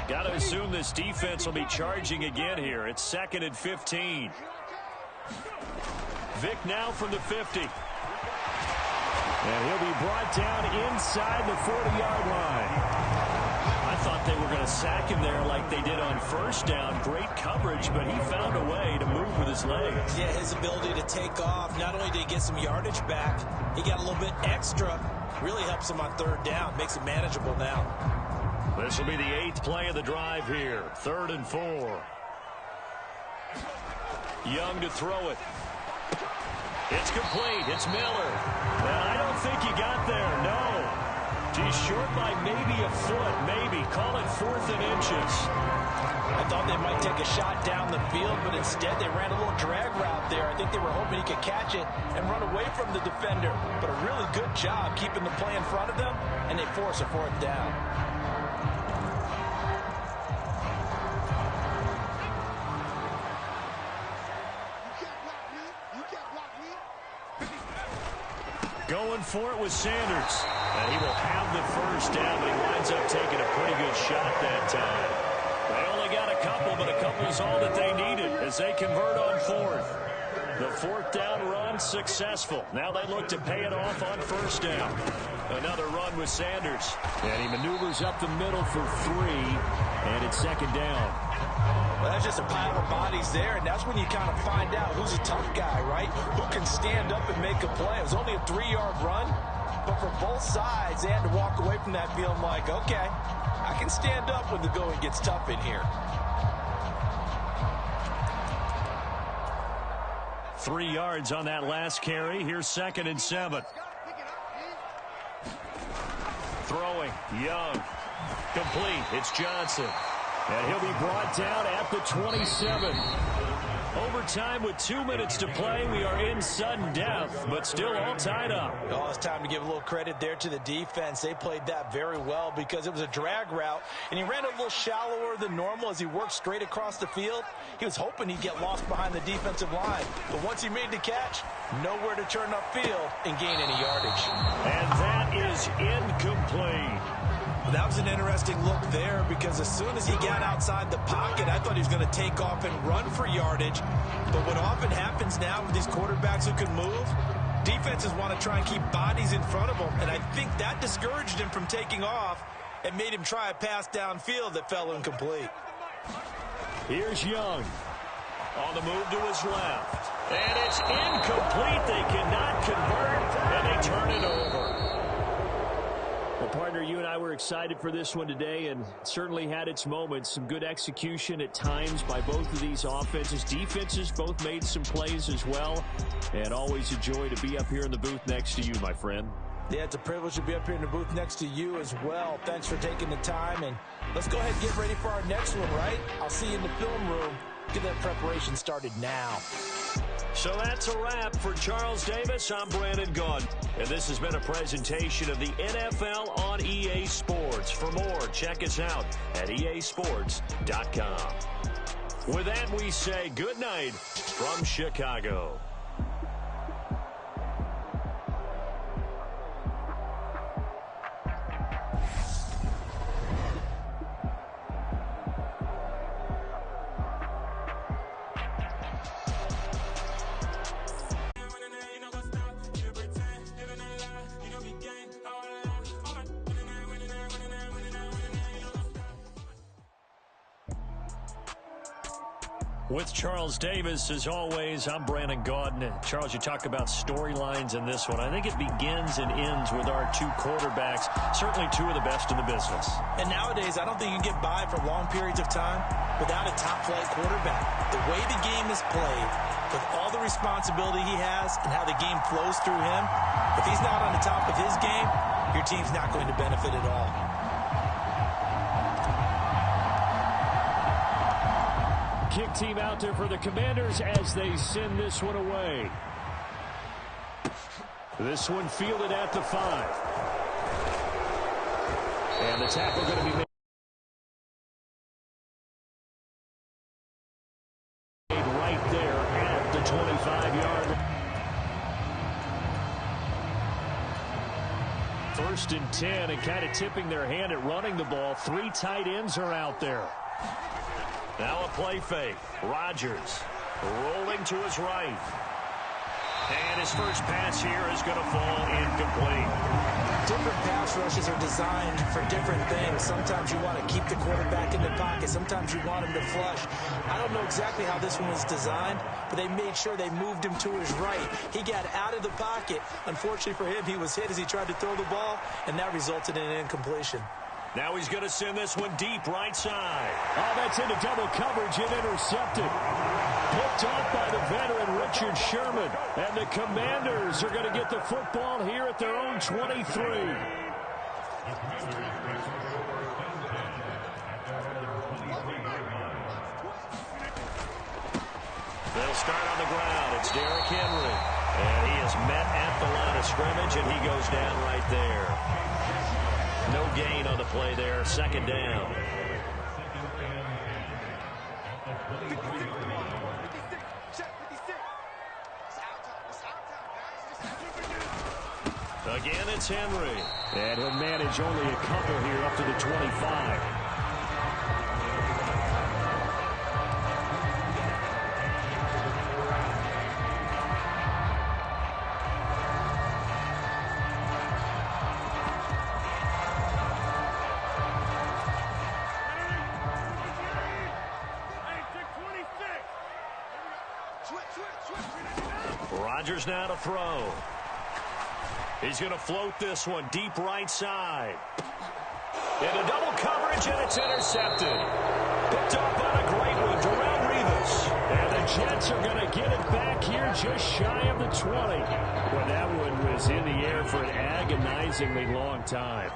Got to assume this defense will be charging again here. It's 2nd and 15. Vick now from the 50. And he'll be brought down inside the 40-yard line. I thought they were going to sack him there like they did on first down. Great coverage, but he found a way to move with his legs. Yeah, his ability to take off. Not only did he get some yardage back, he got a little bit extra. Really helps him on third down. Makes it manageable now. This will be the 8th play of the drive here. 3rd and 4. Young to throw it. It's complete. It's Miller. And I don't think he got there. No. He's short by maybe a foot. Maybe. Call it 4th and inches. I thought they might take a shot down the field, but instead they ran a little drag route there. I think they were hoping he could catch it and run away from the defender. But a really good job keeping the play in front of them, and they force a 4th down. Going for it with Sanders. And he will have the first down, but he winds up taking a pretty good shot that time. They only got a couple, but a couple is all that they needed as they convert on 4th. The 4th down run successful. Now they look to pay it off on first down. Another run with Sanders. And he maneuvers up the middle for 3, and it's 2nd down. Well, that's just a pile of bodies there, and that's when you kind of find out who's a tough guy, right? Who can stand up and make a play. It was only a 3-yard run, but for both sides, they had to walk away from that feeling like, okay, I can stand up when the going gets tough in here. 3 yards on that last carry. Here's 2nd and 7. Throwing. Young. Complete. It's Johnson. And he'll be brought down at the 27. Overtime with 2 minutes to play. We are in sudden death, but still all tied up. Oh, it's time to give a little credit there to the defense. They played that very well because it was a drag route, and he ran a little shallower than normal as he worked straight across the field. He was hoping he'd get lost behind the defensive line, but once he made the catch, nowhere to turn upfield and gain any yardage. And that is incomplete. That was an interesting look there because as soon as he got outside the pocket, I thought he was going to take off and run for yardage. But what often happens now with these quarterbacks who can move, defenses want to try and keep bodies in front of them. And I think that discouraged him from taking off and made him try a pass downfield that fell incomplete. Here's Young. On the move to his left. And it's incomplete. They cannot convert, and they turn it over. Well, partner, you and I were excited for this one today, and certainly had its moments. Some good execution at times by both of these offenses. Defenses both made some plays as well, and always a joy to be up here in the booth next to you, my friend. Yeah, it's a privilege to be up here in the booth next to you as well. Thanks for taking the time, and let's go ahead and get ready for our next one, right? I'll see you in the film room. Get that preparation started now. So that's a wrap for Charles Davis. I'm Brandon Gaudin, and this has been a presentation of the NFL on EA Sports. For more, check us out at easports.com. With that, we say good night from Chicago. With Charles Davis, as always, I'm Brandon Gaudin. Charles, you talk about storylines in this one. I think it begins and ends with our two quarterbacks, certainly two of the best in the business. And nowadays, I don't think you can get by for long periods of time without a top-flight quarterback. The way the game is played, with all the responsibility he has and how the game flows through him, if he's not on the top of his game, your team's not going to benefit at all. Kick team out there for the Commanders as they send this one away. This one fielded at the 5. And the tackle going to be made right there at the 25-yard line. 1st and 10, and kind of tipping their hand at running the ball. 3 tight ends are out there. Now a play fake. Rodgers rolling to his right. And his first pass here is going to fall incomplete. Different pass rushes are designed for different things. Sometimes you want to keep the quarterback in the pocket. Sometimes you want him to flush. I don't know exactly how this one was designed, but they made sure they moved him to his right. He got out of the pocket. Unfortunately for him, he was hit as he tried to throw the ball, and that resulted in an incompletion. Now he's going to send this one deep right side. Oh, that's into double coverage and intercepted. Picked off by the veteran Richard Sherman. And the Commanders are going to get the football here at their own 23. They'll start on the ground. It's Derrick Henry. And he is met at the line of scrimmage, and he goes down right there. No gain on the play there. Second down. Again, it's Henry. And he'll manage only a couple here up to the 25. Rodgers now to throw. He's going to float this one deep right side. Into double coverage, and it's intercepted. Picked up on a great one, Darrelle Revis. And the Jets are going to get it back here just shy of the 20. Well, that one was in the air for an agonizingly long time.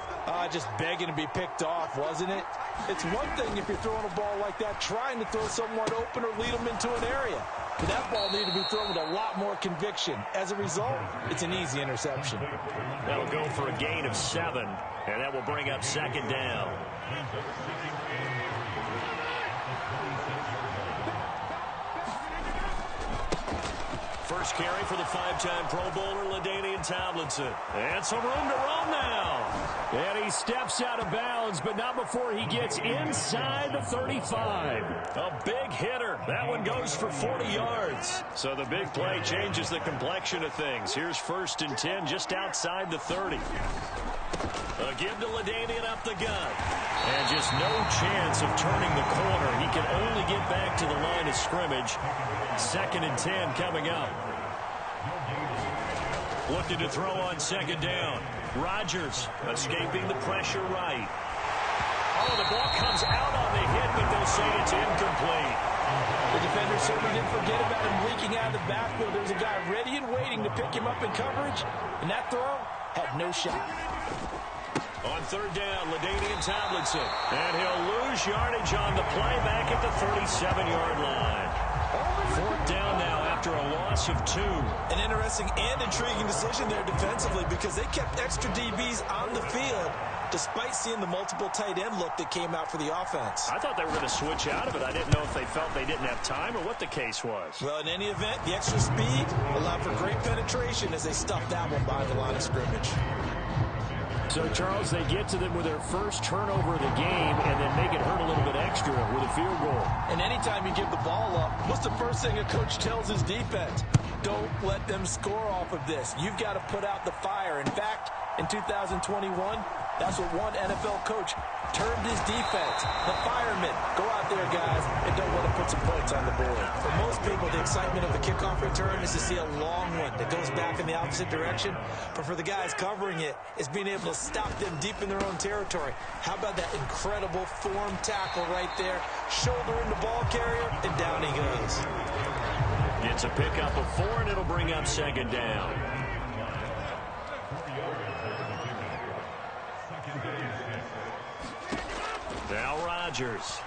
Just begging to be picked off, wasn't it? It's one thing if you're throwing a ball like that, trying to throw someone open or lead them into an area. But that ball needed to be thrown with a lot more conviction. As a result, it's an easy interception. That'll go for a gain of 7, and that will bring up second down. First carry for the 5-time Pro Bowler, LaDainian Tomlinson. And some room to run now. And he steps out of bounds, but not before he gets inside the 35. A big hitter. That one goes for 40 yards. So the big play changes the complexion of things. Here's 1st and 10 just outside the 30. A give to LaDainian up the gut. And just no chance of turning the corner. He can only get back to the line of scrimmage. 2nd and 10 coming up. Looking to throw on second down. Rodgers escaping the pressure right. Oh, the ball comes out on the hit, but they'll say it's incomplete. The defender certainly didn't forget about him leaking out of the backfield. There's a guy ready and waiting to pick him up in coverage, and that throw had no shot. On 3rd down, LaDainian Tomlinson. And he'll lose yardage on the play back at the 37-yard line. 4th down now after a loss of 2. An interesting and intriguing decision there defensively because they kept extra DBs on the field despite seeing the multiple tight end look that came out for the offense. I thought they were going to switch out of it. I didn't know if they felt they didn't have time or what the case was. Well, in any event, the extra speed allowed for great penetration as they stuffed that one behind the line of scrimmage. So, Charles, they get to them with their first turnover of the game and then make it hurt a little bit extra with a field goal. And anytime you give the ball up, what's the first thing a coach tells his defense? Don't let them score off of this. You've got to put out the fire. In fact, in 2021, that's what one NFL coach termed his defense. The firemen. Go out there, guys, and don't let them put some points on the board. For most people, the excitement of the kickoff return is to see a long one that goes back in the opposite direction. But for the guys covering it, it's being able to stop them deep in their own territory. How about that incredible form tackle right there? Shoulder in the ball carrier, and down he goes. It's a pickup of 4, and it'll bring up second down. Now Rodgers.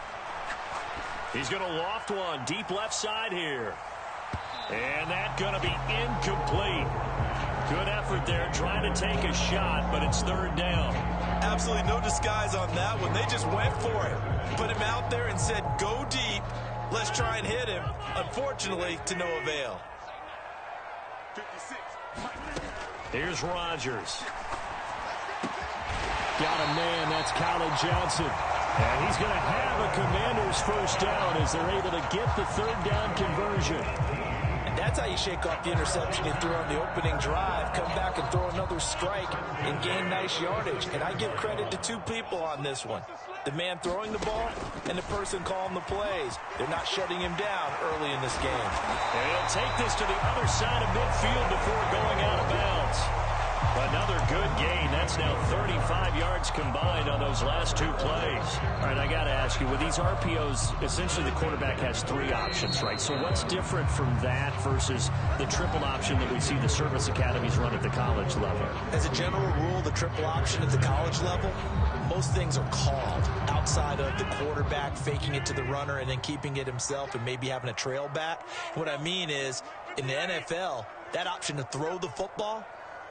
He's going to loft one deep left side here. And that's going to be incomplete. Good effort there trying to take a shot, but it's 3rd down. Absolutely no disguise on that one. They just went for it. Put him out there and said, go deep. Let's try and hit him. Unfortunately, to no avail. Here's Rodgers. Got a man, that's Colin Johnson. And he's going to have a Commanders first down as they're able to get the 3rd down conversion. And that's That's how you shake off the interception he threw on the opening drive, come back and throw another strike and gain nice yardage. And I give credit to two people on this one. The man throwing the ball and the person calling the plays. They're not shutting him down early in this game. And he'll take this to the other side of midfield before going out of bounds. Another good gain. That's now 35 yards combined on those last two plays. All right, I got to ask you, with these RPOs, essentially the quarterback has three options, right? So what's different from that versus the triple option that we see the service academies run at the college level? As a general rule, the triple option at the college level, most things are called outside of the quarterback faking it to the runner and then keeping it himself and maybe having a trail back. What I mean is, in the NFL, that option to throw the football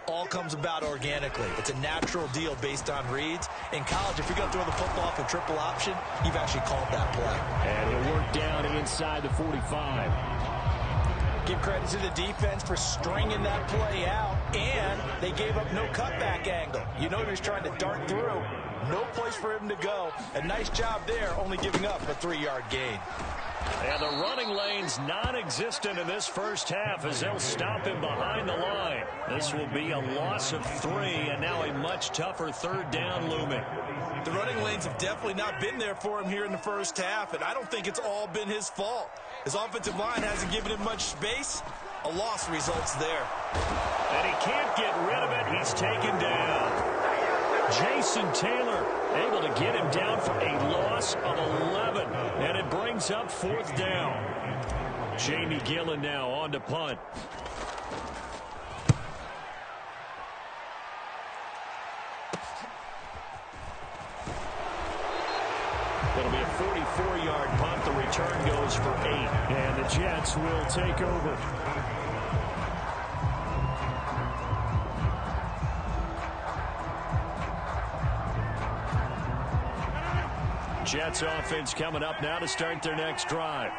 all comes about organically. It's a natural deal based on reads. In college, if you're going to throw the football for triple option, you've actually called that play. And he'll work down inside the 45. Give credit to the defense for stringing that play out, and they gave up no cutback angle. You know he was trying to dart through. No place for him to go. A nice job there, only giving up a 3-yard gain. And the running lane's non-existent in this first half as they'll stop him behind the line. This will be a loss of 3, and now a much tougher third down looming. The running lanes have definitely not been there for him here in the first half, and I don't think it's all been his fault. His offensive line hasn't given him much space. A loss results there. And he can't get rid of it. He's taken down. Jason Taylor able to get him down for a loss of 11. And it brings up 4th down. Jamie Gillen now on to punt. It'll be a 44-yard punt. The return goes for 8. And the Jets will take over. Jets offense coming up now to start their next drive.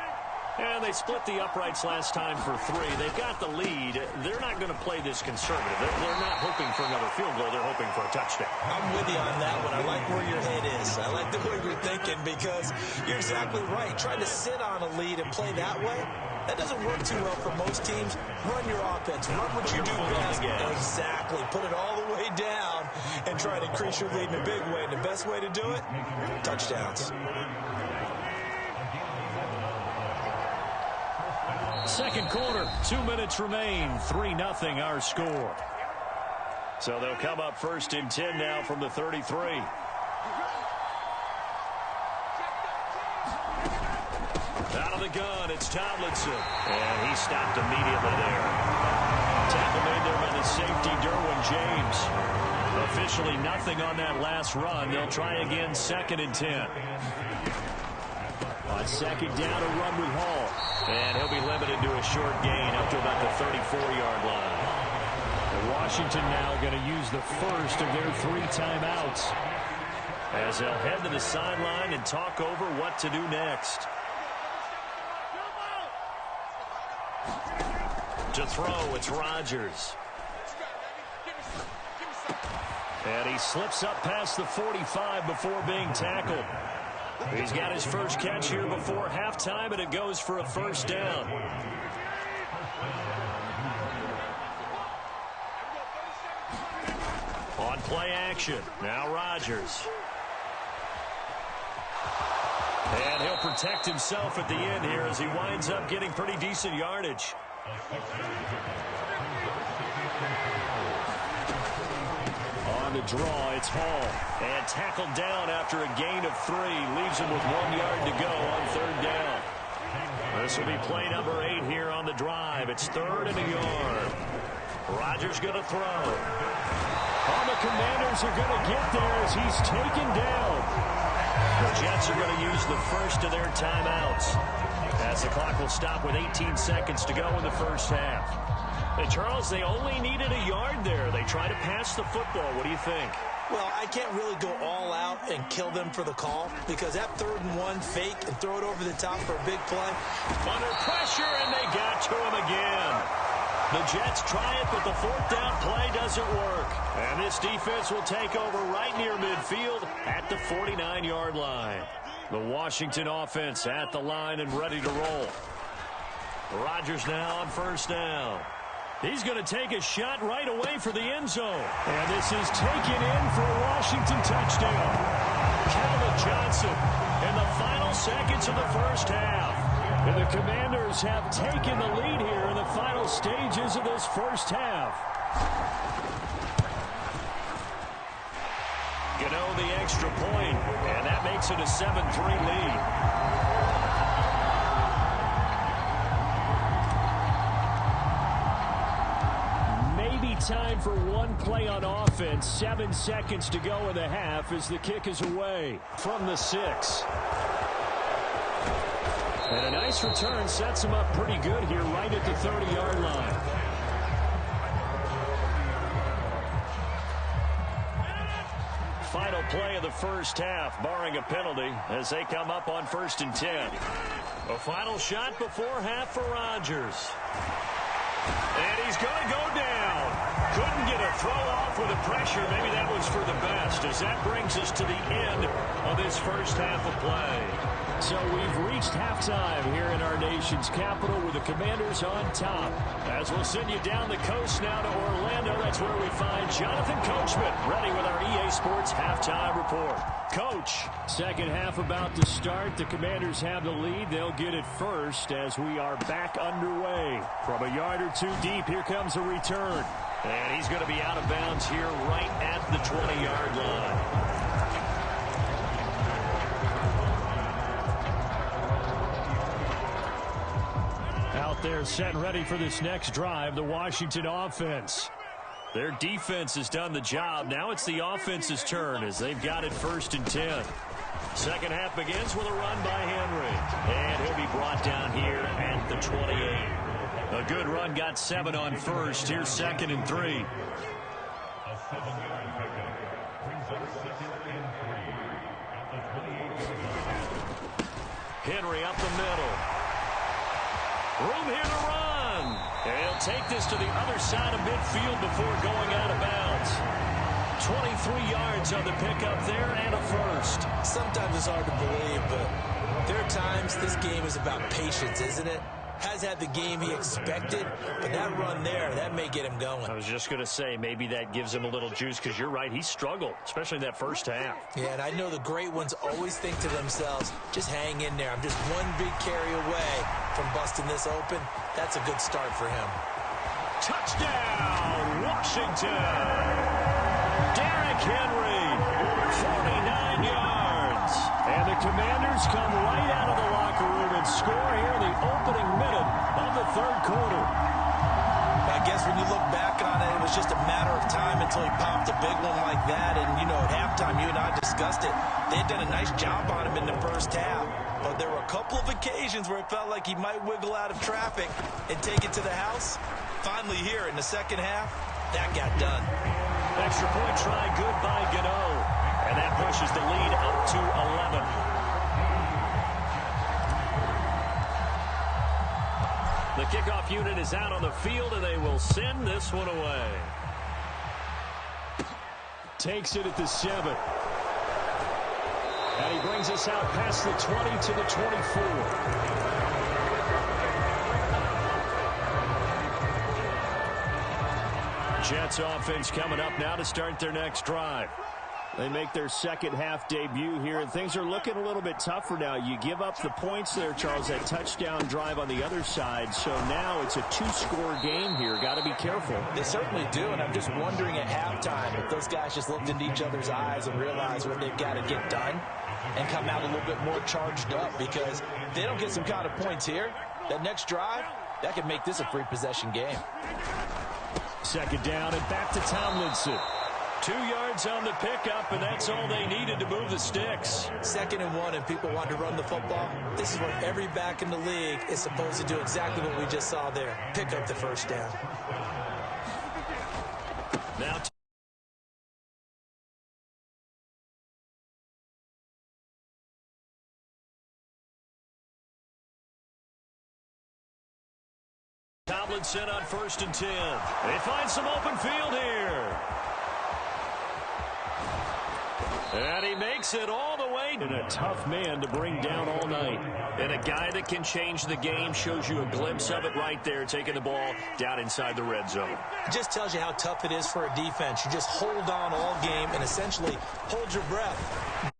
And they split the uprights last time for 3. They've got the lead. They're not going to play this conservative. They're not hoping for another field goal. They're hoping for a touchdown. I'm with you on that one. I like where your head is. I like the way you're thinking because you're exactly right. Trying to sit on a lead and play that way, that doesn't work too well for most teams. Run your offense. Run what you do best. Exactly. Put it all the way down and try to increase your lead in a big way. And the best way to do it, touchdowns. Second quarter, 2 minutes remain. 3-0 our score. So they'll come up 1st and 10 now from the 33. Out of the gun, it's Tomlinson. And he stopped immediately there. Tackle made there by the safety, Derwin James. Officially nothing on that last run. They'll try again 2nd and 10. On 2nd down, a run with Hall. And he'll be limited to a short gain up to about the 34-yard line. And Washington now going to use the first of their 3 timeouts as they'll head to the sideline and talk over what to do next. To throw, it's Rodgers. And he slips up past the 45 before being tackled. He's got his first catch here before halftime, and it goes for a 1st down. On play action, now Rodgers. And he'll protect himself at the end here as he winds up getting pretty decent yardage. On the draw, it's Hall. And tackled down after a gain of 3. Leaves him with 1 yard to go on 3rd down. This will be play number 8 here on the drive. It's 3rd and a yard. Rodgers going to throw. All the Commanders are going to get there as he's taken down. The Jets are going to use the first of their timeouts as the clock will stop with 18 seconds to go in the first half. And Charles, they only needed a yard there. They try to pass the football. What do you think? Well, I can't really go all out and kill them for the call because that 3rd and 1 fake and throw it over the top for a big play. Under pressure, and they got to him again. The Jets try it, but the 4th down play doesn't work. And this defense will take over right near midfield at the 49-yard line. The Washington offense at the line and ready to roll. Rodgers now on first down. He's going to take a shot right away for the end zone. And this is taken in for a Washington touchdown. Calvin Johnson in the final seconds of the first half. And the Commanders have taken the lead here in the final stages of this first half. Gano the extra point, and that makes it a 7-3 lead. Time for one play on offense. 7 seconds to go in the half as the kick is away from the 6. And a nice return sets him up pretty good here right at the 30-yard line. Final play of the first half, barring a penalty, as they come up on 1st and 10. A final shot before half for Rodgers. And he's going to go down. Couldn't get a throw off with the pressure. Maybe that was for the best, as that brings us to the end of this first half of play. So we've reached halftime here in our nation's capital with the Commanders on top. As we'll send you down the coast now to Orlando, that's where we find Jonathan Coachman ready with our EA Sports halftime report. Coach, second half about to start. The Commanders have the lead. They'll get it first as we are back underway. From a yard or two deep, here comes a return. And he's going to be out of bounds here right at the 20-yard line. Out there set and ready for this next drive, the Washington offense. Their defense has done the job. Now it's the offense's turn as they've got it 1st and 10. Second half begins with a run by Henry. And he'll be brought down here at the 28. A good run, got 7 on first. Here's 2nd and 3. Henry up the middle. Room here to run. And he'll take this to the other side of midfield before going out of bounds. 23 yards on the pickup there and a first. Sometimes it's hard to believe, but there are times this game is about patience, isn't it? Has had the game he expected, but that run there, that may get him going. I was just going to say, maybe that gives him a little juice, because you're right, he struggled, especially in that first half. Yeah, and I know the great ones always think to themselves, just hang in there. I'm just one big carry away from busting this open. That's a good start for him. Touchdown, Washington! Derrick Henry, 49 yards. And the Commanders come right out of the locker room and score here in the opening minute of the third quarter. I guess when you look back on it, it was just a matter of time until he popped a big one like that. And, you know, at halftime, you and I discussed it. They had done a nice job on him in the first half. But there were a couple of occasions where it felt like he might wiggle out of traffic and take it to the house. Finally here in the second half, that got done. Extra point try, good by Gano. And that pushes the lead up to 11. The kickoff unit is out on the field, and they will send this one away. Takes it at the 7. And he brings us out past the 20 to the 24. Jets offense coming up now to start their next drive. They make their second half debut here, and things are looking a little bit tougher now. You give up the points there, Charles, that touchdown drive on the other side. So now it's a 2-score game here. Got to be careful. They certainly do, and I'm just wondering at halftime if those guys just looked into each other's eyes and realized what they've got to get done and come out a little bit more charged up, because if they don't get some kind of points here, that next drive, that could make this a free possession game. Second down and back to Tomlinson. 2 yards on the pickup, and that's all they needed to move the sticks. 2nd and 1, and people want to run the football. This is what every back in the league is supposed to do, exactly what we just saw there. Pick up the first down. Now Tomlinson on 1st and 10. They find some open field here. And he makes it all the way. And a tough man to bring down all night. And a guy that can change the game, shows you a glimpse of it right there, taking the ball down inside the red zone. It just tells you how tough it is for a defense. You just hold on all game and essentially hold your breath.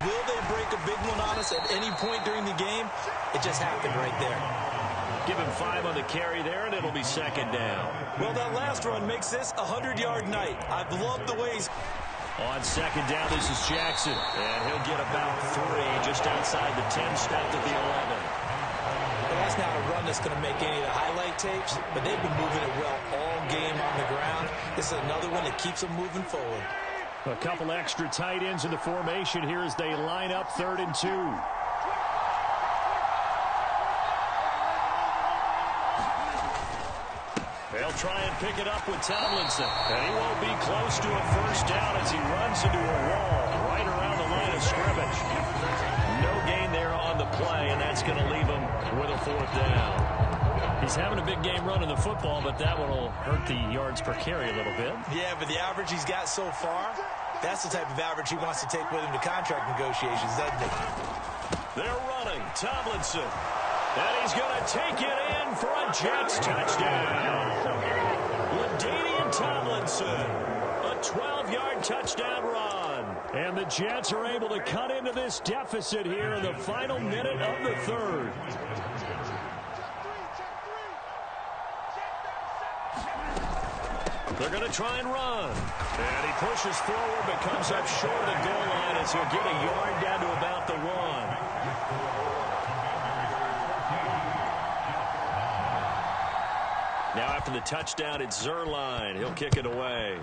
Will they break a big one on us at any point during the game? It just happened right there. Give him 5 on the carry there, and it'll be second down. Well, that last run makes this a 100-yard night. I've loved the way he's... On second down, this is Jackson. And he'll get about 3 just outside the 10, stopped at the 11. Well, that's not a run that's going to make any of the highlight tapes, but they've been moving it well all game on the ground. This is another one that keeps them moving forward. A couple extra tight ends in the formation here as they line up 3rd and 2. They'll try and pick it up with Tomlinson. And he won't be close to a first down as he runs into a wall right around the line of scrimmage. No gain there on the play, and that's going to leave him with a 4th down. He's having a big game running the football, but that one will hurt the yards per carry a little bit. Yeah, but the average he's got so far, that's the type of average he wants to take with him to contract negotiations, doesn't he? They're running. Tomlinson. And he's going to take it in for a Jets touchdown. LaDainian Tomlinson. A 12-yard touchdown run. And the Jets are able to cut into this deficit here in the final minute of the 3rd. They're going to try and run. And he pushes forward, but comes up short of the goal line as he'll get a yard down to about the 1. Now after the touchdown, it's Zerline. He'll kick it away.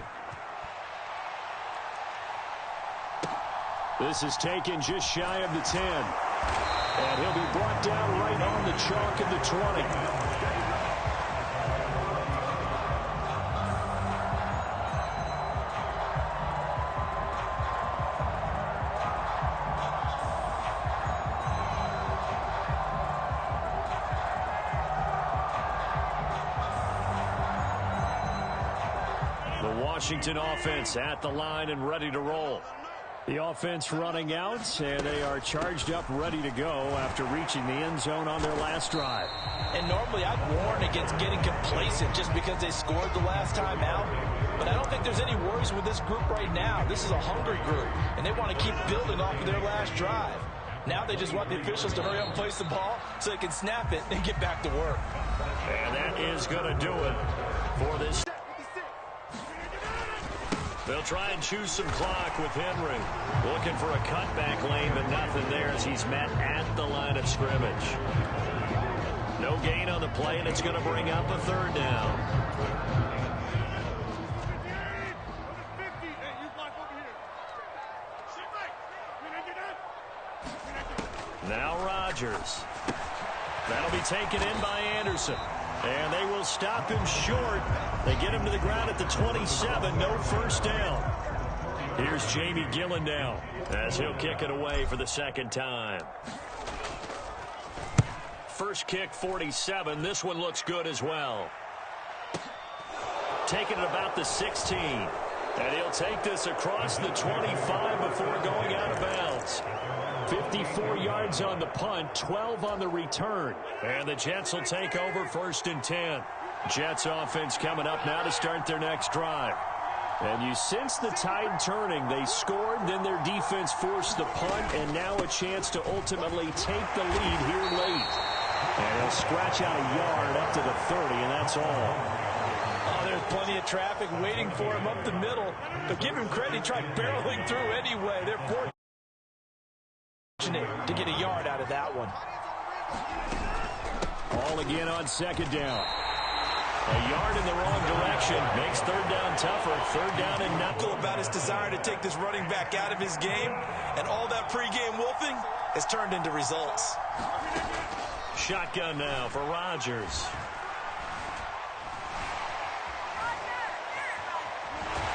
This is taken just shy of the 10. And he'll be brought down right on the chalk of the 20. Washington offense at the line and ready to roll. The offense running out, and they are charged up, ready to go after reaching the end zone on their last drive. And normally I'd warn against getting complacent just because they scored the last time out. But I don't think there's any worries with this group right now. This is a hungry group, and they want to keep building off of their last drive. Now they just want the officials to hurry up and place the ball so they can snap it and get back to work. And that is going to do it for this. They'll try and choose some clock with Henry. Looking for a cutback lane, but nothing there as he's met at the line of scrimmage. No gain on the play, and it's going to bring up a 3rd down. Now Rodgers. That'll be taken in by Anderson. And they will stop him short. They get him to the ground at the 27. No first down. Here's Jamie Gillen now as he'll kick it away for the 2nd time. First kick, 47. This one looks good as well. Taking it about the 16. And he'll take this across the 25 before going out of bounds. 54 yards on the punt, 12 on the return. And the Jets will take over 1st and 10. Jets offense coming up now to start their next drive. And you sense the tide turning. They scored, then their defense forced the punt, and now a chance to ultimately take the lead here late. And he'll scratch out a yard up to the 30, and that's all. Oh, there's plenty of traffic waiting for him up the middle. But give him credit, he tried barreling through anyway. They're fortunate to get a yard out of that one. All again on 2nd down. A yard in the wrong direction makes 3rd down tougher. 3rd down and knuckle about his desire to take this running back out of his game, and all that pregame wolfing has turned into results. Shotgun now for Rodgers.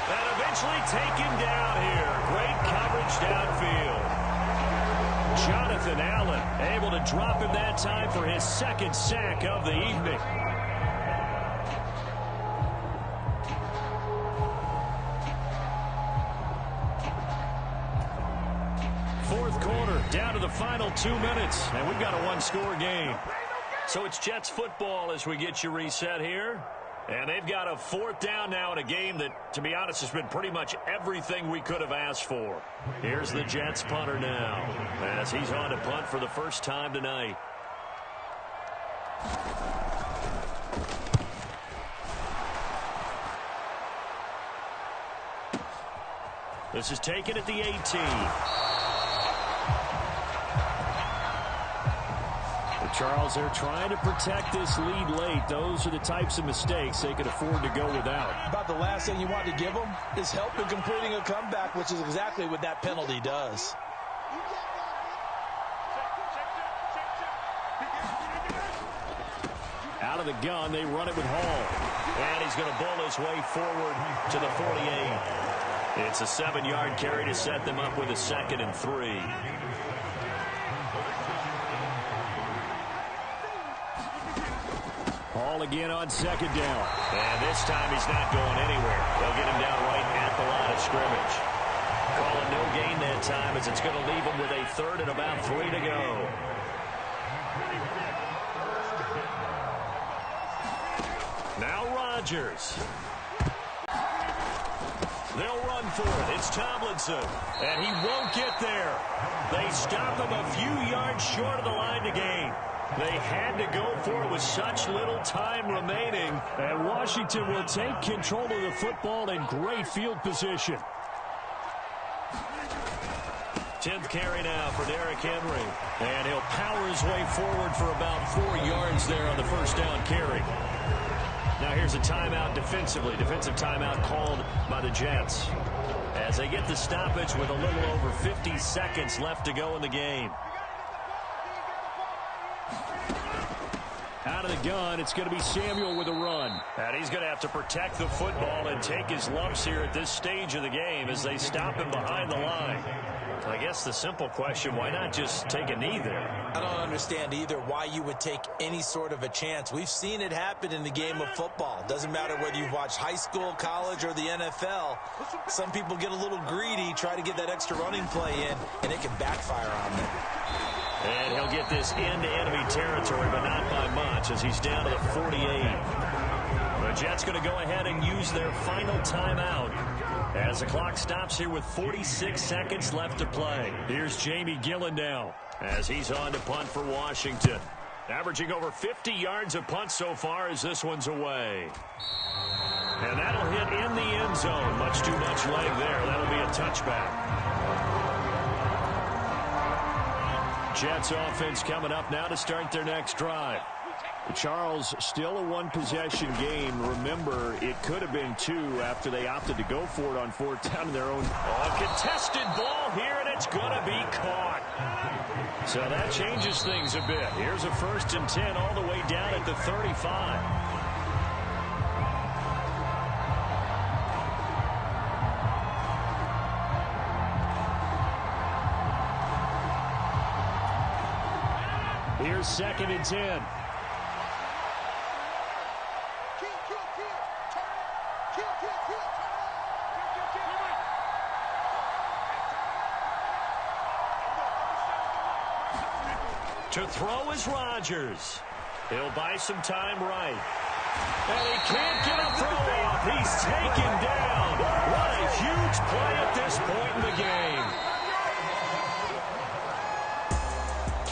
And a eventually taken down here. Great coverage downfield. Jonathan Allen able to drop him that time for his second sack of the evening. Fourth quarter, down to the final 2 minutes, and we've got a one-score game. So it's Jets football as we get you reset here. And they've got a fourth down now in a game that, to be honest, has been pretty much everything we could have asked for. Here's the Jets punter now as he's on to punt for the first time tonight. This is taken at the 18. Charles, they're trying to protect this lead late. Those are the types of mistakes they could afford to go without. About the last thing you want to give them is help in completing a comeback, which is exactly what that penalty does. Out of the gun, they run it with Hall. And he's going to bull his way forward to the 48. It's a 7-yard carry to set them up with a 2nd and 3. Hall again on 2nd down. And this time he's not going anywhere. They'll get him down right at the line of scrimmage. Calling no gain that time as it's going to leave him with a 3rd and about 3 to go. Now Rodgers. They'll run for it. It's Tomlinson. And he won't get there. They stop him a few yards short of the line to gain. They had to go for it with such little time remaining. And Washington will take control of the football in great field position. 10th carry now for Derrick Henry. And he'll power his way forward for about 4 yards there on the first down carry. Now here's a timeout defensively. Defensive timeout called by the Jets as they get the stoppage with a little over 50 seconds left to go in the game. Out of the gun, it's going to be Samuel with a run. And he's going to have to protect the football and take his lumps here at this stage of the game as they stop him behind the line. I guess the simple question, why not just take a knee there? I don't understand either why you would take any sort of a chance. We've seen it happen in the game of football. Doesn't matter whether you've watched high school, college, or the NFL. Some people get a little greedy, try to get that extra running play in, and it can backfire on them. And he'll get this into enemy territory, but not by much as he's down to the 48. The Jets going to go ahead and use their final timeout as the clock stops here with 46 seconds left to play. Here's Jamie Gillen now as he's on to punt for Washington. Averaging over 50 yards of punt so far as this one's away. And that'll hit in the end zone. Much too much leg there. That'll be a touchback. Jets offense coming up now to start their next drive. Charles, still a one-possession game. Remember, it could have been 2 after they opted to go for it on 4th down in their own. Contested ball here, and it's going to be caught. So that changes things a bit. Here's a 1st and 10 all the way down at the 35. Here's 2nd and 10. To throw is Rodgers. He'll buy some time right. And he can't get a throw off. He's taken down. What a huge play at this point in the game.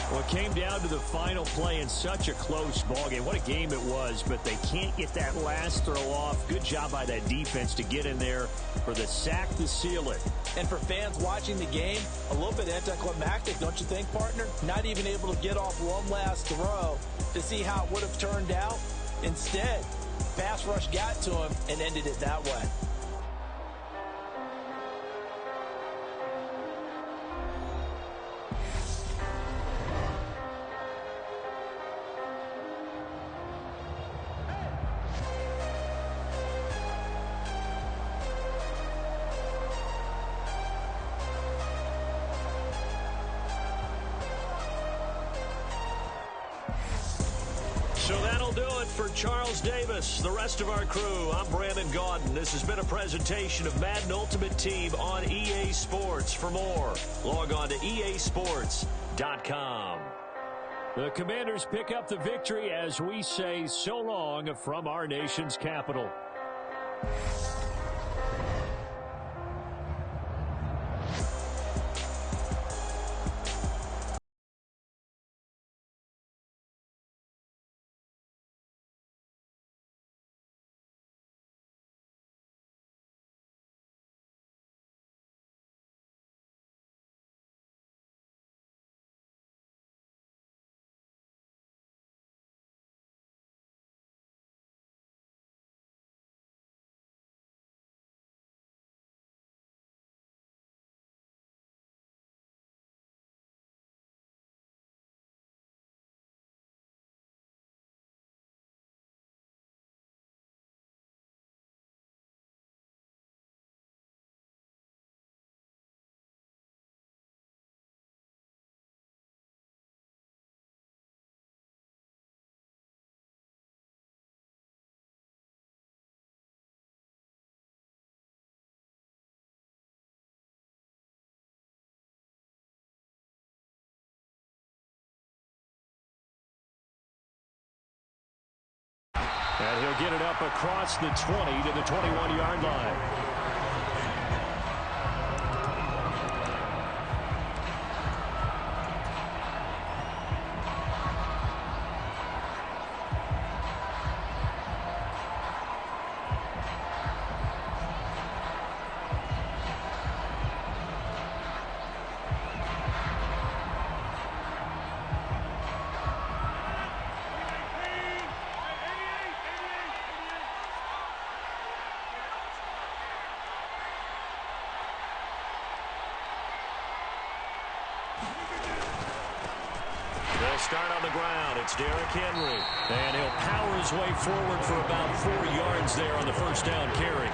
Well, it came down to the final play in such a close ballgame. What a game it was, but they can't get that last throw off. Good job by that defense to get in there for the sack to seal it. And for fans watching the game, a little bit anticlimactic, don't you think, partner? Not even able to get off one last throw to see how it would have turned out. Instead, pass rush got to him and ended it that way. So that'll do it for Charles Davis, the rest of our crew. I'm Brandon Gaudin. This has been a presentation of Madden Ultimate Team on EA Sports. For more, log on to easports.com. The Commanders pick up the victory as we say so long from our nation's capital. And he'll get it up across the 20 to the 21-yard line. Start on the ground. It's Derrick Henry. And he'll power his way forward for about 4 yards there on the first down carry.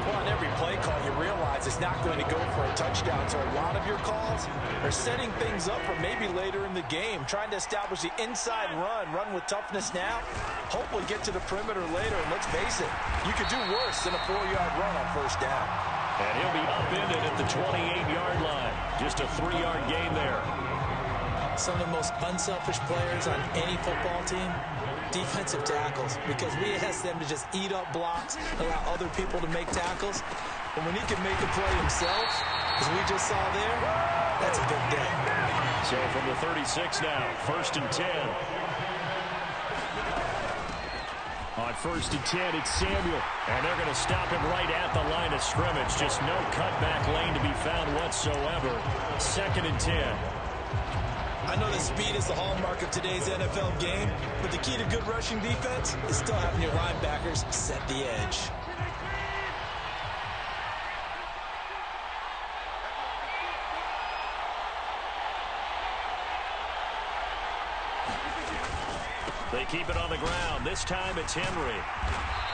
Well, on every play call, you realize it's not going to go for a touchdown. So a lot of your calls are setting things up for maybe later in the game, trying to establish the inside run with toughness now, hopefully get to the perimeter later. And let's face it, you could do worse than a 4-yard run on first down. And he'll be upended at the 28-yard line. Just a 3-yard gain there. Some of the most unselfish players on any football team, defensive tackles, because we ask them to just eat up blocks, allow other people to make tackles. And when he can make a play himself, as we just saw there, that's a big day. So from the 36 now, 1st and 10. On 1st and 10, it's Samuel. And they're going to stop him right at the line of scrimmage. Just no cutback lane to be found whatsoever. 2nd and 10. I know that speed is the hallmark of today's NFL game, but the key to good rushing defense is still having your linebackers set the edge. They keep it on the ground. This time it's Henry.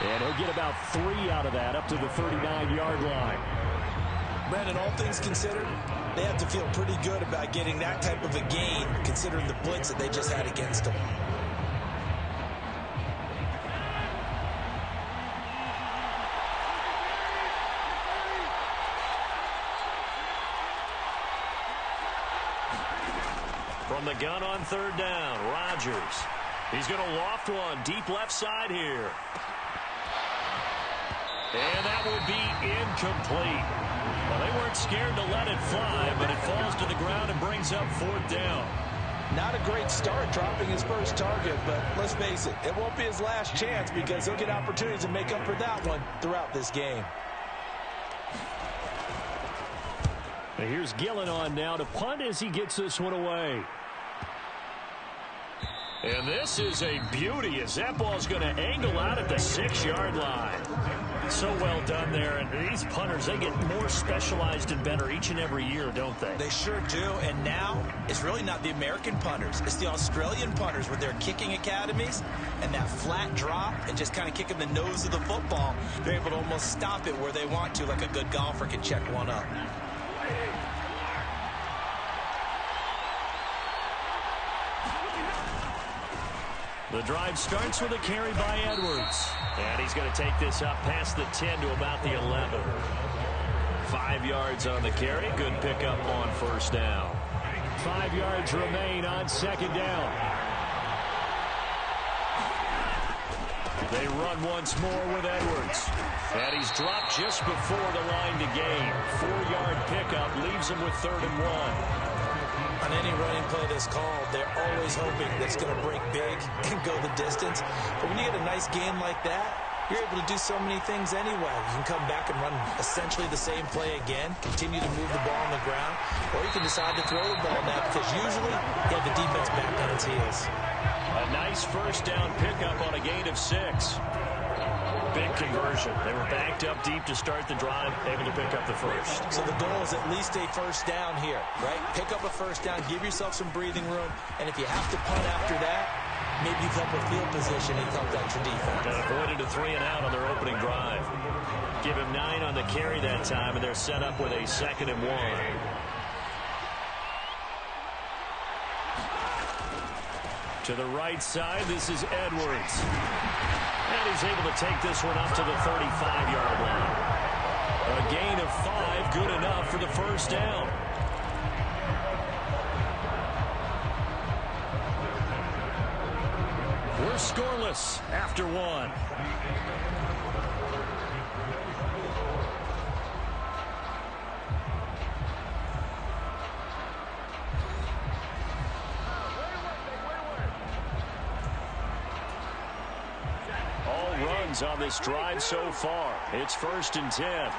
And he'll get about 3 out of that up to the 39-yard line. Brandon, all things considered, they have to feel pretty good about getting that type of a gain, considering the blitz that they just had against them. From the gun on 3rd down, Rodgers. He's going to loft one deep left side here. And that will be incomplete. Well, they weren't scared to let it fly, but it falls to the ground and brings up 4th down. Not a great start dropping his first target, but let's face it, it won't be his last chance because he'll get opportunities to make up for that one throughout this game. And here's Gillen on now to punt as he gets this one away. And this is a beauty as that ball's going to angle out at the 6-yard line. So well done there. And these punters, they get more specialized and better each and every year, don't they? They sure do. And now it's really not the American punters. It's the Australian punters with their kicking academies and that flat drop and just kind of kicking the nose of the football. They're able to almost stop it where they want to, like a good golfer can check one up. The drive starts with a carry by Edwards. And he's going to take this up past the 10 to about the 11. 5 yards on the carry. Good pickup on first down. 5 yards remain on second down. They run once more with Edwards. And he's dropped just before the line to gain. 4-yard pickup leaves him with 3rd and 1. On any running play that's called, they're always hoping that it's going to break big and go the distance. But when you get a nice gain like that, you're able to do so many things anyway. You can come back and run essentially the same play again, continue to move the ball on the ground, or you can decide to throw the ball now because usually you have the defense back on its heels. A nice first down pickup on a gain of 6. Big conversion. They were backed up deep to start the drive, able to pick up the first. So the goal is at least a first down here, right? Pick up a first down, give yourself some breathing room, and if you have to punt after that, maybe you come up with field position and help out your defense. That avoided a 3 and out on their opening drive. Give him 9 on the carry that time, and they're set up with a 2nd and 1. To the right side, this is Edwards. And he's able to take this one up to the 35-yard line. A gain of 5, good enough for the first down. We're scoreless after 1. On this drive so far. It's 1st and 10.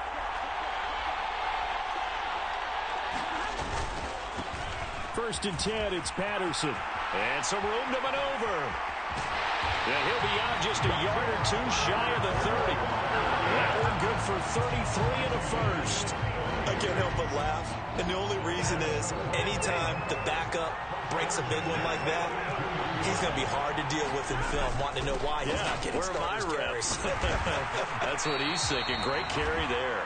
First and 10, it's Patterson. And some room to maneuver. And he'll be out just a yard or 2 shy of the 30. That one good for 33 and a first. I can't help but laugh. And the only reason is anytime the backup breaks a big one like that, he's going to be hard to deal with in film, wanting to know why he's not getting starters carries. That's what he's thinking. Great carry there.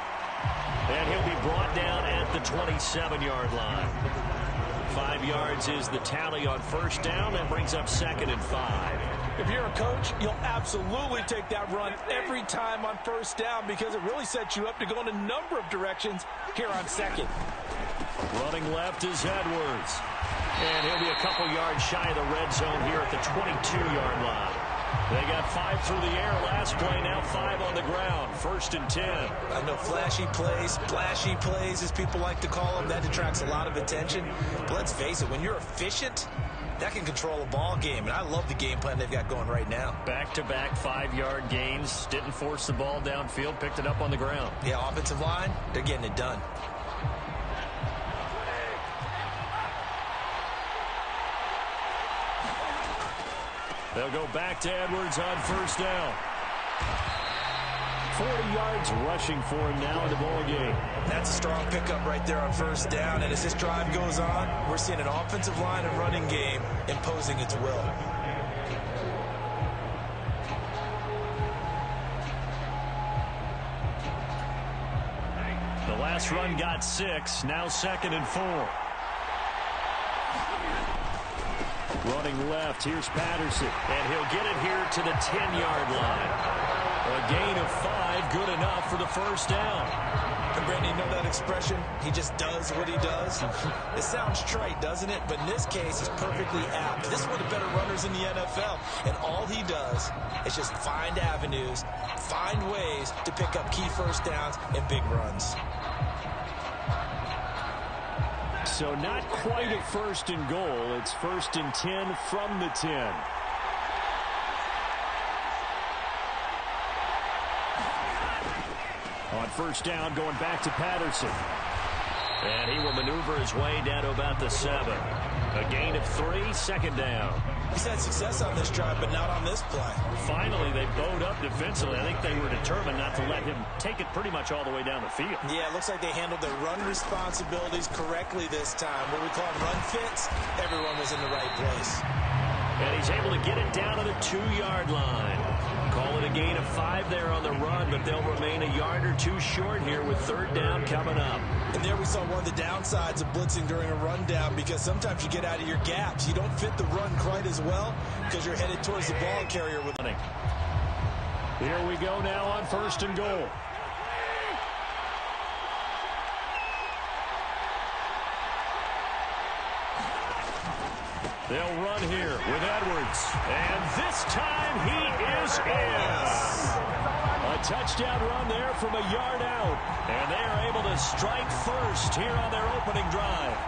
And he'll be brought down at the 27-yard line. 5 yards is the tally on first down. That brings up 2nd and 5. If you're a coach, you'll absolutely take that run every time on first down because it really sets you up to go in a number of directions here on 2nd. Running left is Edwards. And he'll be a couple yards shy of the red zone here at the 22-yard line. They got 5 through the air last play, now 5 on the ground. 1st and 10. I know flashy plays, splashy plays, as people like to call them, that attracts a lot of attention. But let's face it, when you're efficient, that can control a ball game. And I love the game plan they've got going right now. Back-to-back 5-yard gains. Didn't force the ball downfield, picked it up on the ground. Yeah, offensive line, they're getting it done. They'll go back to Edwards on first down. 40 yards rushing for him now in the ball game. That's a strong pickup right there on first down. And as this drive goes on, we're seeing an offensive line and running game imposing its will. The last run got 6. Now 2nd and 4. Running left, here's Patterson. And he'll get it here to the 10-yard line. A gain of 5, good enough for the first down. And Brandon, you know that expression? He just does what he does. It sounds trite, doesn't it? But in this case, it's perfectly apt. This is one of the better runners in the NFL. And all he does is just find avenues, find ways to pick up key first downs and big runs. So not quite a 1st and goal. It's 1st and 10 from the 10. On first down, going back to Patterson. And he will maneuver his way down to about the 7. A gain of 3, 2nd down. He's had success on this drive, but not on this play. Finally, they bowed up defensively. I think they were determined not to let him take it pretty much all the way down the field. Yeah, it looks like they handled their run responsibilities correctly this time. What we call run fits, everyone was in the right place. And he's able to get it down to the 2-yard line. Call it a gain of 5 there on the run, but they'll remain a yard or two short here with third down coming up. And there we saw one of the downsides of blitzing during a rundown, because sometimes you get out of your gaps. You don't fit the run quite as well because you're headed towards the ball carrier with it. Here we go now on 1st and goal. They'll run here with Edwards. And this time he is in. A touchdown run there from a yard out. And they are able to strike first here on their opening drive.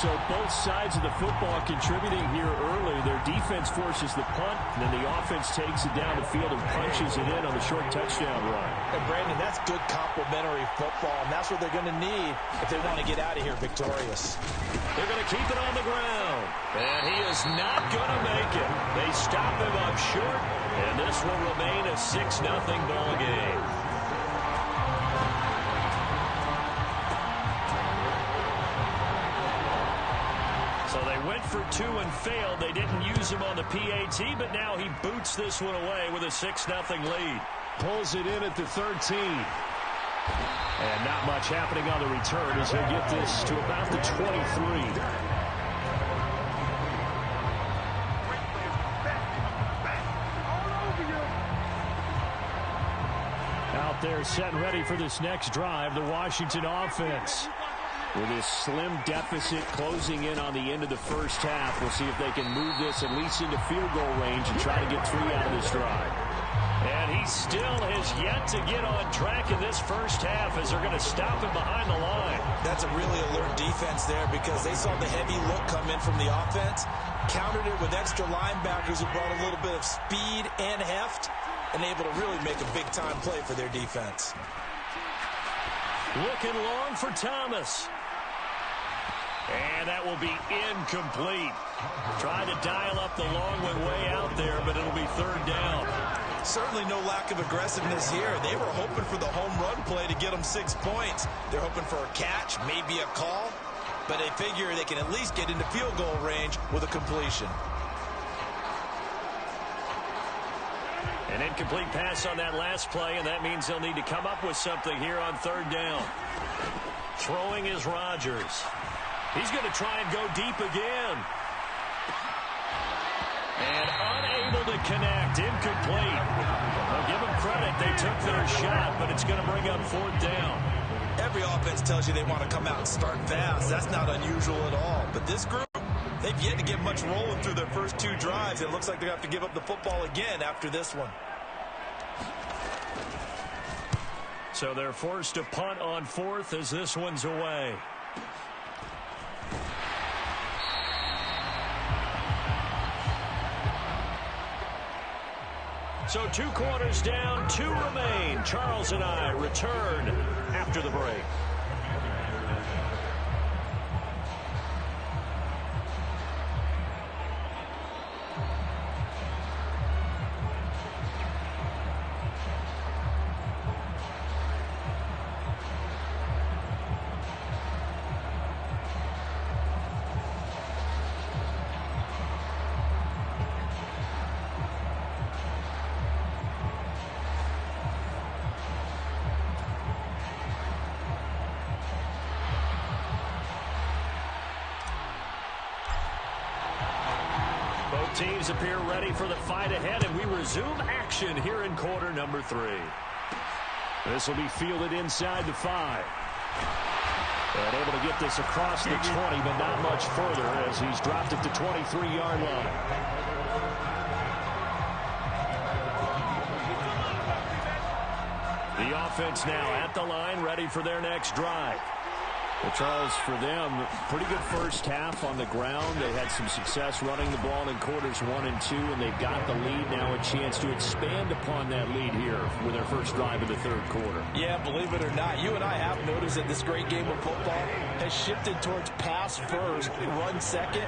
So both sides of the football contributing here early. Their defense forces the punt, and then the offense takes it down the field and punches it in on the short touchdown run. And Brandon, that's good complementary football, and that's what they're going to need if they want to get out of here victorious. They're going to keep it on the ground, and he is not going to make it. They stop him up short, and this will remain a 6-0 ball game. So they went for 2 and failed. They didn't use him on the PAT, but now he boots this one away with a 6-0 lead. Pulls it in at the 13. And not much happening on the return as he'll get this to about the 23. Out there set and ready for this next drive, the Washington offense. With this slim deficit closing in on the end of the first half, we'll see if they can move this at least into field goal range and try to get 3 out of this drive. And he still has yet to get on track in this first half as they're going to stop him behind the line. That's a really alert defense there, because they saw the heavy look come in from the offense, countered it with extra linebackers who brought a little bit of speed and heft, and able to really make a big-time play for their defense. Looking long for Thomas. And that will be incomplete. Try to dial up the long one way out there, but it'll be third down. Certainly no lack of aggressiveness here. They were hoping for the home run play to get them 6 points. They're hoping for a catch, maybe a call, but they figure they can at least get into field goal range with a completion. An incomplete pass on that last play, and that means they'll need to come up with something here on third down. Throwing is Rodgers. He's going to try and go deep again. And unable to connect. Incomplete. I'll give them credit. They took their shot, but it's going to bring up fourth down. Every offense tells you they want to come out and start fast. That's not unusual at all. But this group, they've yet to get much rolling through their first 2 drives. It looks like they're going to have to give up the football again after this one. So they're forced to punt on 4th as this one's away. So 2 quarters down, 2 remain. Charles and I return after the break. Teams appear ready for the fight ahead, and we resume action here in quarter number 3. This will be fielded inside the 5. And able to get this across the 20, but not much further as he's dropped at the 23-yard line. The offense now at the line, ready for their next drive. Well, Charles, for them, pretty good first half on the ground. They had some success running the ball in quarters 1 and 2, and they've got the lead now, a chance to expand upon that lead here with their first drive of the third quarter. Yeah, believe it or not, you and I have noticed that this great game of football has shifted towards pass first, run second.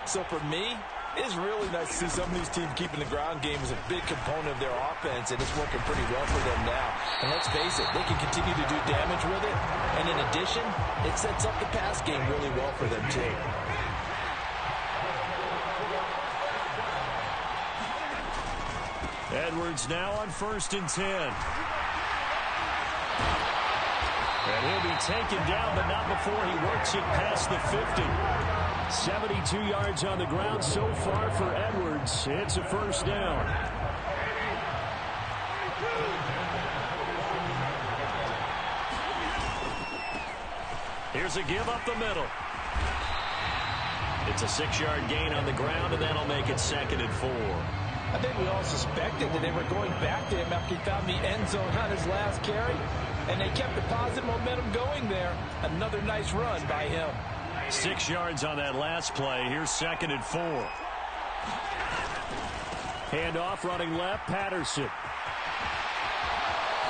So for me, it's really nice to see some of these teams keeping the ground game as a big component of their offense, and it's working pretty well for them now. And let's face it, they can continue to do damage with it, and in addition, it sets up the pass game really well for them too. Edwards now on 1st and 10. And he'll be taken down, but not before he works it past the 50. 72 yards on the ground so far for Edwards. It's a 1st down. Here's a give up the middle. It's a 6-yard gain on the ground, and that'll make it 2nd and 4. I think we all suspected that they were going back to him after he found the end zone on his last carry, and they kept the positive momentum going there. Another nice run by him. 6 yards on that last play. Here's 2nd and 4. Handoff running left, Patterson.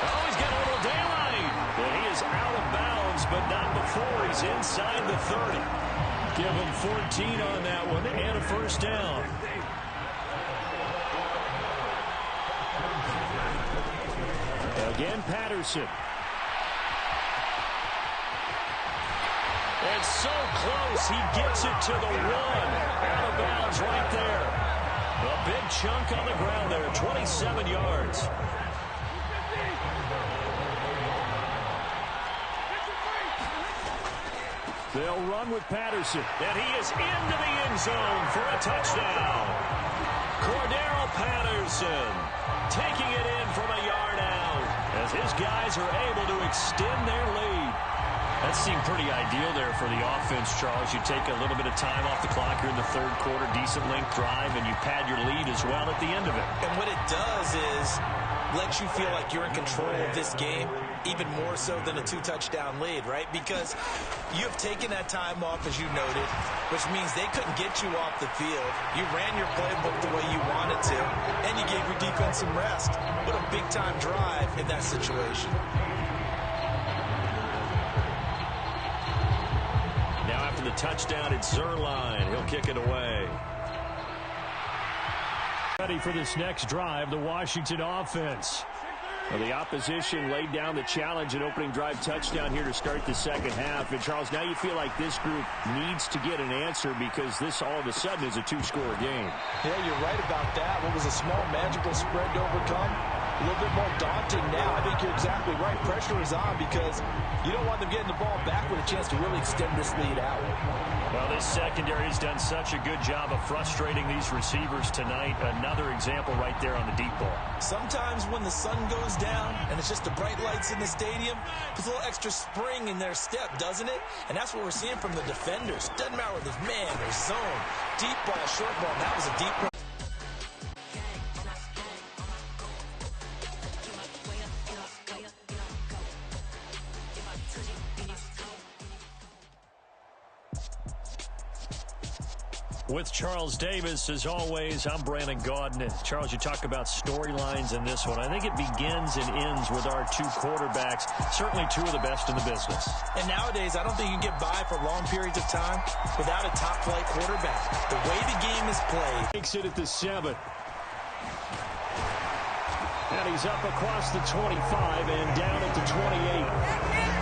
Oh, he's got a little daylight. And he is out of bounds, but not before he's inside the 30. Give him 14 on that one and a 1st down. Again, Patterson. And so close, he gets it to the 1. Out of bounds right there. A big chunk on the ground there, 27 yards. They'll run with Patterson. And he is into the end zone for a touchdown. Cordero Patterson taking it in from a yard out as his guys are able to extend their lead. That seemed pretty ideal there for the offense, Charles. You take a little bit of time off the clock here in the 3rd quarter, decent length drive, and you pad your lead as well at the end of it. And what it does is lets you feel like you're in control of this game, even more so than a 2-touchdown lead, right? Because you have taken that time off, as you noted, which means they couldn't get you off the field. You ran your playbook the way you wanted to, and you gave your defense some rest. What a big-time drive in that situation. Now after the touchdown, it's Zerline. He'll kick it away. Ready for this next drive, the Washington offense. Well, the opposition laid down the challenge and opening drive touchdown here to start the 2nd half. And, Charles, now you feel like this group needs to get an answer because this all of a sudden is a 2-score game. Yeah, you're right about that. What was a small magical spread to overcome? A little bit more daunting now. I think you're exactly right. Pressure is on because you don't want them getting the ball back with a chance to really extend this lead out. Well, this secondary has done such a good job of frustrating these receivers tonight. Another example right there on the deep ball. Sometimes when the sun goes down and it's just the bright lights in the stadium, puts a little extra spring in their step, doesn't it? And that's what we're seeing from the defenders. Doesn't matter whether it's man or zone. Deep ball, short ball. That was a deep ball. With Charles Davis, as always, I'm Brandon Gaudin. And Charles, you talk about storylines in this one. I think it begins and ends with our 2 quarterbacks, certainly 2 of the best in the business. And nowadays, I don't think you can get by for long periods of time without a top-flight quarterback. The way the game is played. Takes it at the 7. And he's up across the 25 and down at the 28.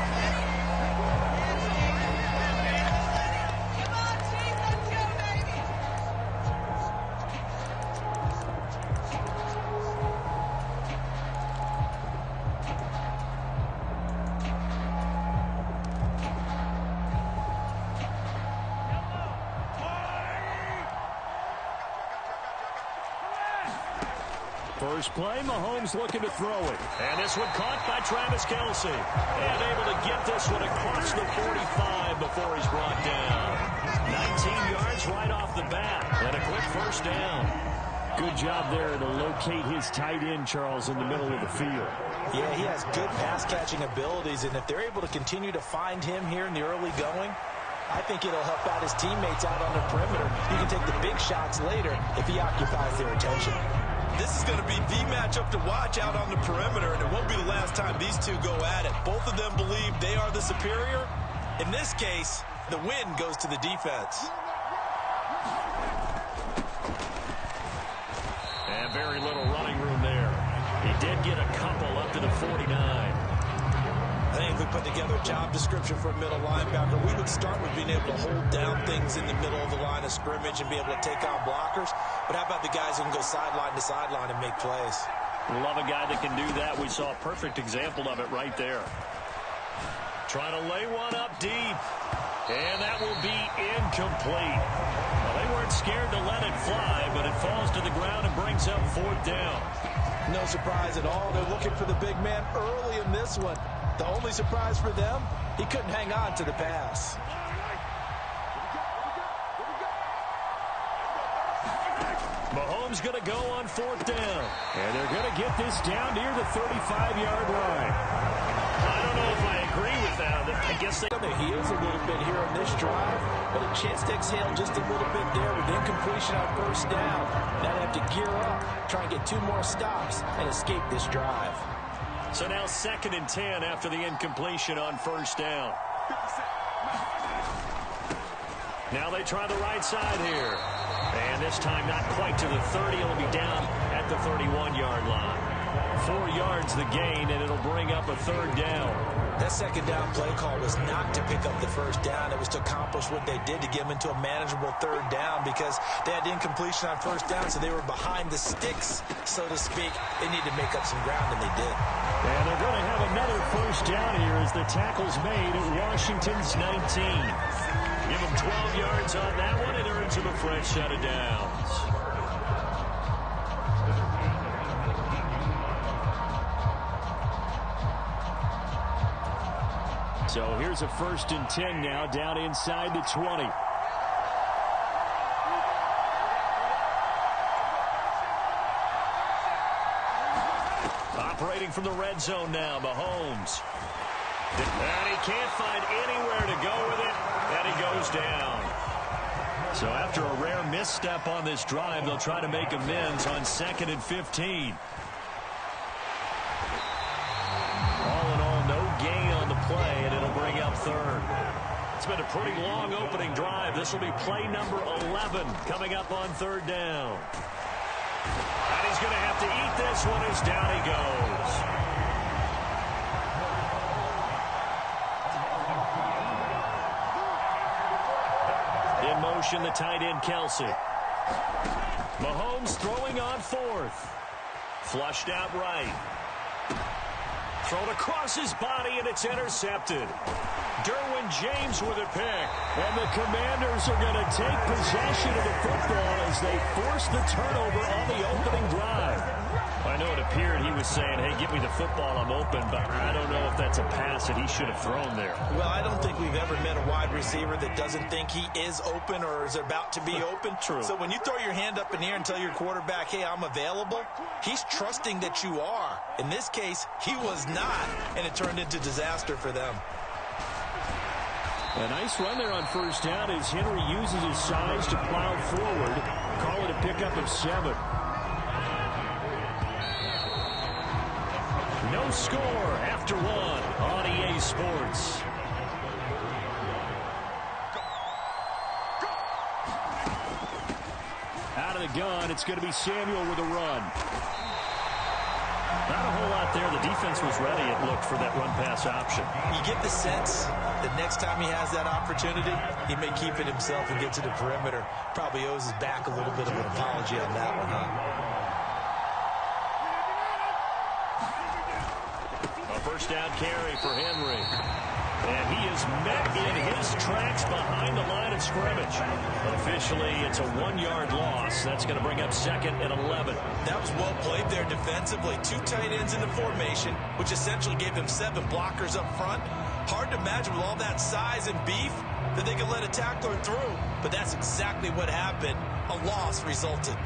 First play, Mahomes looking to throw it. And this one caught by Travis Kelce. And able to get this one across the 45 before he's brought down. 19 yards right off the bat. And a quick 1st down. Good job there to locate his tight end, Charles, in the middle of the field. Yeah, he has good pass-catching abilities, and if they're able to continue to find him here in the early going, I think it'll help out his teammates out on the perimeter. He can take the big shots later if he occupies their attention. This is going to be the matchup to watch out on the perimeter, and it won't be the last time these two go at it. Both of them believe they are the superior. In this case, the win goes to the defense. And very little running room there. He did get a couple up to the 49. I think if we put together a job description for a middle linebacker, we would start with being able to hold down things in the middle of the line of scrimmage and be able to take on blockers. But how about the guys who can go sideline to sideline and make plays? Love a guy that can do that. We saw a perfect example of it right there. Trying to lay one up deep. And that will be incomplete. Well, they weren't scared to let it fly, but it falls to the ground and brings up 4th down. No surprise at all. They're looking for the big man early in this one. The only surprise for them, he couldn't hang on to the pass. Mahomes going to go on 4th down. And they're going to get this down near the 35-yard line. I don't know if I agree with that. I guess they On their heels a little bit here on this drive, but a chance to exhale just a little bit there with incompletion on 1st down. Now they have to gear up, try and get 2 more stops, and escape this drive. So now 2nd and 10 after the incompletion on 1st down. Now they try the right side here. And this time not quite to the 30. It'll be down at the 31-yard line. 4 yards the gain, and it'll bring up a 3rd down. That 2nd down play call was not to pick up the 1st down. It was to accomplish what they did to get them into a manageable 3rd down because they had incompletion on 1st down, so they were behind the sticks, so to speak. They needed to make up some ground, and they did. And they're going to have another 1st down here as the tackle's made at Washington's 19. Give him 12 yards on that one, and earns him a fresh set of downs. So here's a 1st and 10 now down inside the 20. Operating from the red zone now, Mahomes. And he can't find anywhere to go with it, and he goes down. So after a rare misstep on this drive, they'll try to make amends on 2nd and 15. All in all, no gain on the play, and it'll bring up 3rd. It's been a pretty long opening drive. This will be play number 11 coming up on 3rd down. And he's going to have to eat this one as down he goes. In motion, the tight end, Kelsey. Mahomes throwing on 4th. Flushed out right. Thrown across his body, and it's intercepted. Derwin James with a pick. And the Commanders are going to take possession of the football as they force the turnover on the opening drive. I know it appeared he was saying, hey, give me the football, I'm open, but I don't know if that's a pass that he should have thrown there. Well, I don't think we've ever met a wide receiver that doesn't think he is open or is about to be open. True. So when you throw your hand up in the air and tell your quarterback, hey, I'm available, he's trusting that you are. In this case, he was not, and it turned into disaster for them. A nice run there on 1st down as Henry uses his size to plow forward. Call it a pickup of 7. No score after 1 on EA Sports. Out of the gun, it's going to be Samuel with a run. Not a whole lot there. The defense was ready, it looked, for that run-pass option. You get the sense that next time he has that opportunity, he may keep it himself and get to the perimeter. Probably owes his back a little bit of an apology on that one, huh? A 1st down carry for Henry. And he is met in his tracks behind the line of scrimmage. Officially, it's a 1-yard loss. That's going to bring up 2nd and 11. That was well played there defensively. 2 tight ends in the formation, which essentially gave them 7 blockers up front. Hard to imagine with all that size and beef that they could let a tackler through. But that's exactly what happened. A loss resulted.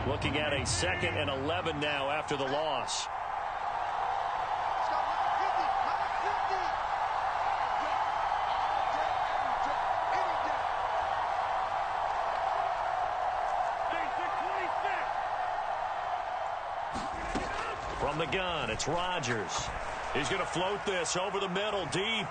Looking at a 2nd and 11 now after the loss. From the gun, it's Rodgers. He's going to float this over the middle deep.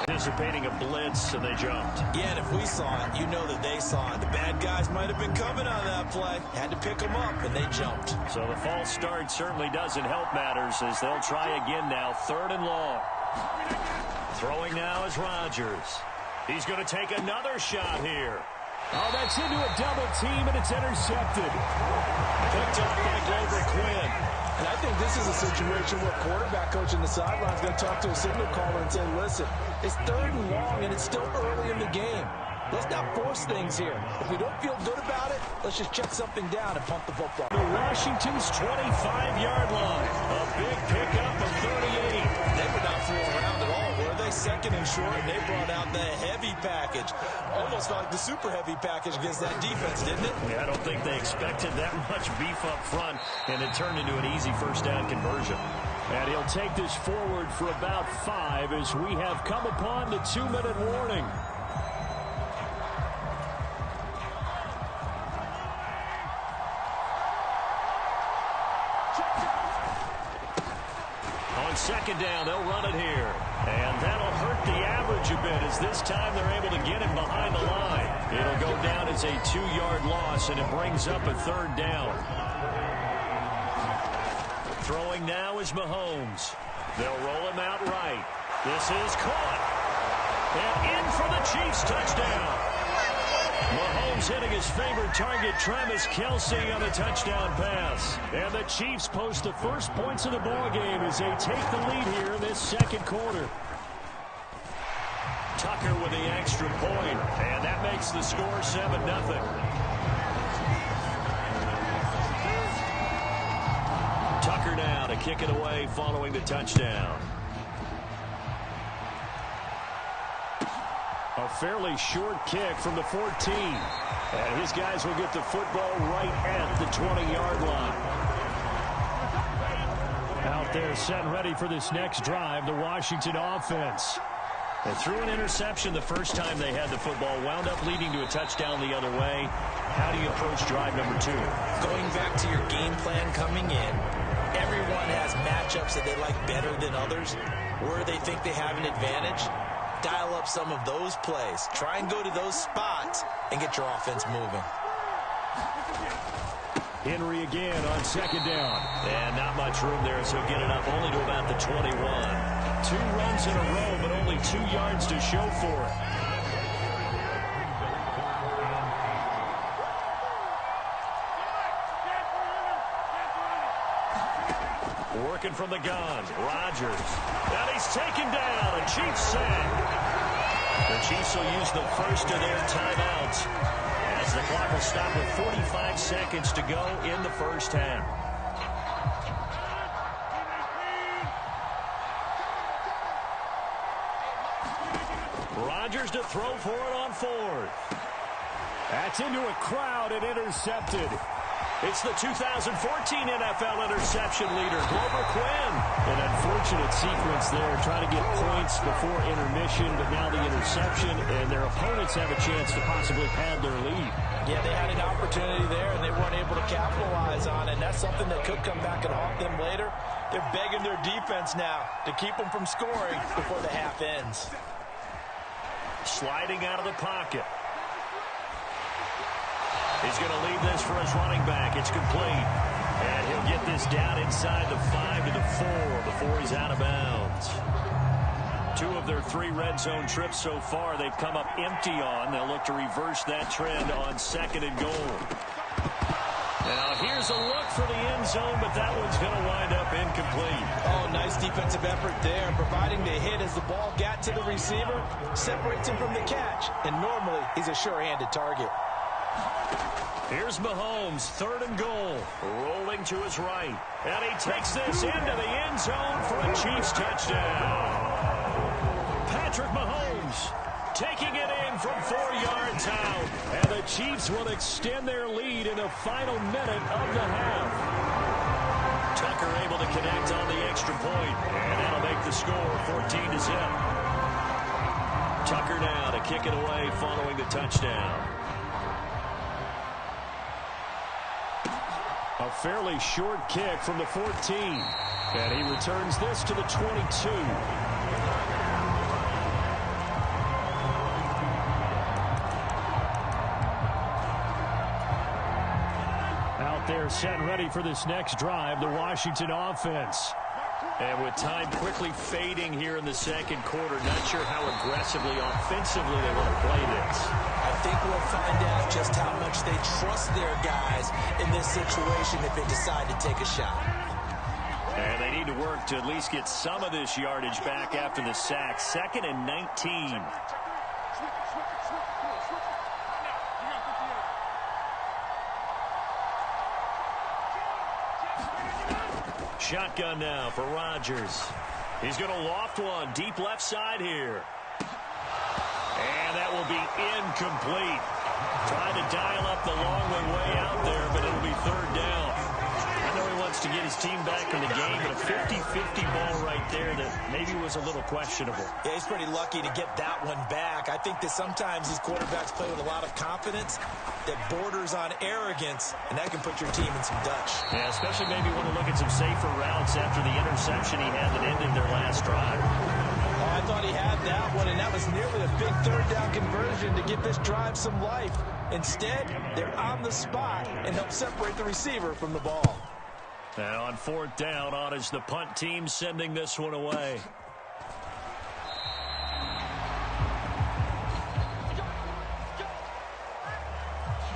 Anticipating a blitz, and they jumped. Yeah, and if we saw it, you know that they saw it. The bad guys might have been coming on that play. Had to pick them up, and they jumped. So the false start certainly doesn't help matters as they'll try again now. 3rd and long. Throwing now is Rodgers. He's going to take another shot here. Oh, that's into a double team, and it's intercepted. Picked up by Glover Quinn. And I think this is a situation where quarterback coach in the sideline is going to talk to a signal caller and say, listen, it's 3rd and long, and it's still early in the game. Let's not force things here. If we don't feel good about it, let's just check something down and pump the football. To Washington's 25-yard line. A big pickup of 38. They were not fooling around at all, were they? 2nd and short, and they brought out the heavy package. Almost like the super heavy package against that defense, didn't it? Yeah, I don't think they expected that much beef up front, and it turned into an easy 1st down conversion. And he'll take this forward for about 5 as we have come upon the 2-minute warning. On 2nd down, they'll run it here. And that'll hurt the average a bit as this time they're able to get him behind the line. It'll go down as a 2-yard loss, and it brings up a 3rd down. Throwing now is Mahomes. They'll roll him out right. This is caught. And in for the Chiefs touchdown. Mahomes hitting his favorite target, Travis Kelce, on a touchdown pass. And the Chiefs post the first points of the ballgame as they take the lead here in this 2nd quarter. Tucker with the extra point, and that makes the score 7-0. Tucker now to kick it away following the touchdown. A fairly short kick from the 14. And his guys will get the football right at the 20-yard line. Out there set and ready for this next drive, the Washington offense. They threw an interception the first time they had the football, wound up leading to a touchdown the other way. How do you approach drive number 2? Going back to your game plan coming in, everyone has matchups that they like better than others, where they think they have an advantage. Dial up some of those plays. Try and go to those spots and get your offense moving. Henry again on 2nd down. And not much room there, so he'll get it up only to about the 21. 2 runs in a row, but only 2 yards to show for it. Working from the gun, Rodgers. And he's taken down, a Chiefs sack. The Chiefs will use the first of their timeouts as the clock will stop with 45 seconds to go in the 1st half. Rodgers to throw for it on 4th. That's into a crowd and intercepted. It's the 2014 NFL interception leader, Glover Quinn. An unfortunate sequence there, trying to get points before intermission, but now the interception, and their opponents have a chance to possibly pad their lead. Yeah, they had an opportunity there, and they weren't able to capitalize on it, and that's something that could come back and haunt them later. They're begging their defense now to keep them from scoring before the half ends. Sliding out of the pocket. He's going to leave this for his running back. It's complete. And he'll get this down inside the 5 to the 4 before he's out of bounds. 2 of their 3 red zone trips so far they've come up empty on. They'll look to reverse that trend on 2nd and goal. Now here's a look for the end zone, but that one's going to wind up incomplete. Oh, nice defensive effort there, providing the hit as the ball got to the receiver, separates him from the catch, and normally he's a sure-handed target. Here's Mahomes, 3rd and goal, rolling to his right. And he takes this into the end zone for a Chiefs touchdown. Patrick Mahomes taking it in from 4 yards out. And the Chiefs will extend their lead in the final minute of the half. Tucker able to connect on the extra point, and that'll make the score 14-0. Tucker now to kick it away following the touchdown. A fairly short kick from the 14. And he returns this to the 22. Out there set and ready for this next drive, the Washington offense. And with time quickly fading here in the second quarter, not sure how aggressively, offensively they want to play this. I think we'll find out just how much they trust their guys in this situation if they decide to take a shot. And they need to work to at least get some of this yardage back after the sack. 2nd and 19. Shotgun now for Rodgers. He's going to loft one deep left side here. And that will be incomplete. Trying to dial up the long way out there, but it'll be 3rd down. I know he wants to get his team back in the game, but a 50-50 ball right there that maybe was a little questionable. Yeah, he's pretty lucky to get that one back. I think that sometimes these quarterbacks play with a lot of confidence that borders on arrogance, and that can put your team in some Dutch. Yeah, especially maybe want to look at some safer routes after the interception he had that ended their last drive. Oh, I thought he had that one, and that was nearly a big 3rd down conversion to give this drive some life. Instead, they're on the spot and help separate the receiver from the ball. And on 4th down, on is the punt team sending this one away.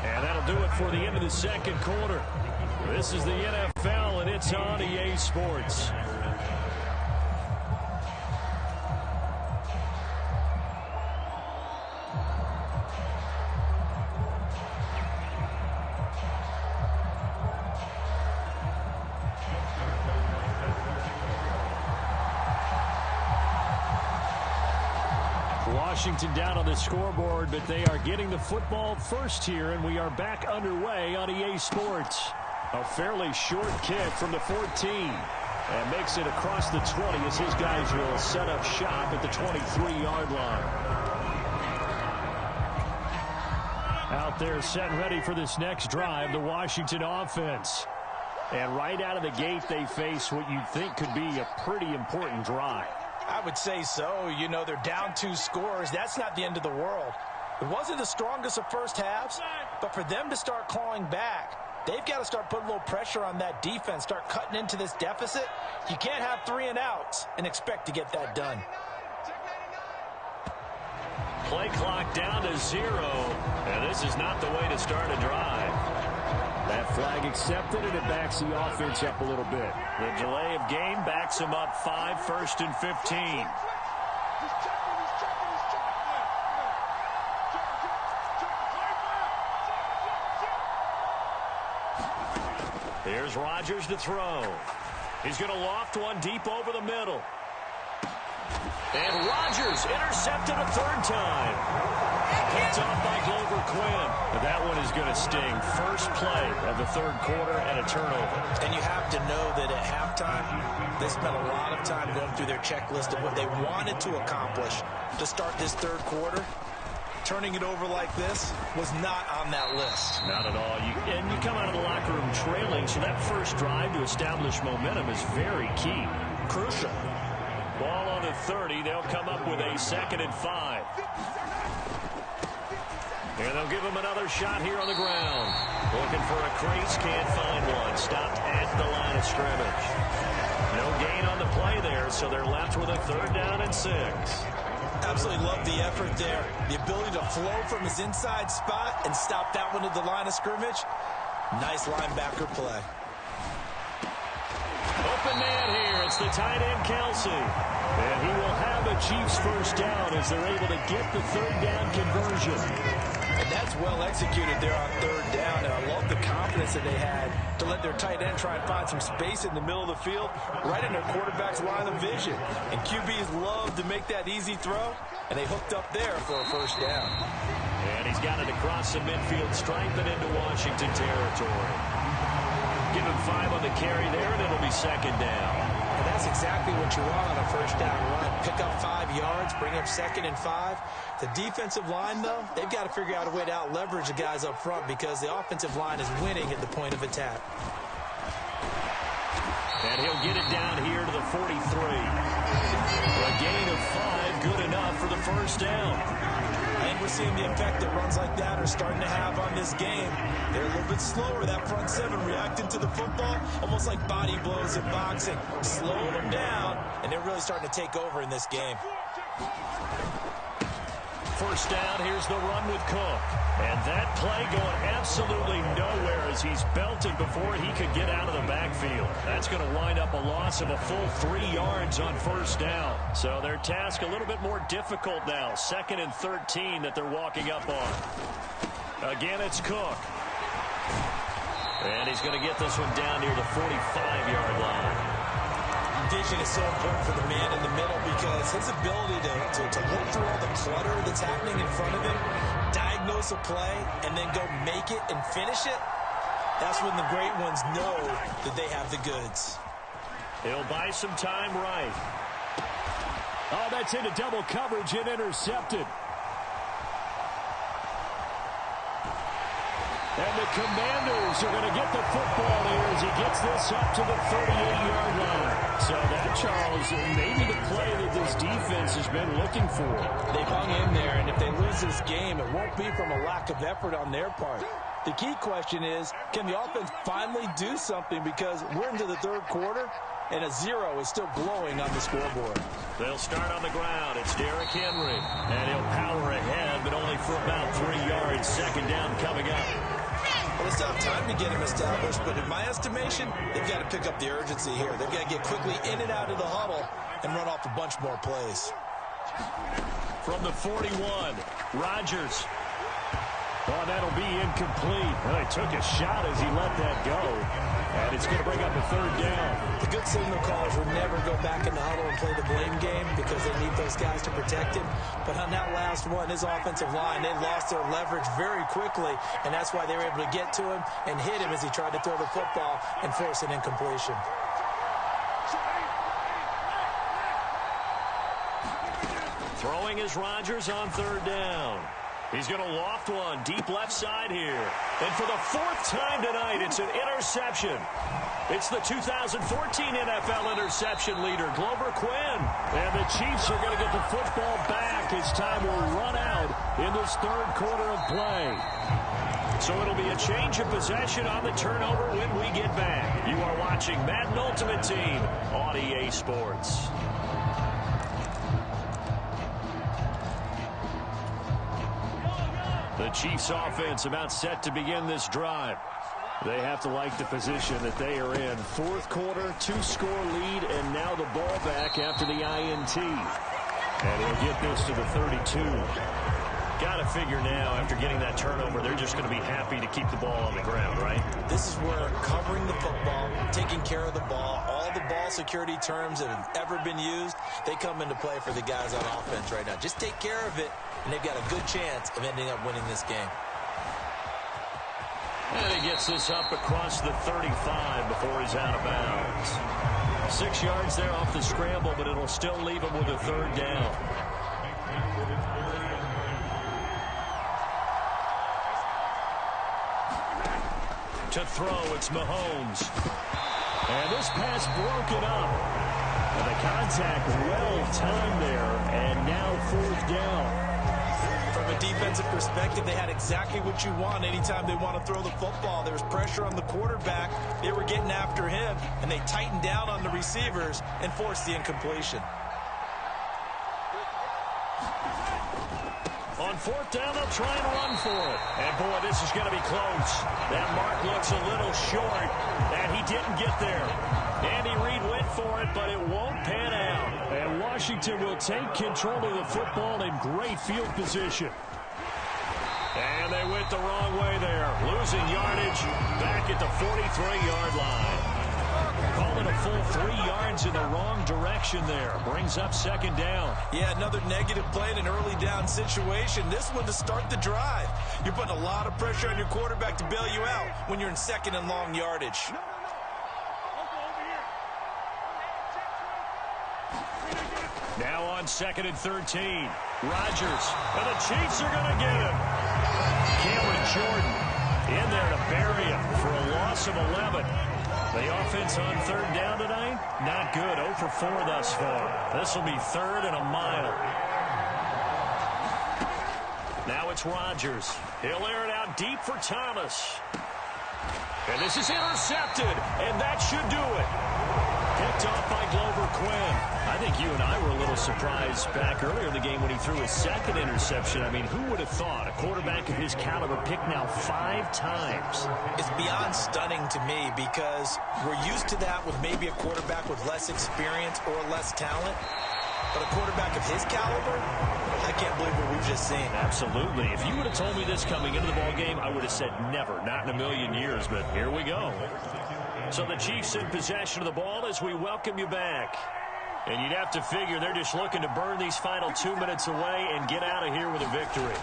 And that'll do it for the end of the second quarter. This is the NFL, and it's on EA Sports. Washington down on the scoreboard, but they are getting the football first here, and we are back underway on EA Sports. A fairly short kick from the 14, and makes it across the 20 as his guys will set up shop at the 23-yard line. Out there set and ready for this next drive, the Washington offense. And right out of the gate, they face what you'd think could be a pretty important drive. I would say so. You know, they're down 2 scores. That's not the end of the world. It wasn't the strongest of first halves, but for them to start clawing back, they've got to start putting a little pressure on that defense, start cutting into this deficit. You can't have 3 and outs and expect to get that done. Play clock down to 0, and this is not the way to start a drive. That flag accepted, and it backs the offense up a little bit. The delay of game backs them up 5, 1st and 15. Here's Rodgers to throw. He's going to loft one deep over the middle. And Rodgers intercepted a 3rd time. Picked off by Glover Quinn. But that one is going to sting. First play of the 3rd quarter and a turnover. And you have to know that at halftime, they spent a lot of time going through their checklist of what they wanted to accomplish to start this 3rd quarter. Turning it over like this was not on that list. Not at all. And you come out of the locker room trailing, so that first drive to establish momentum is very key. Crucial. Ball on the 30. They'll come up with a 2nd and 5. And they'll give him another shot here on the ground. Looking for a crease, can't find one. Stopped at the line of scrimmage. No gain on the play there, so they're left with a 3rd down and 6. Absolutely love the effort there. The ability to flow from his inside spot and stop that one at the line of scrimmage. Nice linebacker play. Open man here. It's the tight end, Kelsey. And he will have a Chiefs first down as they're able to get the 3rd down conversion. And that's well executed there on 3rd down. And I love the confidence that they had to let their tight end try and find some space in the middle of the field, right in their quarterback's line of vision. And QBs love to make that easy throw, and they hooked up there for a first down. And he's got it across the midfield stripe and into Washington territory. Give him 5 on the carry there, and it'll be 2nd down. And that's exactly what you want on a first down run. Pick up 5 yards, bring up 2nd and 5. The defensive line, though, they've got to figure out a way to out-leverage the guys up front because the offensive line is winning at the point of attack. And he'll get it down here to the 43. A gain of 5, good enough for the first down. And And we're seeing the impact that runs like that are starting to have on this game. They're a little bit slower, that front seven, reacting to the football, almost like body blows in boxing, slowing them down, and they're really starting to take over in this game. First down, here's the run with Cook. And that play going absolutely nowhere as he's belted before he could get out of the backfield. That's going to wind up a loss of a full 3 yards on first down. So their task a little bit more difficult now. 2nd and 13 that they're walking up on. Again, it's Cook. And he's going to get this one down near the 45-yard line. Vision is so important for the man in the middle because his ability to look through all the clutter that's happening in front of him, diagnose a play, and then go make it and finish it, that's when the great ones know that they have the goods. He'll buy some time right. Oh, that's into double coverage and intercepted. And the Commanders are going to get the football here as he gets this up to the 38-yard line. So that, Charles, maybe the play that this defense has been looking for. They've hung in there, and if they lose this game, it won't be from a lack of effort on their part. The key question is, can the offense finally do something? Because we're into the third quarter, and a 0 is still glowing on the scoreboard. They'll start on the ground. It's Derrick Henry. And he'll power ahead, but only for about 3 yards. Second down coming up. Well, they still have time to get him established, but in my estimation, they've got to pick up the urgency here. They've got to get quickly in and out of the huddle and run off a bunch more plays. From the 41, Rodgers. Oh, that'll be incomplete. Well, he took a shot as he let that go. And it's going to bring up a third down. The good signal callers would never go back in the huddle and play the blame game because they need those guys to protect him. But on that last one, his offensive line, they lost their leverage very quickly, and that's why they were able to get to him and hit him as he tried to throw the football and force an incompletion. Throwing is Rodgers on third down. He's going to loft one deep left side here. And for the 4th time tonight, it's an interception. It's the 2014 NFL interception leader, Glover Quinn. And the Chiefs are going to get the football back as time will run out in this third quarter of play. So it'll be a change of possession on the turnover when we get back. You are watching Madden Ultimate Team on EA Sports. The Chiefs offense about set to begin this drive. They have to like the position that they are in. 4th quarter, 2-score lead, and now the ball back after the INT. And he'll get this to the 32. Got to figure now, after getting that turnover, they're just going to be happy to keep the ball on the ground, right? This is where covering the football, taking care of the ball, all the ball security terms that have ever been used, they come into play for the guys on offense right now. Just take care of it, and they've got a good chance of ending up winning this game. And he gets this up across the 35 before he's out of bounds. 6 yards there off the scramble, but it'll still leave him with a third down. To throw, it's Mahomes. And this pass broken up. And the contact well timed there, and now 4th down. From a defensive perspective, they had exactly what you want anytime they want to throw the football. There was pressure on the quarterback. They were getting after him, and they tightened down on the receivers and forced the incompletion. On 4th down, they'll try and run for it. And, boy, this is going to be close. That mark looks a little short, and he didn't get there. Andy Reid went for it, but it won't pan out. And Washington will take control of the football in great field position. And they went the wrong way there. Losing yardage back at the 43-yard line. Calling a full 3 yards in the wrong direction there. Brings up 2nd down. Yeah, another negative play in an early down situation. This one to start the drive. You're putting a lot of pressure on your quarterback to bail you out when you're in 2nd and long yardage. Now on 2nd and 13. Rodgers. And the Chiefs are going to get him. Cameron Jordan in there to bury him for a loss of 11. The offense on 3rd down tonight, not good. 0 for 4 thus far. This will be 3rd and a mile. Now it's Rodgers. He'll air it out deep for Thomas. And this is intercepted, and that should do it. Picked off by Glover Quinn. I think you and I were a little surprised back earlier in the game when he threw his second interception. I mean, who would have thought a quarterback of his caliber picked now 5 times? It's beyond stunning to me because we're used to that with maybe a quarterback with less experience or less talent. But a quarterback of his caliber, I can't believe what we've just seen. Absolutely. If you would have told me this coming into the ball game, I would have said never, not in a million years, but here we go. So the Chiefs in possession of the ball as we welcome you back. And you'd have to figure they're just looking to burn these final 2 minutes away and get out of here with a victory.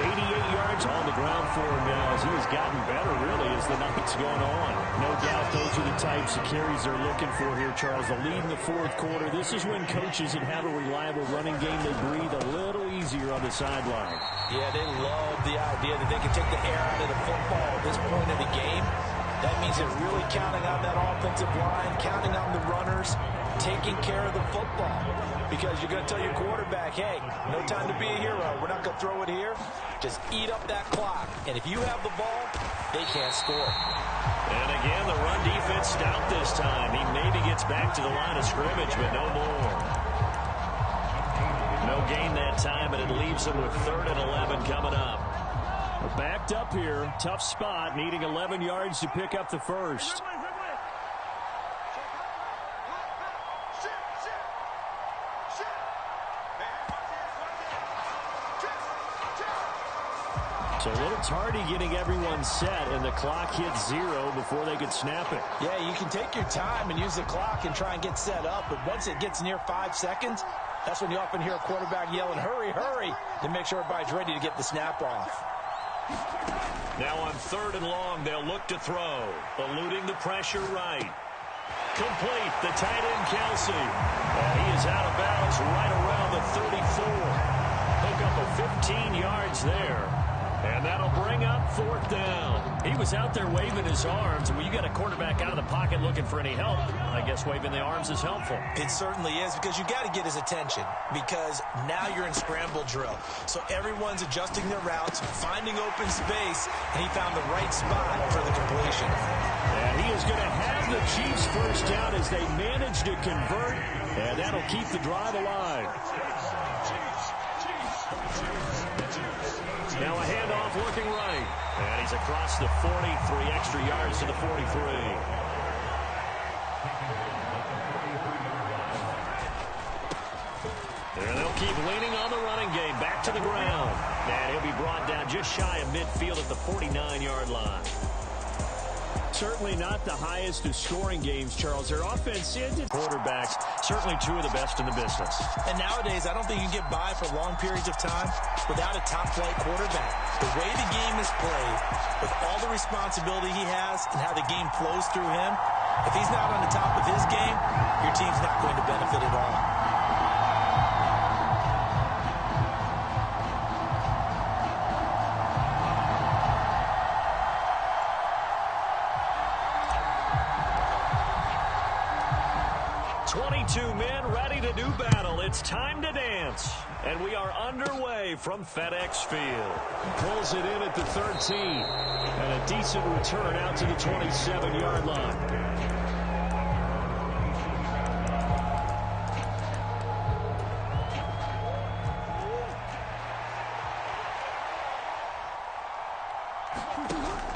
88 yards on the ground for him now as he has gotten better, really, as the night's going on. No doubt those are the types of carries they're looking for here, Charles. The lead in the fourth quarter. This is when coaches that have a reliable running game, they breathe a little easier on the sideline. Yeah, they love the idea that they can take the air out of the football at this point of the game. That means they're really counting on that offensive line, counting on the runners, taking care of the football. Because you're going to tell your quarterback, hey, no time to be a hero. We're not going to throw it here. Just eat up that clock. And if you have the ball, they can't score. And again, the run defense stout this time. He maybe gets back to the line of scrimmage, but no more. No gain that time, and it leaves them with 3rd and 11 coming up. We're backed up here. Tough spot, needing 11 yards to pick up the first. So a little tardy getting everyone set, and the clock hits 0 before they could snap it. Yeah, you can take your time and use the clock and try and get set up, but once it gets near 5 seconds, that's when you often hear a quarterback yelling, hurry, hurry, to make sure everybody's ready to get the snap off. Now on 3rd and long, they'll look to throw. Eluding the pressure right. Complete, the tight end Kelsey. And he is out of bounds right around the 34. Hook up a 15 yards there. And that'll bring up 4th down. He was out there waving his arms. And when you got a quarterback out of the pocket looking for any help, I guess waving the arms is helpful. It certainly is, because you got to get his attention, because now you're in scramble drill. So everyone's adjusting their routes, finding open space, and he found the right spot for the completion. And he is going to have the Chiefs first down as they manage to convert, and that'll keep the drive alive. Now a handoff looking right. And he's across the 40, 3 extra yards to the 43. And they'll keep leaning on the running game. Back to the ground. And he'll be brought down just shy of midfield at the 49-yard line. Certainly not the highest of scoring games, Charles. Their offense ended. Quarterbacks, certainly 2 of the best in the business. And nowadays, I don't think you can get by for long periods of time without a top-flight quarterback. The way the game is played, with all the responsibility he has and how the game flows through him, if he's not on the top of his game, your team's not going to benefit at all. Men ready to do battle. It's time to dance. And we are underway from FedEx Field. Pulls it in at the 13. And a decent return out to the 27-yard line.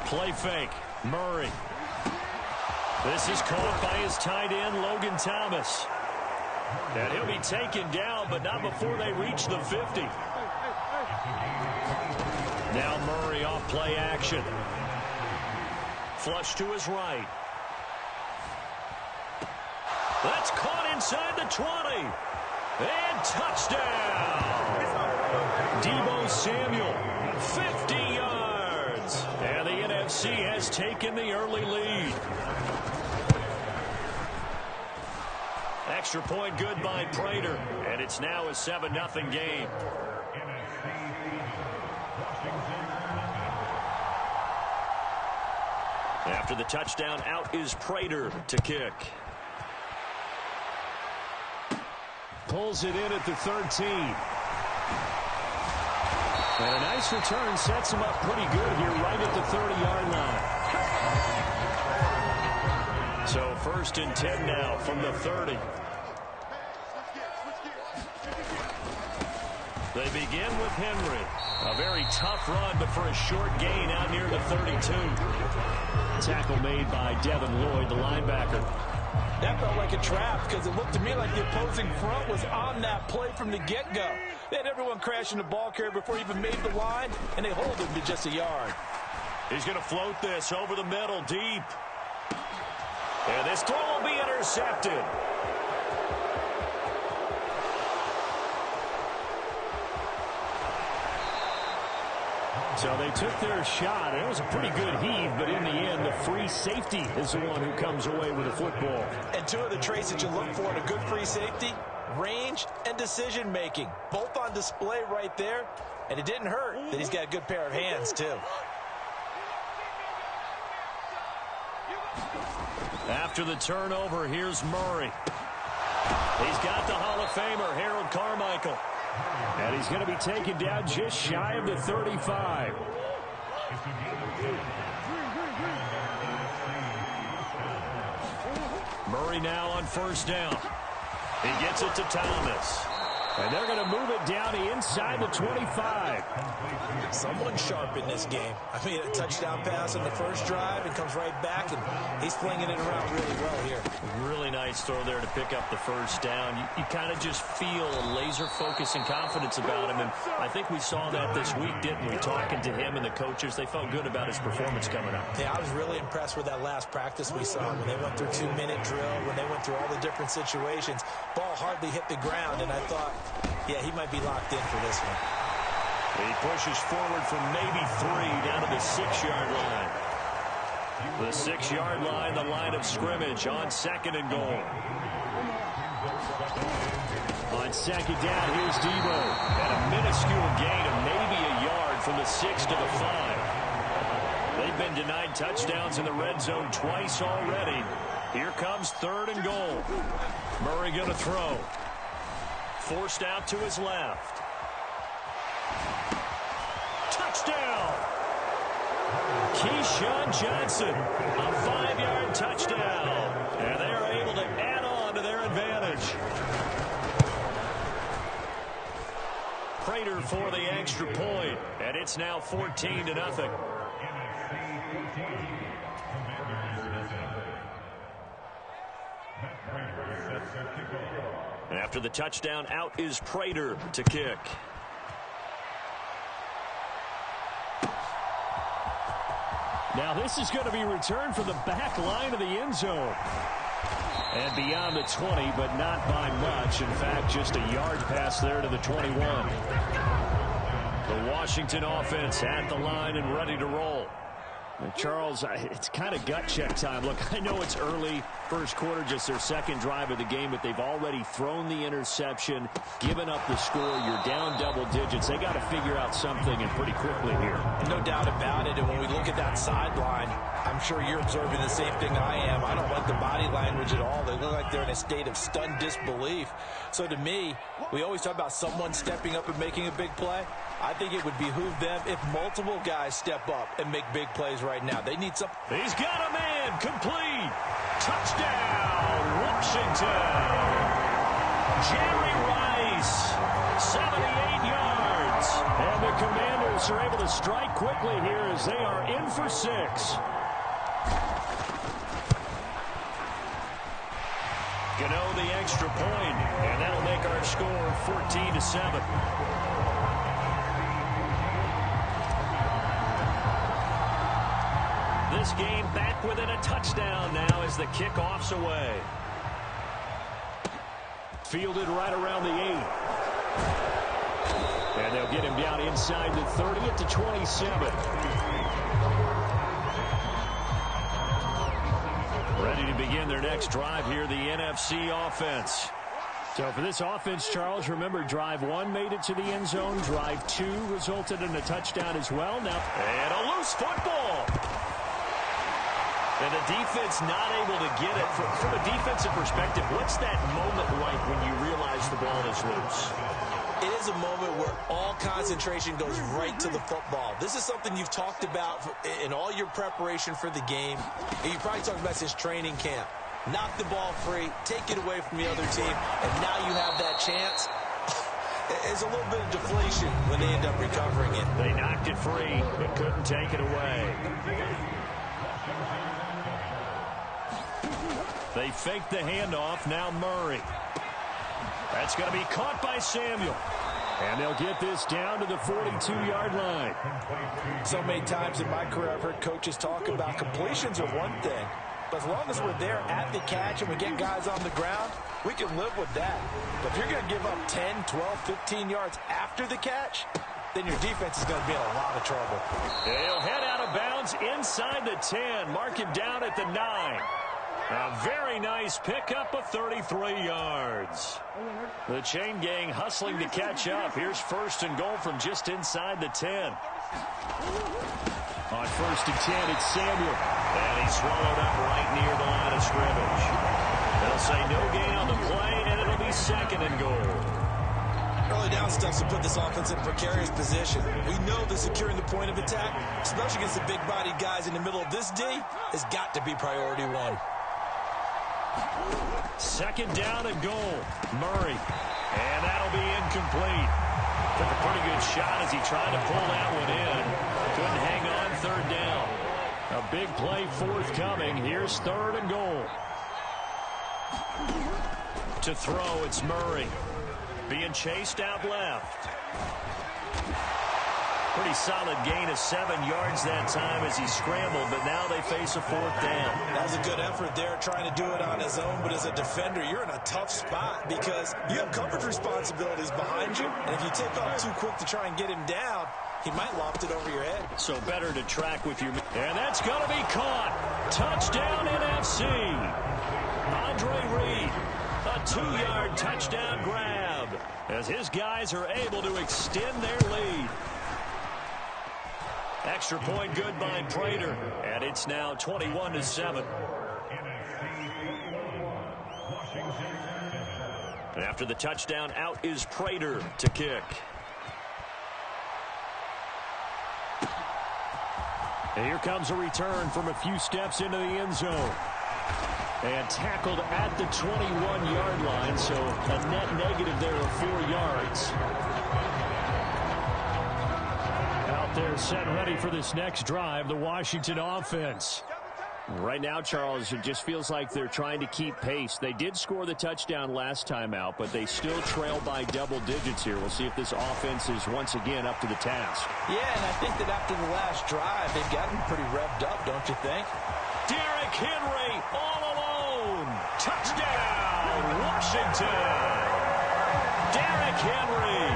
Play fake. Murray. This is caught by his tight end, Logan Thomas. And he'll be taken down, but not before they reach the 50. Now Murray off play action. Flush to his right. That's caught inside the 20. And touchdown. Deebo Samuel, 50 yards. And the NFC has taken the early lead. Extra point good by Prater, and it's now a 7-0 game. After the touchdown, out is Prater to kick. pulls it in at the 13. And a nice return sets him up pretty good here right at the 30-yard line. So 1st and 10 now from the 30. They begin with Henry. A very tough run, but for a short gain out near the 32. Tackle made by Devin Lloyd, the linebacker. That felt like a trap because it looked to me like the opposing front was on that play from the get-go. They had everyone crashing the ball carrier before he even made the line, and they hold him to just a yard. He's going to float this over the middle, deep. And this throw will be intercepted. So they took their shot. It was a pretty good heave, but in the end, the free safety is the one who comes away with the football. And two of the traits that you look for in a good free safety, range and decision-making. Both on display right there, and it didn't hurt that he's got a good pair of hands, too. After the turnover, here's Murray. He's got the Hall of Famer, Harold Carmichael. And he's going to be taken down just shy of the 35. Murray now on 1st down. He gets it to Thomas. And they're going to move it down inside the 25. Someone's sharp in this game. I mean, a touchdown pass on the first drive and comes right back, and he's flinging it around really well here. Really nice throw there to pick up the 1st down. You kind of just feel a laser focus and confidence about him, and I think we saw that this week, didn't we? Talking to him and the coaches, they felt good about his performance coming up. Yeah, I was really impressed with that last practice we saw when they went through 2-minute drill, when they went through all the different situations. Ball hardly hit the ground, and I thought, yeah, he might be locked in for this one. He pushes forward from maybe 3 down to the 6-yard line. The 6-yard line, the line of scrimmage on 2nd and goal. On 2nd down, here's Debo. And a minuscule gain of maybe a yard from the 6 to the 5. They've been denied touchdowns in the red zone twice already. Here comes 3rd and goal. Murray going to throw. Forced out to his left. Touchdown! Keyshawn Johnson, a 5-yard touchdown. And they are able to add on to their advantage. Prater for the extra point, and it's now 14-0. And after the touchdown, out is Prater to kick. Now this is going to be returned from the back line of the end zone. And beyond the 20, but not by much. In fact, just a yard pass there to the 21. The Washington offense at the line and ready to roll. And Charles, it's kind of gut check time. Look, I know it's early, first quarter, just their 2nd drive of the game, but they've already thrown the interception, given up the score. You're down double digits. They got to figure out something, and pretty quickly here. No doubt about it. And when we look at that sideline, I'm sure you're observing the same thing I am. I don't like the body language at all. They look like they're in a state of stunned disbelief. So to me, we always talk about someone stepping up and making a big play. I think it would behoove them if multiple guys step up and make big plays right now. They need some. He's got a man. Complete. Touchdown, Washington. Jerry Rice, 78 yards. And the Commanders are able to strike quickly here as they are in for 6. Gano the extra point, and that'll make our score 14-7. This game back within a touchdown now as the kickoff's away. Fielded right around the 8. And they'll get him down inside the 30 at the 27. Ready to begin their next drive here, the NFC offense. So for this offense, Charles, remember drive 1 made it to the end zone. Drive 2 resulted in a touchdown as well. Now, and a loose football. And the defense not able to get it. From a defensive perspective, what's that moment like when you realize the ball is loose? It is a moment where all concentration goes right to the football. This is something you've talked about in all your preparation for the game. And you probably talked about since training camp. Knock the ball free, take it away from the other team, and now you have that chance. There's a little bit of deflation when they end up recovering it. They knocked it free, but couldn't take it away. They fake the handoff. Now Murray. That's going to be caught by Samuel. And they'll get this down to the 42-yard line. So many times in my career, I've heard coaches talk about completions are one thing. But as long as we're there at the catch and we get guys on the ground, we can live with that. But if you're going to give up 10, 12, 15 yards after the catch, then your defense is going to be in a lot of trouble. He'll head out of bounds inside the 10. Mark him down at the 9. A very nice pickup of 33 yards. The chain gang hustling to catch up. Here's 1st and goal from just inside the 10. On 1st and 10, it's Samuel. And he's swallowed up right near the line of scrimmage. They'll say no gain on the play, and it'll be 2nd and goal. Early down stuff to put this offense in a precarious position. We know that securing the point of attack, especially against the big-bodied guys in the middle of this D, has got to be priority one. 2nd down and goal. Murray. And that'll be incomplete. Took a pretty good shot as he tried to pull that one in. Couldn't hang on 3rd down. A big play forthcoming. Here's 3rd and goal. To throw, it's Murray. Being chased out left. Pretty solid gain of 7 yards that time as he scrambled, but now they face a 4th down. That was a good effort there, trying to do it on his own, but as a defender, you're in a tough spot because you have coverage responsibilities behind you, and if you take off too quick to try and get him down, he might loft it over your head. So better to track with your... And that's going to be caught. Touchdown NFC. Andre Reed, a 2-yard touchdown grab as his guys are able to extend their lead. Extra point good by Prater, and it's now 21-7. And after the touchdown, out is Prater to kick. And here comes a return from a few steps into the end zone. And tackled at the 21-yard line, so a net negative there of 4 yards. They're set ready for this next drive, the Washington offense. Right now, Charles, it just feels like they're trying to keep pace. They did score the touchdown last time out, but they still trail by double digits here. We'll see if this offense is once again up to the task. Yeah, and I think that after the last drive, they've gotten pretty revved up, don't you think? Derrick Henry all alone. Touchdown, Washington. Derrick Henry,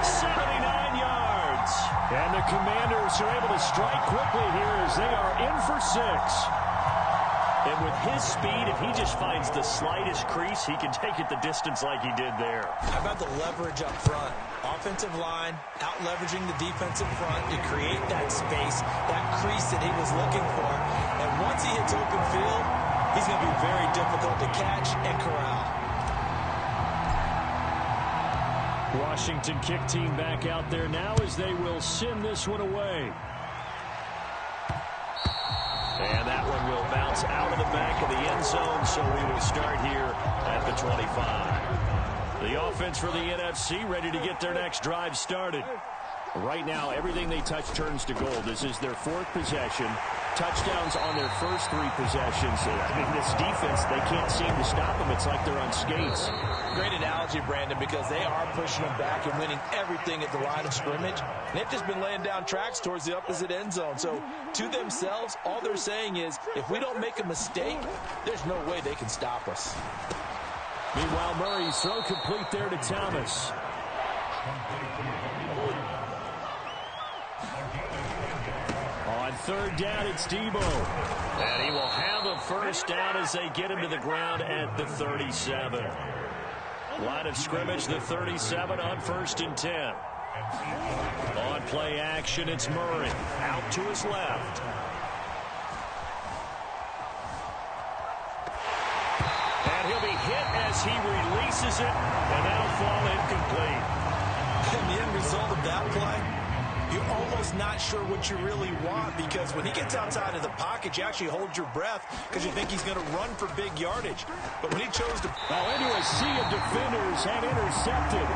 79 yards. And the Commanders are able to strike quickly here as they are in for 6. And with his speed, if he just finds the slightest crease, he can take it the distance like he did there. How about the leverage up front? Offensive line, out-leveraging the defensive front to create that space, that crease that he was looking for. And once he hits open field, he's going to be very difficult to catch and corral. Washington kick team back out there now as they will send this one away. And that one will bounce out of the back of the end zone, so we will start here at the 25. The offense for the NFC ready to get their next drive started. Right now, everything they touch turns to gold. This is their 4th possession. Touchdowns on their first 3 possessions. I mean, this defense, they can't seem to stop them. It's like they're on skates. Great analogy, Brandon, because they are pushing them back and winning everything at the line of scrimmage. And they've just been laying down tracks towards the opposite end zone. So to themselves, all they're saying is, if we don't make a mistake, there's no way they can stop us. Meanwhile, Murray's throw complete there to Thomas. On 3rd down, it's Debo. And he will have a first down as they get him to the ground at the 37. Line of scrimmage, the 37 on 1st and 10. On play action, it's Murray. Out to his left. And he'll be hit as he releases it, and that'll fall incomplete. And the end result of that play, you're almost not sure what you really want, because when he gets outside of the pocket, you actually hold your breath because you think he's going to run for big yardage. But when he chose to... Now into a sea of defenders and intercepted.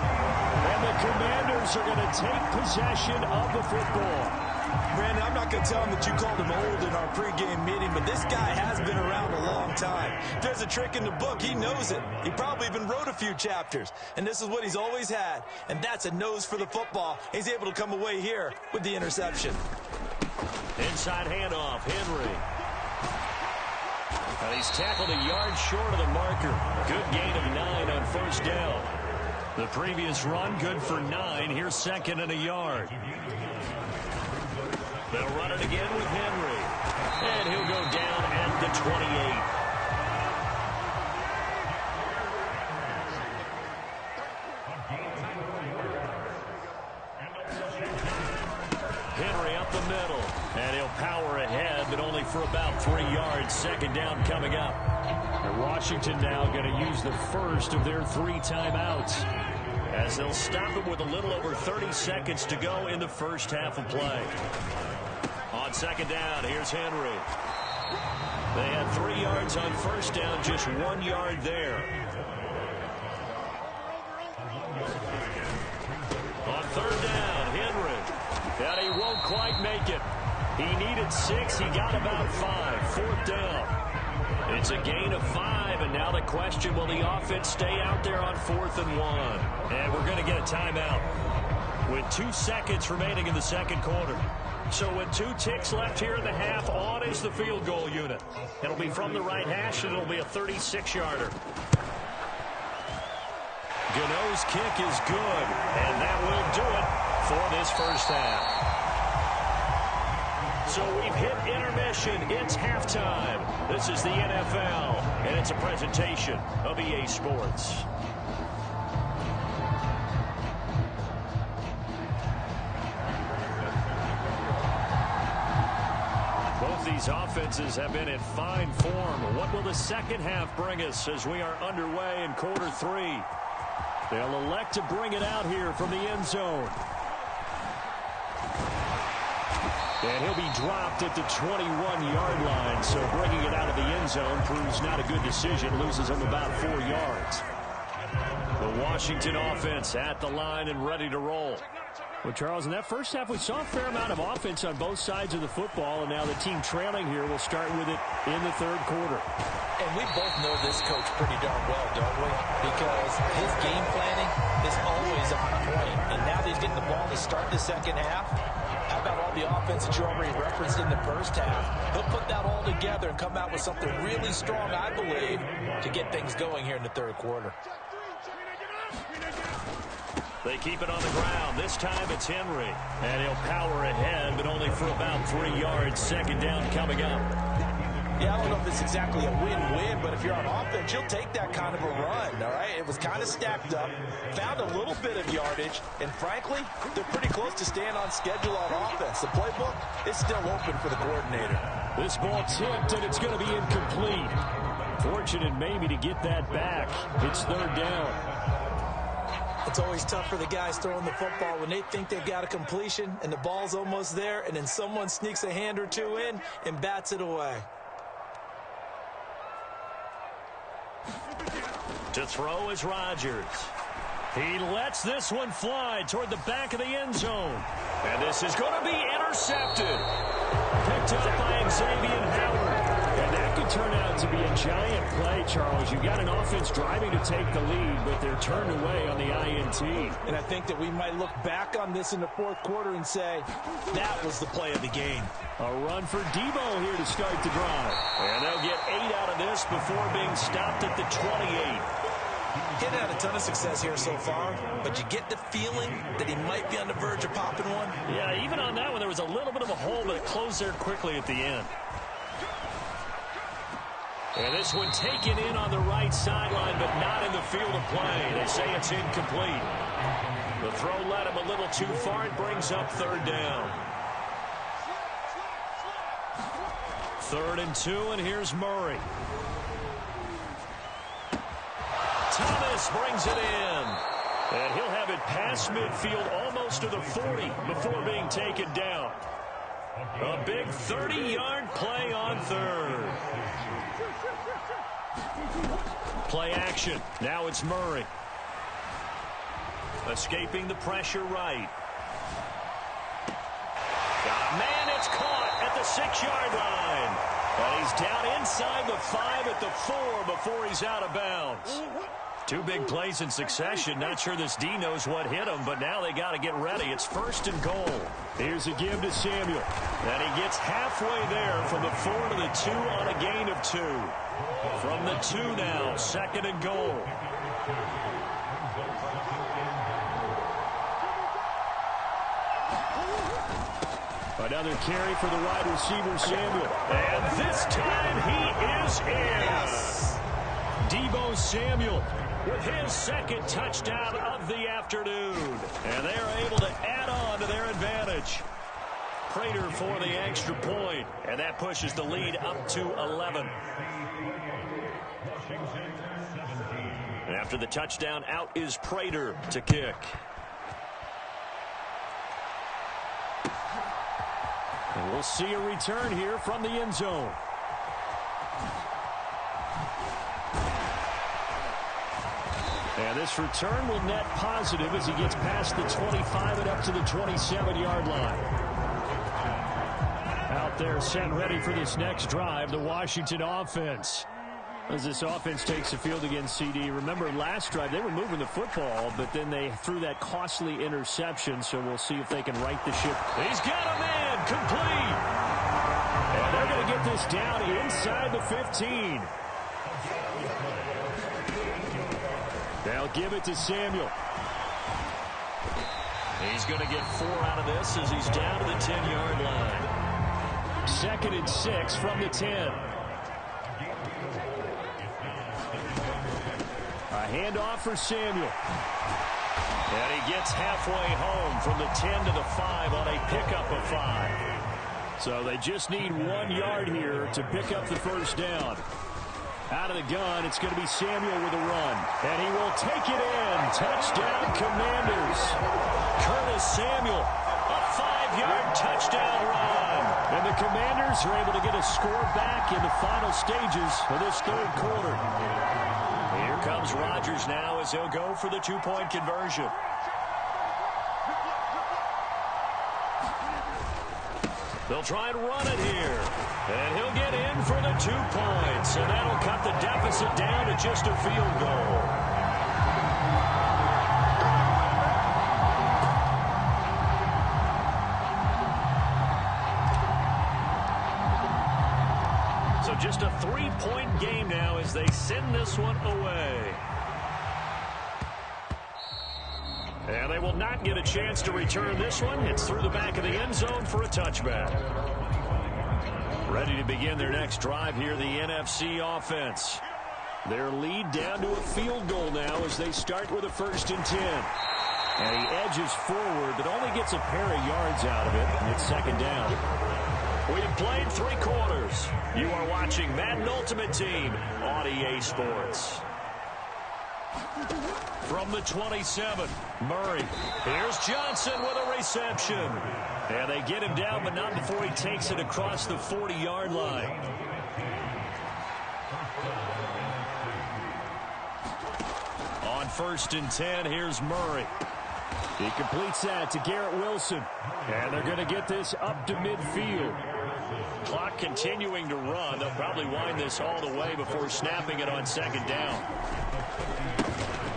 And the Commanders are going to take possession of the football. Brandon, I'm not going to tell him that you called him old in our pregame meeting, but this guy has been around a long time. If there's a trick in the book, he knows it. He probably even wrote a few chapters, and this is what he's always had, and that's a nose for the football. He's able to come away here with the interception. Inside handoff, Henry. And he's tackled a yard short of the marker. Good gain of 9 on first down. The previous run, good for 9. Here's second and a yard. They'll run it again with Henry. And he'll go down at the 28. Henry up the middle. And he'll power ahead, but only for about 3 yards. Second down coming up. And Washington now going to use the first of their 3 timeouts, as they'll stop him with a little over 30 seconds to go in the first half of play. On second down, here's Henry. They had 3 yards on first down, just 1 yard there. On third down, Henry. And he won't quite make it. He needed 6. He got about 5. Fourth down. It's a gain of 5, and now the question, will the offense stay out there on 4th and 1? And we're going to get a timeout with 2 seconds remaining in the second quarter. So with 2 ticks left here in the half, on is the field goal unit. It'll be from the right hash, and it'll be a 36-yarder. Gano's kick is good, and that will do it for this first half. So we've hit intermission. It's halftime. This is the NFL, and it's a presentation of EA Sports. Both these offenses have been in fine form. What will the second half bring us as we are underway in quarter 3? They'll elect to bring it out here from the end zone. And he'll be dropped at the 21-yard line, so bringing it out of the end zone proves not a good decision, loses him about 4 yards. The Washington offense at the line and ready to roll. Well, Charles, in that first half, we saw a fair amount of offense on both sides of the football, and now the team trailing here will start with it in the third quarter. And we both know this coach pretty darn well, don't we? Because his game planning is always on point, and now that he's getting the ball to start the second half, how about all the offense that you already referenced in the first half? He'll put that all together and come out with something really strong, I believe, to get things going here in the third quarter. They keep it on the ground. This time it's Henry. And he'll power ahead, but only for about 3 yards. Second down coming up. Yeah, I don't know if it's exactly a win-win, but if you're on offense, you'll take that kind of a run, all right? It was kind of stacked up, found a little bit of yardage, and frankly, they're pretty close to staying on schedule on offense. The playbook is still open for the coordinator. This ball tipped, and it's going to be incomplete. Fortunate maybe to get that back. It's third down. It's always tough for the guys throwing the football when they think they've got a completion and the ball's almost there, and then someone sneaks a hand or two in and bats it away. To throw is Rodgers. He lets this one fly toward the back of the end zone. And this is going to be intercepted. Picked up by Xavier Howard. And that could turn out to be a giant play, Charles. You've got an offense driving to take the lead, but they're turned away on the INT. And I think that we might look back on this in the fourth quarter and say, that was the play of the game. A run for Debo here to start the drive. And they'll get 8 out of this before being stopped at the 28. He's had a ton of success here so far, but you get the feeling that he might be on the verge of popping one. Yeah, even on that one, there was a little bit of a hole, but it closed there quickly at the end. And this one taken in on the right sideline, but not in the field of play. They say it's incomplete. The throw led him a little too far. It brings up third down. 3rd and 2, and here's Murray. Thomas brings it in. And he'll have it past midfield almost to the 40 before being taken down. A big 30-yard play on third. Play action. Now it's Murray. Escaping the pressure right. Got a man. It's caught at the 6-yard line. And he's down inside the 5 at the 4 before he's out of bounds. Two big plays in succession. Not sure this D knows what hit him, but now they got to get ready. It's 1st and goal. Here's a give to Samuel. And he gets halfway there from the 4 to the 2 on a gain of 2. From the 2 now, 2nd and goal. Another carry for the wide receiver, Samuel. And this time he is in. Yes. Deebo Samuel with his 2nd touchdown of the afternoon. And they are able to add on to their advantage. Prater for the extra point. And that pushes the lead up to 11. And after the touchdown, out is Prater to kick. And we'll see a return here from the end zone. And this return will net positive as he gets past the 25 and up to the 27-yard line. Out there set ready for this next drive, the Washington offense. As this offense takes the field against CD. Remember, last drive, they were moving the football, but then they threw that costly interception, so we'll see if they can right the ship. He's got a man, complete. And they're going to get this down inside the 15. They'll give it to Samuel. He's going to get 4 out of this as he's down to the 10-yard line. 2nd and 6 from the 10. A handoff for Samuel. And he gets halfway home from the 10 to the 5 on a pickup of 5. So they just need 1 yard here to pick up the first down. Out of the gun, it's going to be Samuel with a run. And he will take it in. Touchdown, Commanders. Curtis Samuel, a 5-yard touchdown run. And the Commanders are able to get a score back in the final stages of this 3rd quarter. Here comes Rodgers now as he'll go for the 2-point conversion. They'll try and run it here. And he'll get in for the 2 points. And that'll cut the deficit down to just a field goal. So just a 3-point game now as they send this one away. And they will not get a chance to return this one. It's through the back of the end zone for a touchback. Ready to begin their next drive here, the NFC offense. Their lead down to a field goal now as they start with a 1st and 10. And he edges forward, but only gets a pair of yards out of it, and it's 2nd down. We've played 3 quarters. You are watching Madden Ultimate Team on EA Sports. From the 27, Murray. Here's Johnson with a reception. And they get him down, but not before he takes it across the 40-yard line. On 1st and 10, here's Murray. He completes that to Garrett Wilson. And they're going to get this up to midfield. Clock continuing to run. They'll probably wind this all the way before snapping it on 2nd down.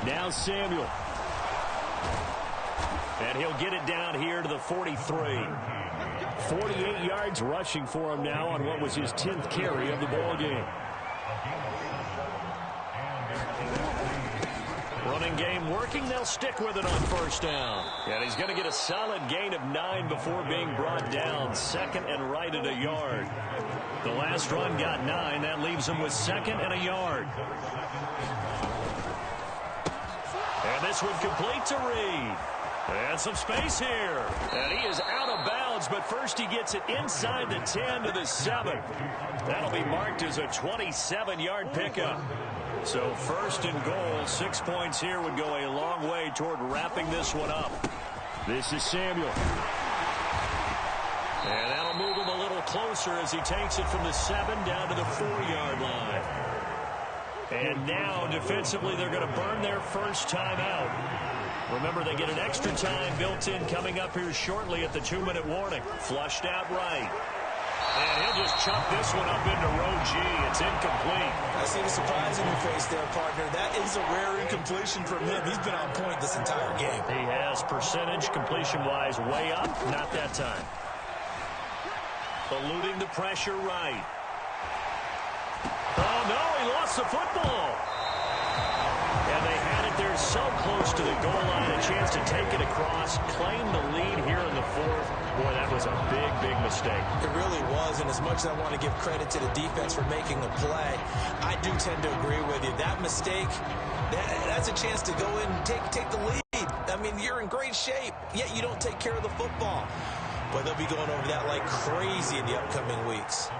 Now Samuel. And he'll get it down here to the 43. 48 yards rushing for him now on what was his 10th carry of the ball game. Running game working. They'll stick with it on 1st down. And he's going to get a solid gain of 9 before being brought down. 2nd and right at a yard. The last run got 9. That leaves him with 2nd and a yard. And this one complete to Reed. And some space here. And he is out of bounds, but first he gets it inside the 10 to the 7. That'll be marked as a 27-yard pickup. So first and goal, 6 points here would go a long way toward wrapping this one up. This is Samuel. And that'll move him a little closer as he takes it from the 7 down to the 4-yard line. And now, defensively, they're going to burn their first time out. Remember, they get an extra time built in coming up here shortly at the 2-minute warning. Flushed out right. And he'll just chunk this one up into row G. It's incomplete. I see the surprise in your face there, partner. That is a rare incompletion from him. He's been on point this entire game. He has percentage completion-wise way up. Not that time. Eluding the pressure right. Oh, no, he lost the football. And they had it there so close to the goal line, a chance to take it across, claim the lead here in the 4th. Boy, that was a big, big mistake. It really was, and as much as I want to give credit to the defense for making the play, I do tend to agree with you. That mistake, that's a chance to go in and take the lead. I mean, you're in great shape, yet you don't take care of the football. But they'll be going over that like crazy in the upcoming weeks.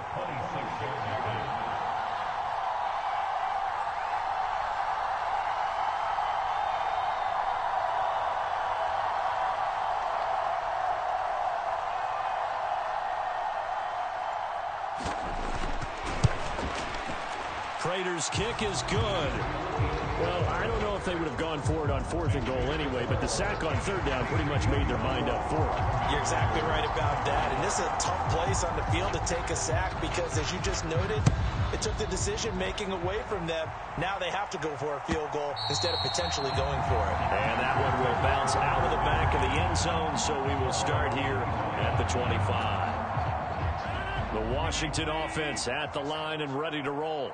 Prater's kick is good. Well, I don't know if they would have gone for it on 4th and goal anyway, but the sack on 3rd down pretty much made their mind up for it. You're exactly right about that. And this is a tough place on the field to take a sack because, as you just noted, it took the decision-making away from them. Now they have to go for a field goal instead of potentially going for it. And that one will bounce out of the back of the end zone, so we will start here at the 25. The Washington offense at the line and ready to roll.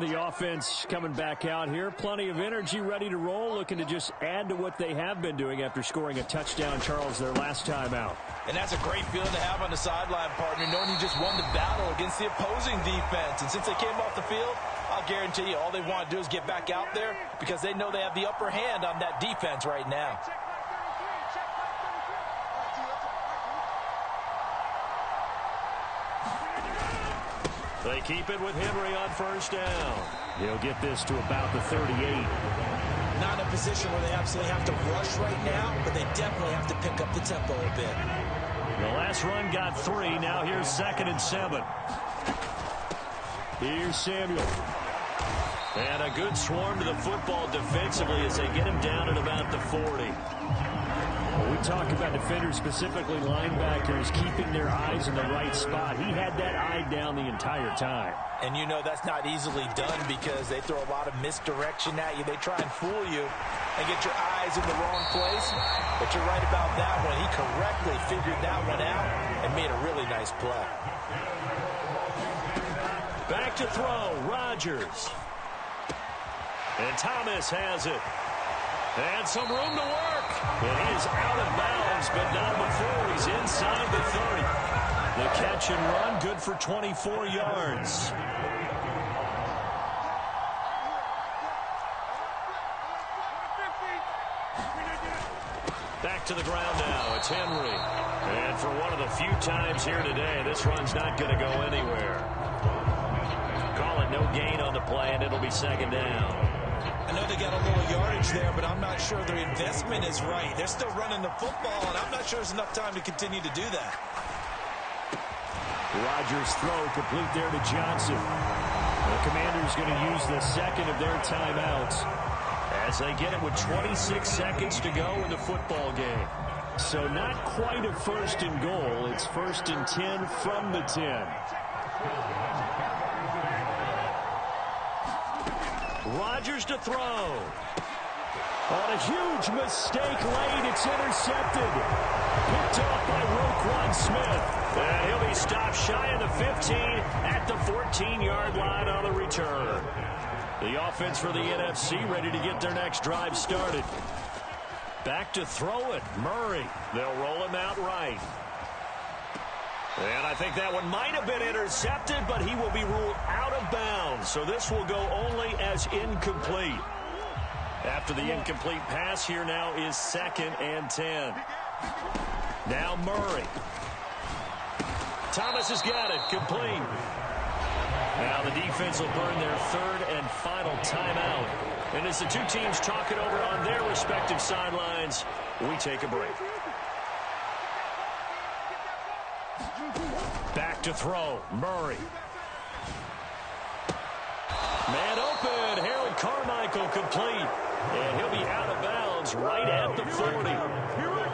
The offense coming back out here. Plenty of energy, ready to roll, looking to just add to what they have been doing after scoring a touchdown, Charles, their last time out. And that's a great feeling to have on the sideline, partner, knowing you just won the battle against the opposing defense. And since they came off the field, I'll guarantee you all they want to do is get back out there because they know they have the upper hand on that defense right now. They keep it with Henry on 1st down. He'll get this to about the 38. Not in a position where they absolutely have to rush right now, but they definitely have to pick up the tempo a bit. The last run got 3. Now here's 2nd and 7. Here's Samuel. And a good swarm to the football defensively as they get him down at about the 40. When we talk about defenders, specifically linebackers, keeping their eyes in the right spot, he had that eye down the entire time. And you know that's not easily done because they throw a lot of misdirection at you. They try and fool you and get your eyes in the wrong place. But you're right about that one. He correctly figured that one out and made a really nice play. Back to throw, Rodgers. And Thomas has it. And some room to work. And he is out of bounds, but not before he's inside the 30. The catch and run, good for 24 yards. Back to the ground now. It's Henry. And for one of the few times here today, this run's not going to go anywhere. Call it no gain on the play, and it'll be 2nd down. I know they got a little yardage there, but I'm not sure their investment is right. They're still running the football, and I'm not sure there's enough time to continue to do that. Rodgers' throw complete there to Johnson. The Commanders going to use the 2nd of their timeouts as they get it with 26 seconds to go in the football game. So not quite a 1st and goal. It's 1st and 10 from the 10. Rodgers to throw. On a huge mistake late, it's intercepted. Picked off by Roquan Smith. And he'll be stopped shy of the 15 at the 14-yard line on the return. The offense for the NFC ready to get their next drive started. Back to throw it, Murray. They'll roll him out right. And I think that one might have been intercepted, but he will be ruled out of bounds. So this will go only as incomplete. After the incomplete pass, here now is 2nd and 10. Now Murray. Thomas has got it, complete. Now the defense will burn their third and final timeout. And as the two teams talk it over on their respective sidelines, we take a break. Back to throw, Murray. Man open, Harold Carmichael complete. And he'll be out of bounds right at the 40.